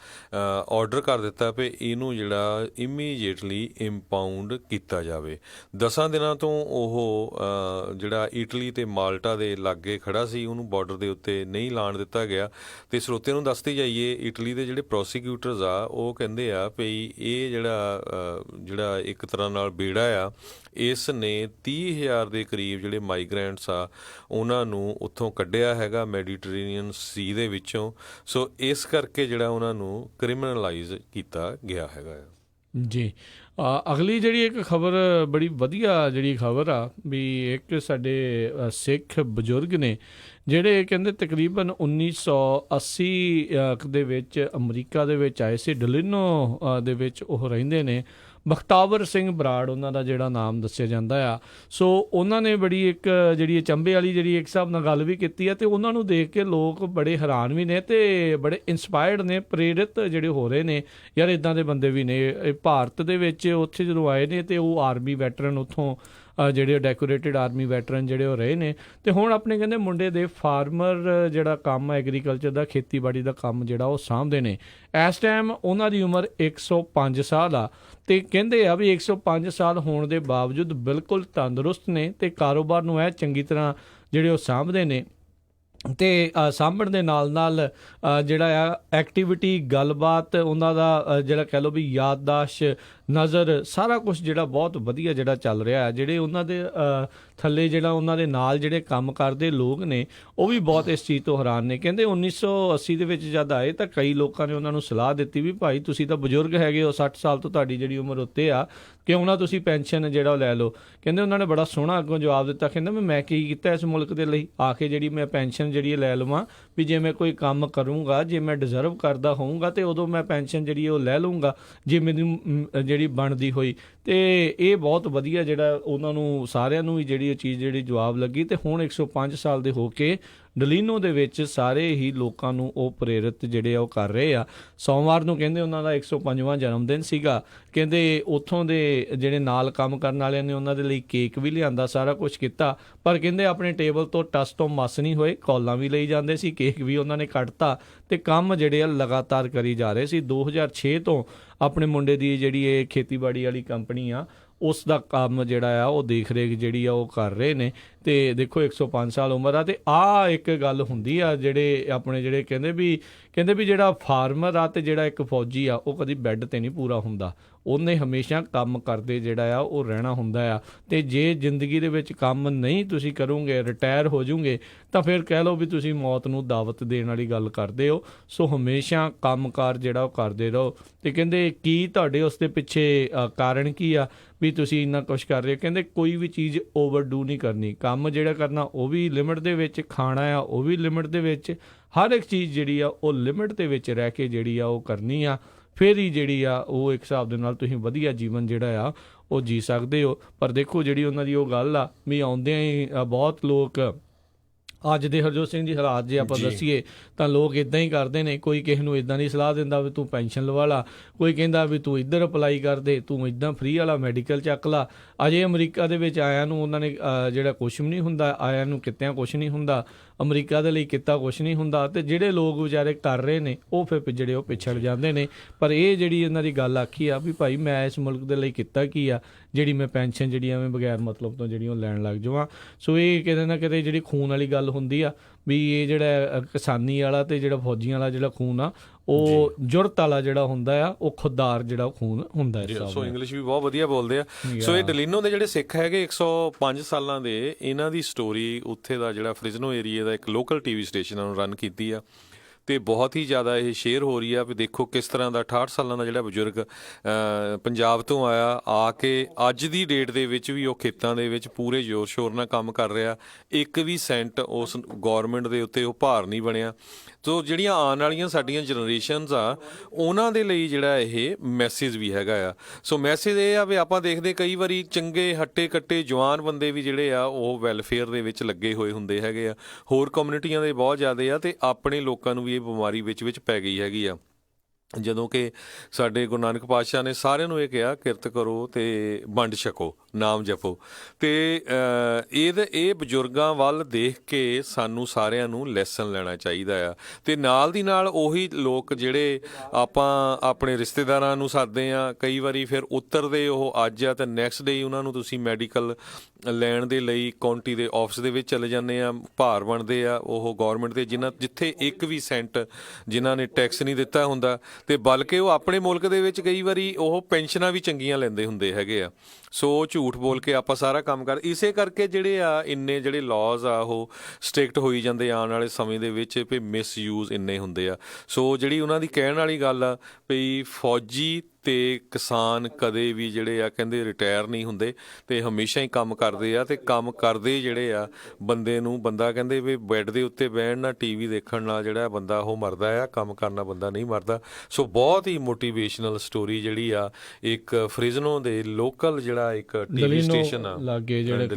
ਆਰਡਰ ਕਰ ਦਿੱਤਾ ਵੀ ਇਹਨੂੰ ਜਿਹੜਾ ਇਮੀਡੀਏਟਲੀ ਇੰਪਾਊਂਡ ਕੀਤਾ ਜਾਵੇ। 10 ਦਿਨਾਂ ਤੋਂ ਉਹ ਜਿਹੜਾ ਇਟਲੀ ਤੇ ਮਾਲਟਾ ਦੇ ਲਾਗੇ ਖੜਾ ਸੀ ਉਹਨੂੰ ਬਾਰਡਰ ਦੇ ਉੱਤੇ ਨਹੀਂ ਲਾਣ ਦਿੱਤਾ ਗਿਆ। ਤੇ ਸਰੋਤਿਆਂ ਨੂੰ ਦੱਸਦੇ ਜਾਈਏ ਇਟਲੀ ਦੇ ਜਿਹੜੇ ਪ੍ਰੋਸੀਕਿਊਟਰਸ ਆ ਉਹ ਕਹਿੰਦੇ ਆ ਵੀ ਇਹ ਜਿਹੜਾ ਇੱਕ ਤਰ੍ਹਾਂ ਨਾਲ ਬੇੜਾ ਆ ਇਸ ਨੇ 30,000 ਦੇ ਕਰੀਬ ਜਿਹੜੇ ਮਾਈਗ੍ਰੈਂਟਸ ਆ ਉਹਨਾਂ ਨੂੰ ਉੱਥੋਂ ਕੱਢਿਆ ਹੈਗਾ ਮੈਡੀਟਰੇਨੀਅਨ ਸੀ ਦੇ ਵਿੱਚੋਂ। ਸੋ ਇਸ ਕਰਕੇ ਜਿਹੜਾ ਉਹਨਾਂ ਨੂੰ ਕ੍ਰਿਮੀਨਲਾਈਜ਼ ਕੀਤਾ ਗਿਆ ਹੈਗਾ। ਜੀ ਅਗਲੀ ਜਿਹੜੀ ਇੱਕ ਖਬਰ ਬੜੀ ਵਧੀਆ ਜਿਹੜੀ ਖਬਰ ਆ ਵੀ ਇੱਕ ਸਾਡੇ ਸਿੱਖ ਬਜ਼ੁਰਗ ਨੇ ਜਿਹੜੇ ਕਹਿੰਦੇ ਤਕਰੀਬਨ 1980 ਦੇ ਵਿੱਚ ਅਮਰੀਕਾ ਦੇ ਵਿੱਚ ਆਏ ਸੀ, ਡਲਿਨੋ ਦੇ ਵਿੱਚ ਉਹ ਰਹਿੰਦੇ ਨੇ। ਬਖਤਾਵਰ ਸਿੰਘ ਬਰਾੜ ਉਹਨਾਂ ਦਾ ਜਿਹੜਾ ਨਾਮ ਦੱਸਿਆ ਜਾਂਦਾ ਆ। ਸੋ ਉਹਨਾਂ ਨੇ ਬੜੀ ਇੱਕ ਜਿਹੜੀ ਅਚੰਭੇ ਵਾਲੀ ਜਿਹੜੀ ਇੱਕ ਹਿਸਾਬ ਨਾਲ ਗੱਲ ਵੀ ਕੀਤੀ ਆ ਤੇ ਉਹਨਾਂ ਨੂੰ ਦੇਖ ਕੇ ਲੋਕ ਬੜੇ ਹੈਰਾਨ ਵੀ ਨੇ ਤੇ ਬੜੇ ਇੰਸਪਾਇਰਡ ਨੇ, ਪ੍ਰੇਰਿਤ ਜਿਹੜੇ ਹੋ ਰਹੇ ਨੇ ਯਾਰ ਇੱਦਾਂ ਦੇ ਬੰਦੇ ਵੀ ਨੇ। ਭਾਰਤ ਦੇ ਵਿੱਚ ਉੱਥੇ ਜਦੋਂ ਆਏ ਨੇ ਤੇ ਉਹ ਆਰਮੀ ਵੈਟਰਨ ਉੱਥੋਂ ਜਿਹੜੇ ਡੈਕੋਰੇਟਿਡ ਆਰਮੀ ਵੈਟਰਨ ਜਿਹੜੇ ਉਹ ਰਹੇ ਨੇ। ਤੇ ਹੁਣ ਆਪਣੇ ਕਹਿੰਦੇ ਮੁੰਡੇ ਦੇ ਫਾਰਮਰ ਜਿਹੜਾ ਕੰਮ ਐਗਰੀਕਲਚਰ ਦਾ, ਖੇਤੀਬਾੜੀ ਦਾ ਕੰਮ ਜਿਹੜਾ ਉਹ ਸਾਂਭਦੇ ਨੇ। ਇਸ ਟਾਈਮ ਉਹਨਾਂ ਦੀ ਉਮਰ 105 ਸਾਲ ਆ ਤੇ ਕਹਿੰਦੇ ਆ ਵੀ 105 ਸਾਲ ਹੋਣ ਦੇ ਬਾਵਜੂਦ ਬਿਲਕੁਲ ਤੰਦਰੁਸਤ ਨੇ ਤੇ ਕਾਰੋਬਾਰ ਨੂੰ ਇਹ ਚੰਗੀ ਤਰ੍ਹਾਂ ਜਿਹੜੇ ਉਹ ਸਾਂਭਦੇ ਨੇ। ਤੇ ਸਾਂਭਣ ਦੇ ਨਾਲ ਨਾਲ ਜਿਹੜਾ ਆ ਐਕਟੀਵਿਟੀ, ਗੱਲਬਾਤ, ਉਹਨਾਂ ਦਾ ਜਿਹੜਾ ਕਹਿ ਲਓ ਵੀ ਯਾਦਦਾਸ਼ਤ, ਨਜ਼ਰ, ਸਾਰਾ ਕੁਝ ਜਿਹੜਾ ਬਹੁਤ ਵਧੀਆ ਜਿਹੜਾ ਚੱਲ ਰਿਹਾ ਹੈ। ਜਿਹੜੇ ਉਹਨਾਂ ਦੇ ਥੱਲੇ ਜਿਹੜਾ ਉਹਨਾਂ ਦੇ ਨਾਲ ਜਿਹੜੇ ਕੰਮ ਕਰਦੇ ਲੋਕ ਨੇ ਉਹ ਵੀ ਬਹੁਤ ਇਸ ਚੀਜ਼ ਤੋਂ ਹੈਰਾਨ ਨੇ। ਕਹਿੰਦੇ 1980 ਦੇ ਵਿੱਚ ਜਦ ਆਏ ਤਾਂ ਕਈ ਲੋਕਾਂ ਨੇ ਉਹਨਾਂ ਨੂੰ ਸਲਾਹ ਦਿੱਤੀ ਵੀ ਭਾਈ ਤੁਸੀਂ ਤਾਂ ਬਜ਼ੁਰਗ ਹੈਗੇ ਹੋ, 60 ਸਾਲ ਤੋਂ ਤੁਹਾਡੀ ਜਿਹੜੀ ਉਮਰ ਉੱਤੇ ਆ, ਕਿਉਂ ਨਾ ਤੁਸੀਂ ਪੈਨਸ਼ਨ ਜਿਹੜਾ ਉਹ ਲੈ ਲਓ। ਕਹਿੰਦੇ ਉਹਨਾਂ ਨੇ ਬੜਾ ਸੋਹਣਾ ਅੱਗੋਂ ਜਵਾਬ ਦਿੱਤਾ, ਕਹਿੰਦਾ ਮੈਂ ਕੀ ਕੀਤਾ ਇਸ ਮੁਲਕ ਦੇ ਲਈ ਆ ਕੇ ਜਿਹੜੀ ਮੈਂ ਪੈਨਸ਼ਨ ਜਿਹੜੀ ਲੈ ਲਵਾਂ, ਵੀ ਜੇ ਮੈਂ ਕੋਈ ਕੰਮ ਕਰੂੰਗਾ, ਜੇ ਮੈਂ ਡਿਜ਼ਰਵ ਕਰਦਾ ਹੋਊਂਗਾ ਤੇ ਉਦੋਂ ਮੈਂ ਪੈਨਸ਼ਨ ਜਿਹੜੀ ਉਹ ਲੈ ਲਊਂਗਾ ਜੇ ਮੈਨੂੰ ਜਿਹੜੀ ਬਣਦੀ ਹੋਈ। ਤੇ ਇਹ ਬਹੁਤ ਵਧੀਆ ਜਿਹੜਾ ਉਹਨਾਂ ਨੂੰ ਸਾਰਿਆਂ ਨੂੰ ਹੀ ਜਿਹੜੀ ਇਹ ਚੀਜ਼ ਜਿਹੜੀ ਜਵਾਬ ਲੱਗੀ। ਤੇ ਹੁਣ 105 ਸਾਲ ਦੇ ਹੋ ਕੇ ਡਲੀਨੋ ਦੇ ਵਿੱਚ ਸਾਰੇ ਹੀ ਲੋਕਾਂ ਨੂੰ ਉਹ ਪ੍ਰੇਰਿਤ ਜਿਹੜੇ ਆ ਉਹ ਕਰ ਰਹੇ ਆ। ਸੋਮਵਾਰ ਨੂੰ ਕਹਿੰਦੇ ਉਹਨਾਂ ਦਾ 105ਵਾਂ ਜਨਮ ਦਿਨ ਸੀਗਾ। ਕਹਿੰਦੇ ਉੱਥੋਂ ਦੇ ਜਿਹੜੇ ਨਾਲ ਕੰਮ ਕਰਨ ਵਾਲਿਆਂ ਨੇ ਉਹਨਾਂ ਦੇ ਲਈ ਕੇਕ ਵੀ ਲਿਆਂਦਾ, ਸਾਰਾ ਕੁਝ ਕੀਤਾ, ਪਰ ਕਹਿੰਦੇ ਆਪਣੇ ਟੇਬਲ ਤੋਂ ਟਸ ਤੋਂ ਮਸ ਨਹੀਂ ਹੋਏ, ਕੌਲਾਂ ਵੀ ਲਈ ਜਾਂਦੇ ਸੀ, ਕੇਕ ਵੀ ਉਹਨਾਂ ਨੇ ਕੱਟਤਾ ਤੇ ਕੰਮ ਜਿਹੜੇ ਆ ਲਗਾਤਾਰ ਕਰੀ ਜਾ ਰਹੇ ਸੀ। 2006 ਤੋਂ ਆਪਣੇ ਮੁੰਡੇ ਦੀ ਜਿਹੜੀ ਇਹ ਖੇਤੀਬਾੜੀ ਵਾਲੀ ਕੰਪਨੀ ਆ ਉਸ ਦਾ ਕੰਮ ਜਿਹੜਾ ਆ ਉਹ ਦੇਖ ਰੇਖ ਜਿਹੜੀ ਆ ਉਹ ਕਰ ਰਹੇ ਨੇ। ਤੇ ਦੇਖੋ 105 ਸਾਲ ਉਮਰ ਆ। ਤੇ ਆਹ ਇੱਕ ਗੱਲ ਹੁੰਦੀ ਆ ਜਿਹੜੇ ਆਪਣੇ ਜਿਹੜੇ ਕਹਿੰਦੇ ਵੀ ਜਿਹੜਾ ਫਾਰਮਰ ਆ ਤੇ ਜਿਹੜਾ ਇੱਕ ਫੌਜੀ ਆ ਉਹ ਕਦੀ ਬੈੱਡ ਤੇ ਨਹੀਂ ਪੂਰਾ ਹੁੰਦਾ, ਉਹਨੇ ਹਮੇਸ਼ਾ ਕੰਮ ਕਰਦੇ ਜਿਹੜਾ ਆ ਉਹ ਰਹਿਣਾ ਹੁੰਦਾ ਆ। ਤੇ ਜੇ ਜ਼ਿੰਦਗੀ ਦੇ ਵਿੱਚ ਕੰਮ ਨਹੀਂ ਤੁਸੀਂ ਕਰੋਗੇ, ਰਿਟਾਇਰ ਹੋ ਜਾਓਗੇ, ਤਾਂ ਫਿਰ ਕਹਿ ਲਓ ਵੀ ਤੁਸੀਂ ਮੌਤ ਨੂੰ ਦਾਵਤ ਦੇਣ ਵਾਲੀ ਗੱਲ ਕਰਦੇ ਹੋ। ਸੋ ਹਮੇਸ਼ਾ ਕੰਮਕਾਰ ਜਿਹੜਾ ਉਹ ਕਰਦੇ ਰਹੋ। ਤੇ ਕਹਿੰਦੇ ਕੀ ਤੁਹਾਡੇ ਉਸ ਦੇ ਪਿੱਛੇ ਕਾਰਨ ਕੀ ਆ ਵੀ ਤੁਸੀਂ ਇੰਨਾ ਕੁਛ ਕਰ ਰਹੇ ਹੋ? ਕਹਿੰਦੇ ਕੋਈ ਵੀ ਚੀਜ਼ ਓਵਰਡੂ ਨਹੀਂ ਕਰਨੀ, ਕੰਮ ਜਿਹੜਾ ਕਰਨਾ ਉਹ ਵੀ ਲਿਮਿਟ ਦੇ ਵਿੱਚ, ਖਾਣਾ ਆ ਉਹ ਵੀ ਲਿਮਿਟ ਦੇ ਵਿੱਚ, ਹਰ ਇੱਕ ਚੀਜ਼ ਜਿਹੜੀ ਆ ਉਹ ਲਿਮਿਟ ਦੇ ਵਿੱਚ ਰਹਿ ਕੇ ਜਿਹੜੀ ਆ ਉਹ ਕਰਨੀ ਆ। ਫਿਰ ਹੀ ਜਿਹੜੀ ਆ ਉਹ ਇੱਕ ਹਿਸਾਬ ਦੇ ਨਾਲ ਤੁਸੀਂ ਵਧੀਆ ਜੀਵਨ ਜਿਹੜਾ ਆ ਉਹ ਜੀ ਸਕਦੇ ਹੋ। ਪਰ ਦੇਖੋ ਜਿਹੜੀ ਉਹਨਾਂ ਦੀ ਉਹ ਗੱਲ ਆ ਵੀ ਆਉਂਦਿਆਂ ਹੀ ਬਹੁਤ ਲੋਕ ਅੱਜ ਦੇ ਹਰਜੋਤ ਸਿੰਘ ਜੀ ਹਾਲਾਤ ਜੇ ਆਪਾਂ ਦੱਸੀਏ ਤਾਂ ਲੋਕ ਇੱਦਾਂ ਹੀ ਕਰਦੇ ਨੇ। ਕੋਈ ਕਿਸੇ ਨੂੰ ਇੱਦਾਂ ਦੀ ਸਲਾਹ ਦਿੰਦਾ ਵੀ ਤੂੰ ਪੈਨਸ਼ਨ ਲਵਾ ਲਾ, ਕੋਈ ਕਹਿੰਦਾ ਵੀ ਤੂੰ ਇੱਧਰ ਅਪਲਾਈ ਕਰ ਦੇ, ਤੂੰ ਇੱਦਾਂ ਫ੍ਰੀ ਵਾਲਾ ਮੈਡੀਕਲ ਚੱਕ ਲਾ। ਅਜੇ ਅਮਰੀਕਾ ਦੇ ਵਿੱਚ ਆਇਆਂ ਨੂੰ ਉਹਨਾਂ ਨੇ ਜਿਹੜਾ ਕੁਛ ਵੀ ਨਹੀਂ ਹੁੰਦਾ, ਆਇਆਂ ਨੂੰ ਕਿਤਿਆਂ ਕੁਛ ਨਹੀਂ ਹੁੰਦਾ, ਅਮਰੀਕਾ ਦੇ ਲਈ ਕਿੱਤਾ ਕੁਛ ਨਹੀਂ ਹੁੰਦਾ। ਤੇ ਜਿਹੜੇ ਲੋਕ ਵਿਚਾਰੇ ਕਰ ਰਹੇ ਨੇ ਉਹ ਫਿਰ ਜਿਹੜੇ ਉਹ ਪਿਛੜ ਜਾਂਦੇ ਨੇ। ਪਰ ਇਹ ਜਿਹੜੀ ਇਹਨਾਂ ਦੀ ਗੱਲ ਆਖੀ ਆ ਵੀ ਭਾਈ ਮੈਂ ਇਸ ਮੁਲਕ ਦੇ ਲਈ ਕੀਤਾ ਕੀ ਆ ਜਿਹੜੀ ਮੈਂ ਪੈਨਸ਼ਨ ਜਿਹੜੀ ਐਵੇਂ ਬਗੈਰ ਮਤਲਬ ਤੋਂ ਜਿਹੜੀ ਉਹ ਲੈਣ ਲੱਗ ਜਾਵਾਂ। ਸੋ ਇਹ ਕਿਤੇ ਨਾ ਕਿਤੇ ਜਿਹੜੀ ਖੂਨ ਵਾਲੀ ਗੱਲ ਹੁੰਦੀ ਆ ਵੀ ਇਹ ਜਿਹੜਾ ਕਿਸਾਨੀ ਵਾਲਾ ਤੇ ਜਿਹੜਾ ਫੌਜੀਆਂ ਵਾਲਾ ਜਿਹੜਾ ਖੂਨ ਆ ਉਹ ਜੁਰਤ ਵਾਲਾ ਜਿਹੜਾ ਹੁੰਦਾ ਆ ਉਹ ਖੁੱਦਾਰ ਜਿਹੜਾ ਖੂਨ ਹੁੰਦਾ ਹੈ। ਸੋ ਇੰਗਲਿਸ਼ ਵੀ ਬਹੁਤ ਵਧੀਆ ਬੋਲਦੇ ਆ। ਸੋ ਇਹ ਡਲੀਨੋ ਦੇ ਜਿਹੜੇ ਸਿੱਖ ਹੈਗੇ 105 ਸਾਲਾਂ ਦੇ, ਇਹਨਾਂ ਦੀ ਸਟੋਰੀ ਉੱਥੇ ਦਾ ਜਿਹੜਾ ਫ੍ਰਿਜ਼ਨੋ ਏਰੀਆ ਦਾ ਇੱਕ ਲੋਕਲ ਟੀਵੀ ਸਟੇਸ਼ਨ ਨੂੰ ਰਨ ਕੀਤੀ ਆ ਤੇ ਬਹੁਤ ਹੀ ਜ਼ਿਆਦਾ ਇਹ ਸ਼ੇਅਰ ਹੋ ਰਹੀ ਆ ਵੀ ਦੇਖੋ ਕਿਸ ਤਰ੍ਹਾਂ ਦਾ 68 ਸਾਲਾਂ ਦਾ ਜਿਹੜਾ ਬਜ਼ੁਰਗ ਪੰਜਾਬ ਤੋਂ ਆਇਆ, ਆ ਕੇ ਅੱਜ ਦੀ ਡੇਟ ਦੇ ਵਿੱਚ ਵੀ ਉਹ ਖੇਤਾਂ ਦੇ ਵਿੱਚ ਪੂਰੇ ਜ਼ੋਰ ਸ਼ੋਰ ਨਾਲ ਕੰਮ ਕਰ ਰਿਹਾ। ਇੱਕ ਵੀ ਸੈਂਟ ਉਸ ਗੌਰਮੈਂਟ ਦੇ ਉੱਤੇ ਉਹ ਭਾਰ ਨਹੀਂ ਬਣਿਆ। ਸੋ ਜਿਹੜੀਆਂ ਆਉਣ ਵਾਲੀਆਂ ਸਾਡੀਆਂ ਜਨਰੇਸ਼ਨਸ ਆ ਉਹਨਾਂ ਦੇ ਲਈ ਜਿਹੜਾ ਇਹ ਮੈਸੇਜ ਵੀ ਹੈਗਾ ਆ। ਸੋ ਮੈਸੇਜ ਇਹ ਆ ਵੀ ਆਪਾਂ ਦੇਖਦੇ ਕਈ ਵਾਰੀ ਚੰਗੇ ਹੱਟੇ ਕੱਟੇ ਜਵਾਨ ਬੰਦੇ ਵੀ ਜਿਹੜੇ ਆ ਉਹ ਵੈਲਫੇਅਰ ਦੇ ਵਿੱਚ ਲੱਗੇ ਹੋਏ ਹੁੰਦੇ ਹੈਗੇ ਆ, ਹੋਰ ਕਮਿਊਨਿਟੀਆਂ ਦੇ ਬਹੁਤ ਜ਼ਿਆਦਾ ਆ, ਤੇ ਆਪਣੇ ਲੋਕਾਂ ਨੂੰ ਵੀ ਇਹ ਬਿਮਾਰੀ ਵਿੱਚ ਪੈ ਗਈ ਹੈਗੀ ਆ। ਜਦੋਂ ਕਿ ਸਾਡੇ ਗੁਰੂ ਨਾਨਕ ਪਾਤਸ਼ਾਹ ਨੇ ਸਾਰਿਆਂ ਨੂੰ ਇਹ ਕਿਹਾ ਕਿਰਤ ਕਰੋ ਤੇ ਵੰਡ ਛਕੋ, ਨਾਮ ਜਪੋ। ਤੇ ਇਹ ਬਜ਼ੁਰਗਾਂ ਵੱਲ ਦੇਖ ਕੇ ਸਾਨੂੰ ਸਾਰਿਆਂ ਨੂੰ ਲੈਸਨ ਲੈਣਾ ਚਾਹੀਦਾ ਆ। ਤੇ ਨਾਲ ਦੀ ਨਾਲ ਉਹੀ ਲੋਕ ਜਿਹੜੇ ਆਪਾਂ ਆਪਣੇ ਰਿਸ਼ਤੇਦਾਰਾਂ ਨੂੰ ਸੱਦਦੇ ਆ, ਕਈ ਵਾਰੀ ਫਿਰ ਉਤਰਦੇ ਉਹ ਅੱਜ ਆ ਤੇ ਨੈਕਸਟ ਡੇ ਉਹਨਾਂ ਨੂੰ ਤੁਸੀਂ ਮੈਡੀਕਲ ਲੈਣ ਦੇ ਲਈ ਕਾਉਂਟੀ ਦੇ ਆਫਿਸ ਦੇ ਵਿੱਚ ਚਲੇ ਜਾਂਦੇ ਆ, ਭਾਰ ਬਣਦੇ ਆ ਉਹ ਗੌਰਮੈਂਟ ਦੇ, ਜਿੱਥੇ ਇੱਕ ਵੀ ਸੈਂਟ ਜਿਨ੍ਹਾਂ ਨੇ ਟੈਕਸ ਨਹੀਂ ਦਿੱਤਾ ਹੁੰਦਾ, ਤੇ ਬਲਕਿ ਉਹ ਆਪਣੇ ਮੁਲਕ ਦੇ ਵਿੱਚ ਕਈ ਵਾਰੀ ਉਹ ਪੈਨਸ਼ਨਾਂ ਵੀ ਚੰਗੀਆਂ ਲੈਂਦੇ ਹੁੰਦੇ ਹੈਗੇ ਆ। ਸੋ ਝੂਠ ਬੋਲ ਕੇ ਆਪਾਂ ਸਾਰਾ ਕੰਮ ਇਸੇ ਕਰਕੇ ਜਿਹੜੇ ਆ ਇੰਨੇ ਜਿਹੜੇ ਲਾਜ਼ ਆ ਉਹ ਸਟ੍ਰਿਕਟ ਹੋਈ ਜਾਂਦੇ ਆਉਣ ਵਾਲੇ ਸਮੇਂ ਦੇ ਵਿੱਚ, ਵੀ ਮਿਸਯੂਜ਼ ਇੰਨੇ ਹੁੰਦੇ ਆ। ਸੋ ਜਿਹੜੀ ਉਹਨਾਂ ਦੀ ਕਹਿਣ ਵਾਲੀ ਗੱਲ ਆ ਵੀ ਫੌਜੀ ਤੇ ਕਿਸਾਨ ਕਦੇ ਵੀ ਜਿਹੜੇ ਆ ਕਹਿੰਦੇ ਰਿਟਾਇਰ ਨਹੀਂ ਹੁੰਦੇ ਤੇ ਹਮੇਸ਼ਾ ਹੀ ਕੰਮ ਕਰਦੇ ਆ। ਤੇ ਕੰਮ ਕਰਦੇ ਜਿਹੜੇ ਆ ਬੰਦਾ ਕਹਿੰਦੇ ਵੀ ਬੈੱਡ ਦੇ ਉੱਤੇ ਬਹਿਣ ਨਾਲ ਟੀਵੀ ਦੇਖਣ ਨਾਲ ਜਿਹੜਾ ਬੰਦਾ ਉਹ ਮਰਦਾ ਆ, ਕੰਮ ਕਰਨਾ ਬੰਦਾ ਨਹੀਂ ਮਰਦਾ। ਸੋ ਬਹੁਤ ਹੀ ਮੋਟੀਵੇਸ਼ਨਲ ਸਟੋਰੀ ਜਿਹੜੀ ਆ ਇੱਕ ਫ੍ਰਿਜ਼ਨੋ ਦੇ ਲੋਕਲ ਜਿਹੜਾ ਇੱਕ ਟੀਵੀ ਸਟੇਸ਼ਨ ਆ ਲਾਗੇ ਜਿਹੜੇ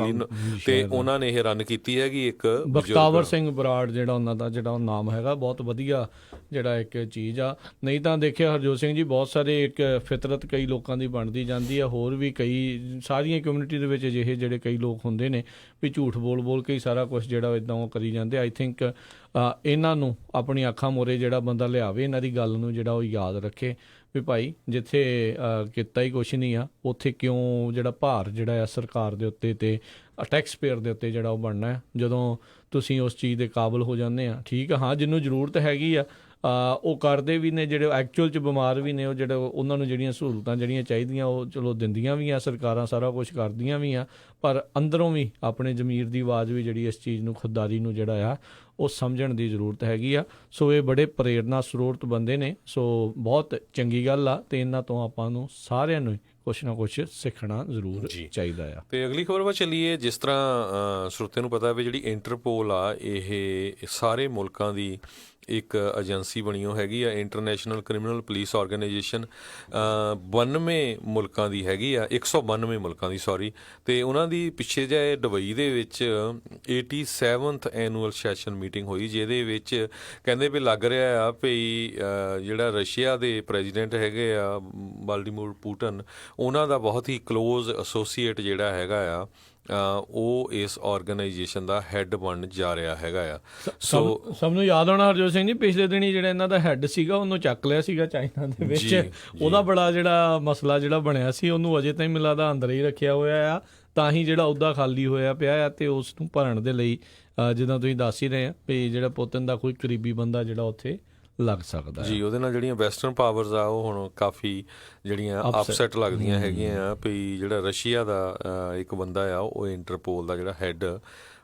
ਤੇ ਉਹਨਾਂ ਨੇ ਇਹ ਰਨ ਕੀਤੀ ਹੈਗੀ। ਇੱਕ ਬਖਤਾਵਰ ਸਿੰਘ ਬਰਾੜ ਜਿਹੜਾ ਉਹਨਾਂ ਦਾ ਜਿਹੜਾ ਨਾਮ ਹੈਗਾ, ਬਹੁਤ ਵਧੀਆ ਜਿਹੜਾ ਇੱਕ ਚੀਜ਼ ਆ। ਨਹੀਂ ਤਾਂ ਦੇਖਿਆ ਹਰਜੋਤ ਸਿੰਘ ਜੀ, ਬਹੁਤ ਸਾਰੇ ਇੱਕ ਫਿਤਰਤ ਕਈ ਲੋਕਾਂ ਦੀ ਬਣਦੀ ਜਾਂਦੀ ਆ। ਹੋਰ ਵੀ ਕਈ ਸਾਰੀਆਂ ਕਮਿਊਨਿਟੀ ਦੇ ਵਿੱਚ ਅਜਿਹੇ ਜਿਹੜੇ ਕਈ ਲੋਕ ਹੁੰਦੇ ਨੇ ਵੀ ਝੂਠ ਬੋਲ ਕੇ ਹੀ ਸਾਰਾ ਕੁਛ ਜਿਹੜਾ ਇੱਦਾਂ ਉਹ ਕਰੀ ਜਾਂਦੇ। ਆਈ ਥਿੰਕ ਇਹਨਾਂ ਨੂੰ ਆਪਣੀ ਅੱਖਾਂ ਮੋਰੇ ਜਿਹੜਾ ਬੰਦਾ ਲਿਆਵੇ, ਇਹਨਾਂ ਦੀ ਗੱਲ ਨੂੰ ਜਿਹੜਾ ਉਹ ਯਾਦ ਰੱਖੇ ਵੀ ਭਾਈ ਜਿੱਥੇ ਕੀਤਾ ਹੀ ਕੁਛ ਨਹੀਂ ਆ, ਉੱਥੇ ਕਿਉਂ ਜਿਹੜਾ ਭਾਰ ਜਿਹੜਾ ਆ ਸਰਕਾਰ ਦੇ ਉੱਤੇ ਤੇ ਟੈਕਸ ਪੇਅਰ ਦੇ ਉੱਤੇ ਜਿਹੜਾ ਉਹ ਬਣਨਾ ਹੈ। ਜਦੋਂ ਤੁਸੀਂ ਉਸ ਚੀਜ਼ ਦੇ ਕਾਬਲ ਹੋ ਜਾਂਦੇ ਆ, ਠੀਕ ਆ, ਹਾਂ ਜਿਹਨੂੰ ਜ਼ਰੂਰਤ ਹੈਗੀ ਆ ਉਹ ਕਰਦੇ ਵੀ ਨੇ, ਜਿਹੜੇ ਐਕਚੁਅਲ 'ਚ ਬਿਮਾਰ ਵੀ ਨੇ ਉਹ ਜਿਹੜੇ ਉਹਨਾਂ ਨੂੰ ਜਿਹੜੀਆਂ ਸਹੂਲਤਾਂ ਜਿਹੜੀਆਂ ਚਾਹੀਦੀਆਂ ਉਹ ਚਲੋ ਦਿੰਦੀਆਂ ਵੀ ਆ ਸਰਕਾਰਾਂ, ਸਾਰਾ ਕੁਛ ਕਰਦੀਆਂ ਵੀ ਆ, ਪਰ ਅੰਦਰੋਂ ਵੀ ਆਪਣੇ ਜ਼ਮੀਰ ਦੀ ਆਵਾਜ਼ ਵੀ ਜਿਹੜੀ ਇਸ ਚੀਜ਼ ਨੂੰ ਖੁਦਦਾਰੀ ਨੂੰ ਜਿਹੜਾ ਆ ਉਹ ਸਮਝਣ ਦੀ ਜ਼ਰੂਰਤ ਹੈਗੀ ਆ। ਸੋ ਇਹ ਬੜੇ ਪ੍ਰੇਰਨਾ ਸਰੋਤ ਬੰਦੇ ਨੇ, ਸੋ ਬਹੁਤ ਚੰਗੀ ਗੱਲ ਆ ਤੇ ਇਹਨਾਂ ਤੋਂ ਆਪਾਂ ਨੂੰ ਸਾਰਿਆਂ ਨੂੰ ਕੁਛ ਨਾ ਕੁਛ ਸਿੱਖਣਾ ਜ਼ਰੂਰ ਚਾਹੀਦਾ ਆ। ਤੇ ਅਗਲੀ ਖਬਰ ਵੱਲ ਚੱਲੀਏ। ਜਿਸ ਤਰ੍ਹਾਂ ਸਰੋਤਿਆਂ ਨੂੰ ਪਤਾ ਵੀ ਜਿਹੜੀ ਇੰਟਰਪੋਲ ਆ ਇਹ ਸਾਰੇ ਮੁਲਕਾਂ ਦੀ ਇੱਕ ਏਜੰਸੀ ਬਣੀ ਹੋ ਹੈਗੀ ਆ, ਇੰਟਰਨੈਸ਼ਨਲ ਕ੍ਰਿਮੀਨਲ ਪੁਲਿਸ ਆਰਗੇਨਾਈਜੇਸ਼ਨ। 92 ਮੁਲਕਾਂ ਦੀ ਹੈਗੀ ਆ, 192 ਮੁਲਕਾਂ ਦੀ ਸੌਰੀ। ਤੇ ਉਹਨਾਂ ਦੀ ਪਿੱਛੇ ਜਿਹੇ ਦੁਬਈ ਦੇ ਵਿੱਚ 87th ਐਨੂਅਲ ਸੈਸ਼ਨ ਮੀਟਿੰਗ ਹੋਈ, ਜਿਹਦੇ ਵਿੱਚ ਕਹਿੰਦੇ ਵੀ ਲੱਗ ਰਿਹਾ ਆ ਵੀ ਜਿਹੜਾ ਰਸ਼ੀਆ ਦੇ ਪ੍ਰੈਜ਼ੀਡੈਂਟ ਹੈਗੇ ਆ ਵਲਾਦੀਮੀਰ ਪੁਟਿਨ, ਉਹਨਾਂ ਦਾ ਬਹੁਤ ਹੀ ਕਲੋਜ਼ ਐਸੋਸੀਏਟ ਜਿਹੜਾ ਹੈਗਾ ਆ ਉਹ ਇਸ ਆਰਗੇਨਾਈਜੇਸ਼ਨ ਦਾ ਹੈੱਡ ਬਣ ਜਾ ਰਿਹਾ ਹੈਗਾ ਆ। ਸੋ ਸਭ ਨੂੰ ਯਾਦ ਹੋਣਾ ਹਰਜੋਤ ਸਿੰਘ ਜੀ, ਪਿਛਲੇ ਦਿਨੀ ਜਿਹੜਾ ਇਹਨਾਂ ਦਾ ਹੈੱਡ ਸੀਗਾ ਉਹਨੂੰ ਚੱਕ ਲਿਆ ਸੀਗਾ ਚਾਈਨਾ ਦੇ ਵਿੱਚ। ਉਹਦਾ ਬੜਾ ਜਿਹੜਾ ਮਸਲਾ ਜਿਹੜਾ ਬਣਿਆ ਸੀ, ਉਹਨੂੰ ਅਜੇ ਤਾਈਂ ਮੈਨੂੰ ਲੱਗਦਾ ਅੰਦਰ ਹੀ ਰੱਖਿਆ ਹੋਇਆ ਆ, ਤਾਂ ਹੀ ਜਿਹੜਾ ਉਹਦਾ ਖਾਲੀ ਹੋਇਆ ਪਿਆ ਆ। ਤੇ ਉਸ ਨੂੰ ਭਰਨ ਦੇ ਲਈ ਜਿੱਦਾਂ ਤੁਸੀਂ ਦੱਸ ਹੀ ਰਹੇ ਆ ਵੀ ਜਿਹੜਾ ਪੁਤਿਨ ਦਾ ਕੋਈ ਕਰੀਬੀ ਬੰਦਾ ਜਿਹੜਾ ਉੱਥੇ ਲੱਗ ਸਕਦਾ ਜੀ, ਉਹਦੇ ਨਾਲ ਜਿਹੜੀਆਂ ਵੈਸਟਰਨ ਪਾਵਰਸ ਆ ਉਹ ਹੁਣ ਕਾਫੀ ਜਿਹੜੀਆਂ ਅਪਸੈਟ ਲੱਗਦੀਆਂ ਹੈਗੀਆਂ ਆ ਵੀ ਜਿਹੜਾ ਰਸ਼ੀਆ ਦਾ ਇੱਕ ਬੰਦਾ ਆ ਉਹ ਇੰਟਰਪੋਲ ਦਾ ਜਿਹੜਾ ਹੈੱਡ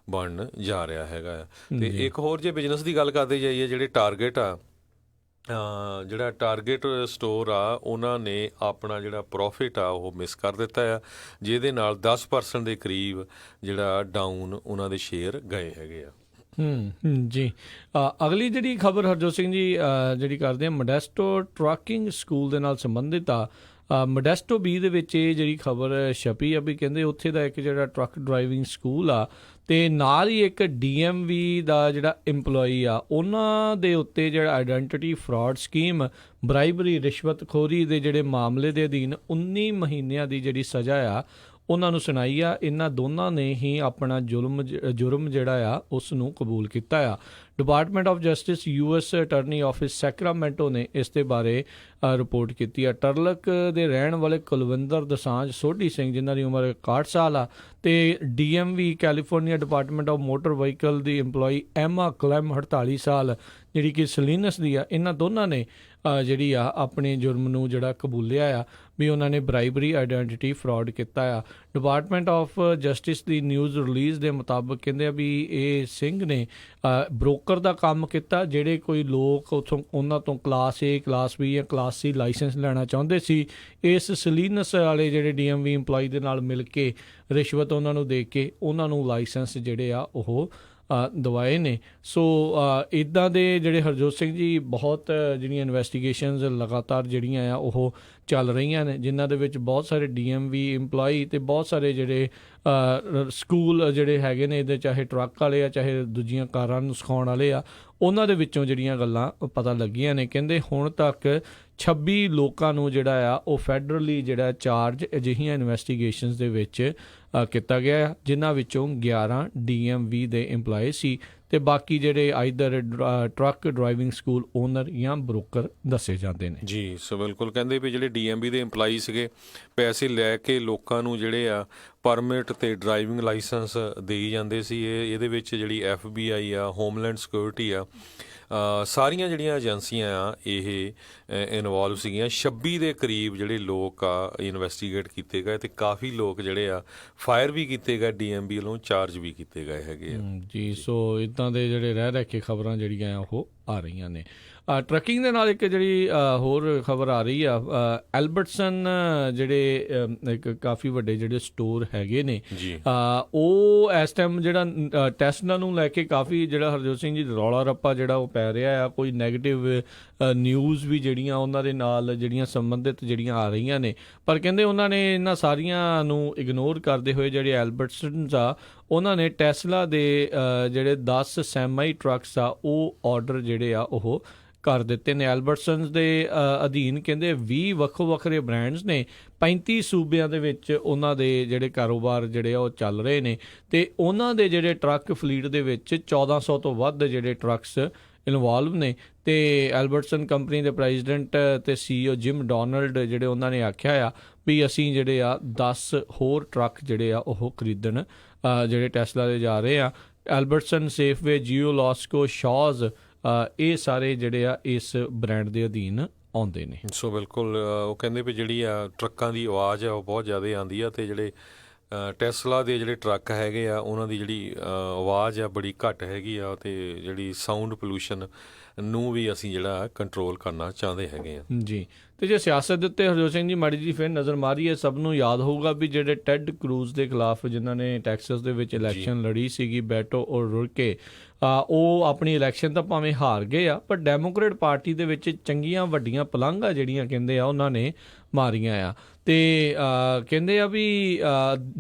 ਬਣਨ ਜਾ ਰਿਹਾ ਹੈਗਾ ਆ। ਤੇ ਇੱਕ ਹੋਰ ਜੇ ਬਿਜ਼ਨਸ ਦੀ ਗੱਲ ਕਰਦੇ ਜਾਈਏ, ਜਿਹੜੇ ਟਾਰਗੇਟ ਆ ਜਿਹੜਾ ਟਾਰਗੇਟ ਸਟੋਰ ਆ ਉਹਨਾਂ ਨੇ ਆਪਣਾ ਜਿਹੜਾ ਪ੍ਰੋਫਿਟ ਆ ਉਹ ਮਿਸ ਕਰ ਦਿੱਤਾ ਆ, ਜਿਹਦੇ ਨਾਲ 10% ਦੇ ਕਰੀਬ ਜਿਹੜਾ ਡਾਊਨ ਉਹਨਾਂ ਦੇ ਸ਼ੇਅਰ ਗਏ ਹੈਗੇ ਆ। ਜੀ, ਅਗਲੀ ਜਿਹੜੀ ਖਬਰ ਹਰਜੋਤ ਸਿੰਘ ਜੀ ਜਿਹੜੀ ਕਰਦੇ ਆ ਮੋਡੈਸਟੋ ਟਰੱਕਿੰਗ ਸਕੂਲ ਦੇ ਨਾਲ ਸੰਬੰਧਿਤ ਆ। ਮੋਡੈਸਟੋ ਬੀ ਦੇ ਵਿੱਚ ਇਹ ਜਿਹੜੀ ਖਬਰ ਛਪੀ ਆ ਵੀ ਕਹਿੰਦੇ ਉੱਥੇ ਦਾ ਇੱਕ ਜਿਹੜਾ ਟਰੱਕ ਡਰਾਈਵਿੰਗ ਸਕੂਲ ਆ ਤੇ ਨਾਲ ਹੀ ਇੱਕ DMV ਦਾ ਜਿਹੜਾ EMPLOYEE ਆ, ਉਹਨਾਂ ਦੇ ਉੱਤੇ ਜਿਹੜਾ ਆਈਡੈਂਟੀਟੀ ਫਰਾਡ ਸਕੀਮ, ਬਰਾਈਬਰੀ, ਰਿਸ਼ਵਤਖੋਰੀ ਦੇ ਜਿਹੜੇ ਮਾਮਲੇ ਦੇ ਅਧੀਨ 19 ਮਹੀਨਿਆਂ ਦੀ ਜਿਹੜੀ ਸਜ਼ਾ ਆ ਉਹਨਾਂ ਨੂੰ ਸੁਣਾਈ ਆ। ਇਹਨਾਂ ਦੋਨਾਂ ਨੇ ਹੀ ਆਪਣਾ ਜੁਰਮ ਜਿਹੜਾ ਆ ਉਸ ਨੂੰ ਕਬੂਲ ਕੀਤਾ ਆ। Department of justice US attorney office Sacramento ਨੇ ਇਸ ਦੇ ਬਾਰੇ ਰਿਪੋਰਟ ਕੀਤੀ ਆ। ਟਰਲਕ ਦੇ ਰਹਿਣ ਵਾਲੇ ਕੁਲਵਿੰਦਰ ਦਸਾਂਝ ਸੋਢੀ ਸਿੰਘ, ਜਿਨ੍ਹਾਂ ਦੀ ਉਮਰ 61 ਸਾਲ ਆ, ਤੇ DMV California department of motor vehicle the EMPLOYEE Emma clam 48 ਸਾਲ ਜਿਹੜੀ ਕਿ ਸਲੀਨਸ ਦੀ ਆ, ਇਹਨਾਂ ਦੋਨਾਂ ਨੇ ਜਿਹੜੀ ਆ ਆਪਣੇ ਜੁਰਮ ਨੂੰ ਜਿਹੜਾ ਕਬੂਲਿਆ ਆ ਵੀ ਉਹਨਾਂ ਨੇ ਬਰਾਈਬਰੀ, ਆਈਡੈਂਟੀਟੀ ਫਰਾਡ ਕੀਤਾ ਆ। Department of justice the news release ਦੇ ਮੁਤਾਬਕ ਕਹਿੰਦੇ ਆ ਵੀ ਇਹ ਸਿੰਘ ਨੇ ਬ੍ਰੋਕਰ ਦਾ ਕੰਮ ਕੀਤਾ। ਜਿਹੜੇ ਕੋਈ ਲੋਕ ਉੱਥੋਂ ਉਹਨਾਂ ਤੋਂ ਕਲਾਸ A, ਕਲਾਸ B ਜਾਂ ਕਲਾਸ C ਲਾਇਸੈਂਸ ਲੈਣਾ ਚਾਹੁੰਦੇ ਸੀ, ਇਸ ਸਲੀਨਸ ਵਾਲੇ ਜਿਹੜੇ DMV EMPLOYEE ਦੇ ਨਾਲ ਮਿਲ ਕੇ ਰਿਸ਼ਵਤ ਉਹਨਾਂ ਨੂੰ ਦੇ ਕੇ ਉਹਨਾਂ ਨੂੰ ਲਾਇਸੈਂਸ ਜਿਹੜੇ ਆ ਉਹ ਦਵਾਏ ਨੇ। ਸੋ ਇੱਦਾਂ ਦੇ ਜਿਹੜੇ ਹਰਜੋਤ ਸਿੰਘ ਜੀ ਬਹੁਤ ਜਿਹੜੀਆਂ ਇਨਵੈਸਟੀਗੇਸ਼ਨਸ ਲਗਾਤਾਰ ਜਿਹੜੀਆਂ ਆ ਉਹ ਚੱਲ ਰਹੀਆਂ ਨੇ, ਜਿਨ੍ਹਾਂ ਦੇ ਵਿੱਚ ਬਹੁਤ ਸਾਰੇ DMV EMPLOYEE ਤੇ ਬਹੁਤ ਸਾਰੇ ਜਿਹੜੇ ਸਕੂਲ ਜਿਹੜੇ ਹੈਗੇ ਨੇ, ਇਹਦੇ ਚਾਹੇ ਟਰੱਕ ਵਾਲੇ ਆ ਚਾਹੇ ਦੂਜੀਆਂ ਕਾਰਾਂ ਨੂੰ ਸਿਖਾਉਣ ਵਾਲੇ ਆ, ਉਹਨਾਂ ਦੇ ਵਿੱਚੋਂ ਜਿਹੜੀਆਂ ਗੱਲਾਂ ਪਤਾ ਲੱਗੀਆਂ ਨੇ। ਕਹਿੰਦੇ ਹੁਣ ਤੱਕ 26 ਲੋਕਾਂ ਨੂੰ ਜਿਹੜਾ ਆ ਉਹ ਫੈਡਰਲੀ ਜਿਹੜਾ ਚਾਰਜ ਅਜਿਹੀਆਂ ਇਨਵੈਸਟੀਗੇਸ਼ਨਸ ਦੇ ਵਿੱਚ ਕੀਤਾ ਗਿਆ, ਜਿਨ੍ਹਾਂ ਵਿੱਚੋਂ 11 DMV ਦੇ EMPLOYEE ਸੀ ਤੇ ਬਾਕੀ ਜਿਹੜੇ either truck driving school owner ਜਾਂ ਬ੍ਰੋਕਰ ਦੱਸੇ ਜਾਂਦੇ ਨੇ। ਜੀ, ਸੋ ਬਿਲਕੁਲ ਕਹਿੰਦੇ ਵੀ ਜਿਹੜੇ DMV ਦੇ EMPLOYEE ਸੀਗੇ ਪੈਸੇ ਲੈ ਕੇ ਲੋਕਾਂ ਨੂੰ ਜਿਹੜੇ ਆ ਪਰਮਿਟ ਤੇ ਡਰਾਈਵਿੰਗ ਲਾਇਸੈਂਸ ਦੇਈ ਜਾਂਦੇ ਸੀ। ਇਹਦੇ ਵਿੱਚ ਜਿਹੜੀ FBI ਆ, ਹੋਮਲੈਂਡ ਸਿਕਿਉਰਿਟੀ ਆ, ਸਾਰੀਆਂ ਜਿਹੜੀਆਂ ਏਜੰਸੀਆਂ ਆ ਇਹ ਇਨਵੋਲਵ ਸੀਗੀਆਂ। 26 ਦੇ ਕਰੀਬ ਜਿਹੜੇ ਲੋਕ ਆ ਇਨਵੈਸਟੀਗੇਟ ਕੀਤੇ ਗਏ ਤੇ ਕਾਫੀ ਲੋਕ ਜਿਹੜੇ ਆ ਫਾਇਰ ਵੀ ਕੀਤੇ ਗਏ, DMV ਵੱਲੋਂ ਚਾਰਜ ਵੀ ਕੀਤੇ ਗਏ ਹੈਗੇ ਆ। ਜੀ, ਸੋ ਇੱਦਾਂ ਦੇ ਜਿਹੜੇ ਰਹਿ ਕੇ ਖਬਰਾਂ ਜਿਹੜੀਆਂ ਆ ਉਹ ਆ ਰਹੀਆਂ ਨੇ। ਟਰੱਕਿੰਗ ਦੇ ਨਾਲ ਇੱਕ ਜਿਹੜੀ ਹੋਰ ਖਬਰ ਆ ਰਹੀ ਆ, ਐਲਬਰਟਸਨ ਜਿਹੜੇ ਇੱਕ ਕਾਫੀ ਵੱਡੇ ਜਿਹੜੇ ਸਟੋਰ ਹੈਗੇ ਨੇ, ਉਹ ਇਸ ਟਾਈਮ ਜਿਹੜਾ ਟੈਸਟਾਂ ਨੂੰ ਲੈ ਕੇ ਕਾਫੀ ਜਿਹੜਾ ਹਰਜੋਤ ਸਿੰਘ ਜੀ ਰੌਲਾ ਰੱਪਾ ਜਿਹੜਾ ਉਹ ਪੈ ਰਿਹਾ ਆ। ਕੋਈ ਨੈਗੇਟਿਵ ਨਿਊਜ਼ ਵੀ ਜਿਹੜੀਆਂ ਉਹਨਾਂ ਦੇ ਨਾਲ ਜਿਹੜੀਆਂ ਸੰਬੰਧਿਤ ਜਿਹੜੀਆਂ ਆ ਰਹੀਆਂ ਨੇ, ਪਰ ਕਹਿੰਦੇ ਉਹਨਾਂ ਨੇ ਇਹਨਾਂ ਸਾਰੀਆਂ ਨੂੰ ਇਗਨੋਰ ਕਰਦੇ ਹੋਏ ਜਿਹੜੇ ਐਲਬਰਟਸਨਸ ਆ ਉਹਨਾਂ ਨੇ ਟੈਸਲਾ ਦੇ ਜਿਹੜੇ 10 ਸੈਮੀ ਟਰੱਕਸ ਆ ਉਹ ਆਰਡਰ ਜਿਹੜੇ ਆ ਉਹ ਕਰ ਦਿੱਤੇ ਨੇ। ਐਲਬਰਟਸਨਸ ਦੇ ਅਧੀਨ ਕਹਿੰਦੇ 20 ਵੱਖੋ ਵੱਖਰੇ ਬ੍ਰਾਂਡਸ ਨੇ, 35 ਸੂਬਿਆਂ ਦੇ ਵਿੱਚ ਉਹਨਾਂ ਦੇ ਜਿਹੜੇ ਕਾਰੋਬਾਰ ਜਿਹੜੇ ਆ ਉਹ ਚੱਲ ਰਹੇ ਨੇ, ਤੇ ਉਹਨਾਂ ਦੇ ਜਿਹੜੇ ਟਰੱਕ ਫਲੀਟ ਦੇ ਵਿੱਚ 1400 ਤੋਂ ਵੱਧ ਜਿਹੜੇ ਟਰੱਕਸ ਇਨਵੋਲਵ ਨੇ। ਤੇ ਐਲਬਰਟਸਨ ਕੰਪਨੀ ਦੇ ਪ੍ਰੈਜ਼ੀਡੈਂਟ ਤੇ CEO ਜਿਮ ਡੋਨਲਡ ਜਿਹੜੇ ਉਹਨਾਂ ਨੇ ਆਖਿਆ ਆ ਵੀ ਅਸੀਂ ਜਿਹੜੇ ਆ 10 ਹੋਰ ਟਰੱਕ ਜਿਹੜੇ ਆ ਉਹ ਖਰੀਦਣ ਜਿਹੜੇ ਟੈਸਲਾ ਦੇ ਜਾ ਰਹੇ ਆ। ਐਲਬਰਟਸਨ, ਸੇਫਵੇ, ਜੀਓ, ਲਾਸਕੋ, ਸ਼ਾਜ਼ ਇਹ ਸਾਰੇ ਜਿਹੜੇ ਆ ਇਸ ਬ੍ਰਾਂਡ ਦੇ ਅਧੀਨ ਆਉਂਦੇ ਨੇ। ਸੋ ਬਿਲਕੁਲ ਉਹ ਕਹਿੰਦੇ ਵੀ ਜਿਹੜੀ ਆ ਟਰੱਕਾਂ ਦੀ ਆਵਾਜ਼ ਆ ਉਹ ਬਹੁਤ ਜ਼ਿਆਦਾ ਆਉਂਦੀ ਆ, ਤੇ ਜਿਹੜੇ ਟੈਸਲਾ ਦੇ ਜਿਹੜੇ ਟਰੱਕ ਹੈਗੇ ਆ ਉਹਨਾਂ ਦੀ ਜਿਹੜੀ ਆਵਾਜ਼ ਆ ਬੜੀ ਘੱਟ ਹੈਗੀ ਆ, ਤੇ ਜਿਹੜੀ ਸਾਊਂਡ ਪੋਲੂਸ਼ਨ ਨੂੰ ਵੀ ਅਸੀਂ ਜਿਹੜਾ ਕੰਟਰੋਲ ਕਰਨਾ ਚਾਹੁੰਦੇ ਹੈਗੇ ਆ ਜੀ। ਤੇ ਜੇ ਸਿਆਸਤ ਦੇ ਉੱਤੇ ਹਰਜੋਤ ਸਿੰਘ ਜੀ ਮਾੜੀ ਜੀ ਫਿਰ ਨਜ਼ਰ ਮਾਰੀਏ, ਸਭ ਨੂੰ ਯਾਦ ਹੋਊਗਾ ਵੀ ਜਿਹੜੇ ਟੈਡ ਕਰੂਜ਼ ਦੇ ਖਿਲਾਫ ਜਿਨ੍ਹਾਂ ਨੇ ਟੈਕਸਸ ਦੇ ਵਿੱਚ ਇਲੈਕਸ਼ਨ ਲੜੀ ਸੀਗੀ, ਬੈਟੋ ਔਰ ਰੁਰਕੇ, ਉਹ ਆਪਣੀ ਇਲੈਕਸ਼ਨ ਤਾਂ ਭਾਵੇਂ ਹਾਰ ਗਏ ਆ, ਪਰ ਡੈਮੋਕ੍ਰੇਟ ਪਾਰਟੀ ਦੇ ਵਿੱਚ ਚੰਗੀਆਂ ਵੱਡੀਆਂ ਪਲੰਘਾਂ ਜਿਹੜੀਆਂ ਕਹਿੰਦੇ ਆ ਉਹਨਾਂ ਨੇ ਮਾਰੀਆਂ ਆ। ਤੇ ਕਹਿੰਦੇ ਆ ਵੀ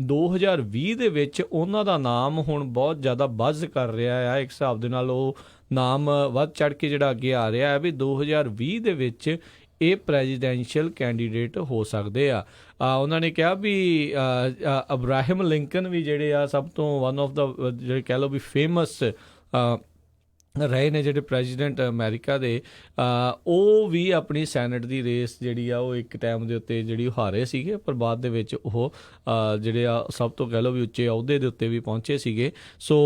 2020 ਦੇ ਵਿੱਚ ਉਹਨਾਂ ਦਾ ਨਾਮ ਹੁਣ ਬਹੁਤ ਜ਼ਿਆਦਾ ਬੱਜ਼ ਕਰ ਰਿਹਾ ਆ। ਇੱਕ ਹਿਸਾਬ ਦੇ ਨਾਲ ਉਹ ਨਾਮ ਵੱਧ ਚੜ੍ਹ ਕੇ ਜਿਹੜਾ ਅੱਗੇ ਆ ਰਿਹਾ ਹੈ ਵੀ 2020 ਦੇ ਵਿੱਚ ਇਹ ਪ੍ਰੈਜ਼ੀਡੈਂਸ਼ੀਅਲ ਕੈਂਡੀਡੇਟ ਹੋ ਸਕਦੇ ਆ। ਉਹਨਾਂ ਨੇ ਕਿਹਾ ਵੀ ਅਬਰਾਹਮ ਲਿੰਕਨ ਵੀ ਜਿਹੜੇ ਆ ਸਭ ਤੋਂ ਵਨ ਆਫ ਦਾ ਜਿਹੜੇ ਕਹਿ ਲਓ ਵੀ ਫੇਮਸ ਰਹੇ ਨੇ ਜਿਹੜੇ ਪ੍ਰੈਜ਼ੀਡੈਂਟ ਅਮਰੀਕਾ ਦੇ, ਉਹ ਵੀ ਆਪਣੀ ਸੈਨੇਟ ਦੀ ਰੇਸ ਜਿਹੜੀ ਆ ਉਹ ਇੱਕ ਟਾਈਮ ਦੇ ਉੱਤੇ ਜਿਹੜੀ ਹਾਰੇ ਸੀਗੇ, ਪਰ ਬਾਅਦ ਦੇ ਵਿੱਚ ਉਹ ਜਿਹੜੇ ਆ ਸਭ ਤੋਂ ਕਹਿ ਲਓ ਵੀ ਉੱਚੇ ਅਹੁਦੇ ਦੇ ਉੱਤੇ ਵੀ ਪਹੁੰਚੇ ਸੀਗੇ। ਸੋ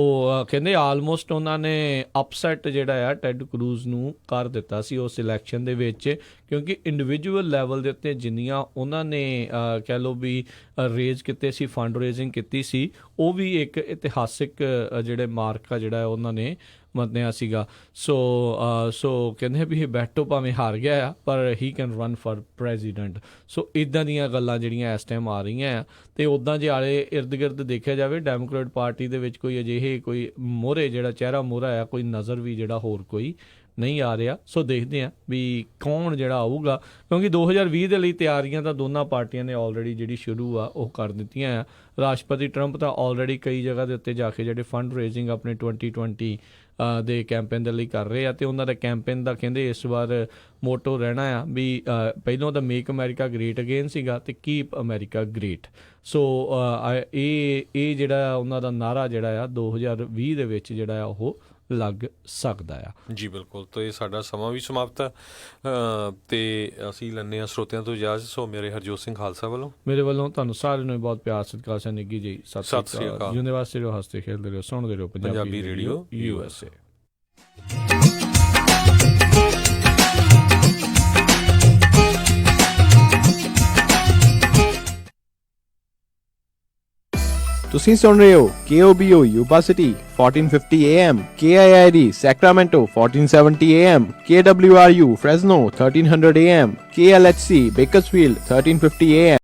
ਕਹਿੰਦੇ ਆਲਮੋਸਟ ਉਹਨਾਂ ਨੇ ਅਪਸੈਟ ਜਿਹੜਾ ਆ ਟੈਡ ਕਰੂਜ਼ ਨੂੰ ਕਰ ਦਿੱਤਾ ਸੀ ਉਸ ਇਲੈਕਸ਼ਨ ਦੇ ਵਿੱਚ, ਕਿਉਂਕਿ ਇੰਡੀਵਿਜੂਅਲ ਲੈਵਲ ਦੇ ਉੱਤੇ ਜਿੰਨੀਆਂ ਉਹਨਾਂ ਨੇ ਕਹਿ ਲਓ ਵੀ ਰੇਜ਼ ਕੀਤੇ ਸੀ, ਫੰਡ ਰੇਜ਼ਿੰਗ ਕੀਤੀ ਸੀ, ਉਹ ਵੀ ਇੱਕ ਇਤਿਹਾਸਿਕ ਜਿਹੜੇ ਮਾਰਕ ਆ ਜਿਹੜਾ ਉਹਨਾਂ ਨੇ ਮੰਨਿਆ ਸੀਗਾ। ਸੋ ਕਹਿੰਦੇ ਵੀ ਬੈਟੋ ਭਾਵੇਂ ਹਾਰ ਗਿਆ ਆ ਪਰ he can run for president. So ਇੱਦਾਂ ਦੀਆਂ ਗੱਲਾਂ ਜਿਹੜੀਆਂ ਇਸ ਟਾਈਮ ਆ ਰਹੀਆਂ ਆ। ਤੇ ਉੱਦਾਂ ਜੇ ਆਲੇ ਇਰਦ ਗਿਰਦ ਦੇਖਿਆ ਜਾਵੇ ਡੈਮੋਕ੍ਰੇਟ ਪਾਰਟੀ ਦੇ ਵਿੱਚ ਕੋਈ ਅਜਿਹੇ ਕੋਈ ਮੋਹਰੇ ਜਿਹੜਾ ਚਿਹਰਾ ਮੋਹਰਾ ਆ, ਕੋਈ ਨਜ਼ਰ ਵੀ ਜਿਹੜਾ ਹੋਰ ਕੋਈ ਨਹੀਂ ਆ ਰਿਹਾ। ਸੋ ਦੇਖਦੇ ਹਾਂ ਵੀ ਕੌਣ ਜਿਹੜਾ ਆਊਗਾ, ਕਿਉਂਕਿ 2020 ਦੇ ਲਈ ਤਿਆਰੀਆਂ ਤਾਂ ਦੋਨਾਂ ਪਾਰਟੀਆਂ ਨੇ ਆਲਰੇਡੀ ਜਿਹੜੀ ਸ਼ੁਰੂ ਆ ਉਹ ਕਰ ਦਿੱਤੀਆਂ ਆ। ਰਾਸ਼ਟਰਪਤੀ ਟਰੰਪ ਤਾਂ ਆਲਰੇਡੀ ਕਈ ਜਗ੍ਹਾ ਦੇ ਉੱਤੇ ਜਾ ਕੇ ਜਿਹੜੇ ਫੰਡ ਰੇਜ਼ਿੰਗ ਆਪਣੇ 2020 ਦੇ ਕੈਂਪੇਨ ਦੇ ਲਈ ਕਰ ਰਹੇ ਆ, ਤੇ ਉਹਨਾਂ ਦਾ ਕੈਂਪੇਨ ਦਾ ਕਹਿੰਦੇ ਇਸ ਵਾਰ ਮੋਟੋ ਰਹਿਣਾ ਆ ਵੀ ਪਹਿਲਾਂ ਤਾਂ ਮੇਕ ਅਮਰੀਕਾ ਗ੍ਰੇਟ ਅਗੇਨ ਸੀਗਾ ਤੇ ਕੀਪ ਅਮਰੀਕਾ ਗ੍ਰੇਟ। ਸੋ ਇਹ ਜਿਹੜਾ ਉਹਨਾਂ ਦਾ ਨਾਰਾ ਜਿਹੜਾ ਆ 2020 ਦੇ ਵਿੱਚ ਜਿਹੜਾ ਆ ਉਹ ਲੱਗ ਸਕਦਾ ਆ। ਜੀ ਬਿਲਕੁਲ। ਤੇ ਸਾਡਾ ਸਮਾਂ ਵੀ ਸਮਾਪਤ ਆ, ਤੇ ਅਸੀਂ ਲੈਂਦੇ ਹਾਂ ਸਰੋਤਿਆਂ ਤੋਂ ਇਜਾਜ਼ਤ। ਸੋ ਮੇਰੇ ਹਰਜੋਤ ਸਿੰਘ ਖਾਲਸਾ ਵੱਲੋਂ, ਮੇਰੇ ਵੱਲੋਂ ਤੁਹਾਨੂੰ ਸਾਰਿਆਂ ਨੂੰ ਬਹੁਤ ਪਿਆਰ ਸਤਿਕਾਰ ਸਨ। ਨਿੱਗੀ ਜੀ ਸਤਿ ਸ੍ਰੀ ਅਕਾਲ। ਯੂਨੀਵਰਸਿਟੀ ਰਹੋ, ਹੱਸਦੇ ਖੇਡਦੇ ਰਹੋ, ਸੁਣਦੇ ਰਹੋ ਪੰਜਾਬੀ ਰੇਡੀਓ USA। ਤੁਸੀਂ ਸੁਣ ਰਹੇ ਹੋ KOBO university 1450 AM, KIID Sacramento 1470 AM, KWRU Fresno 1300 AM, KLHC Bakersfield 1350 AM।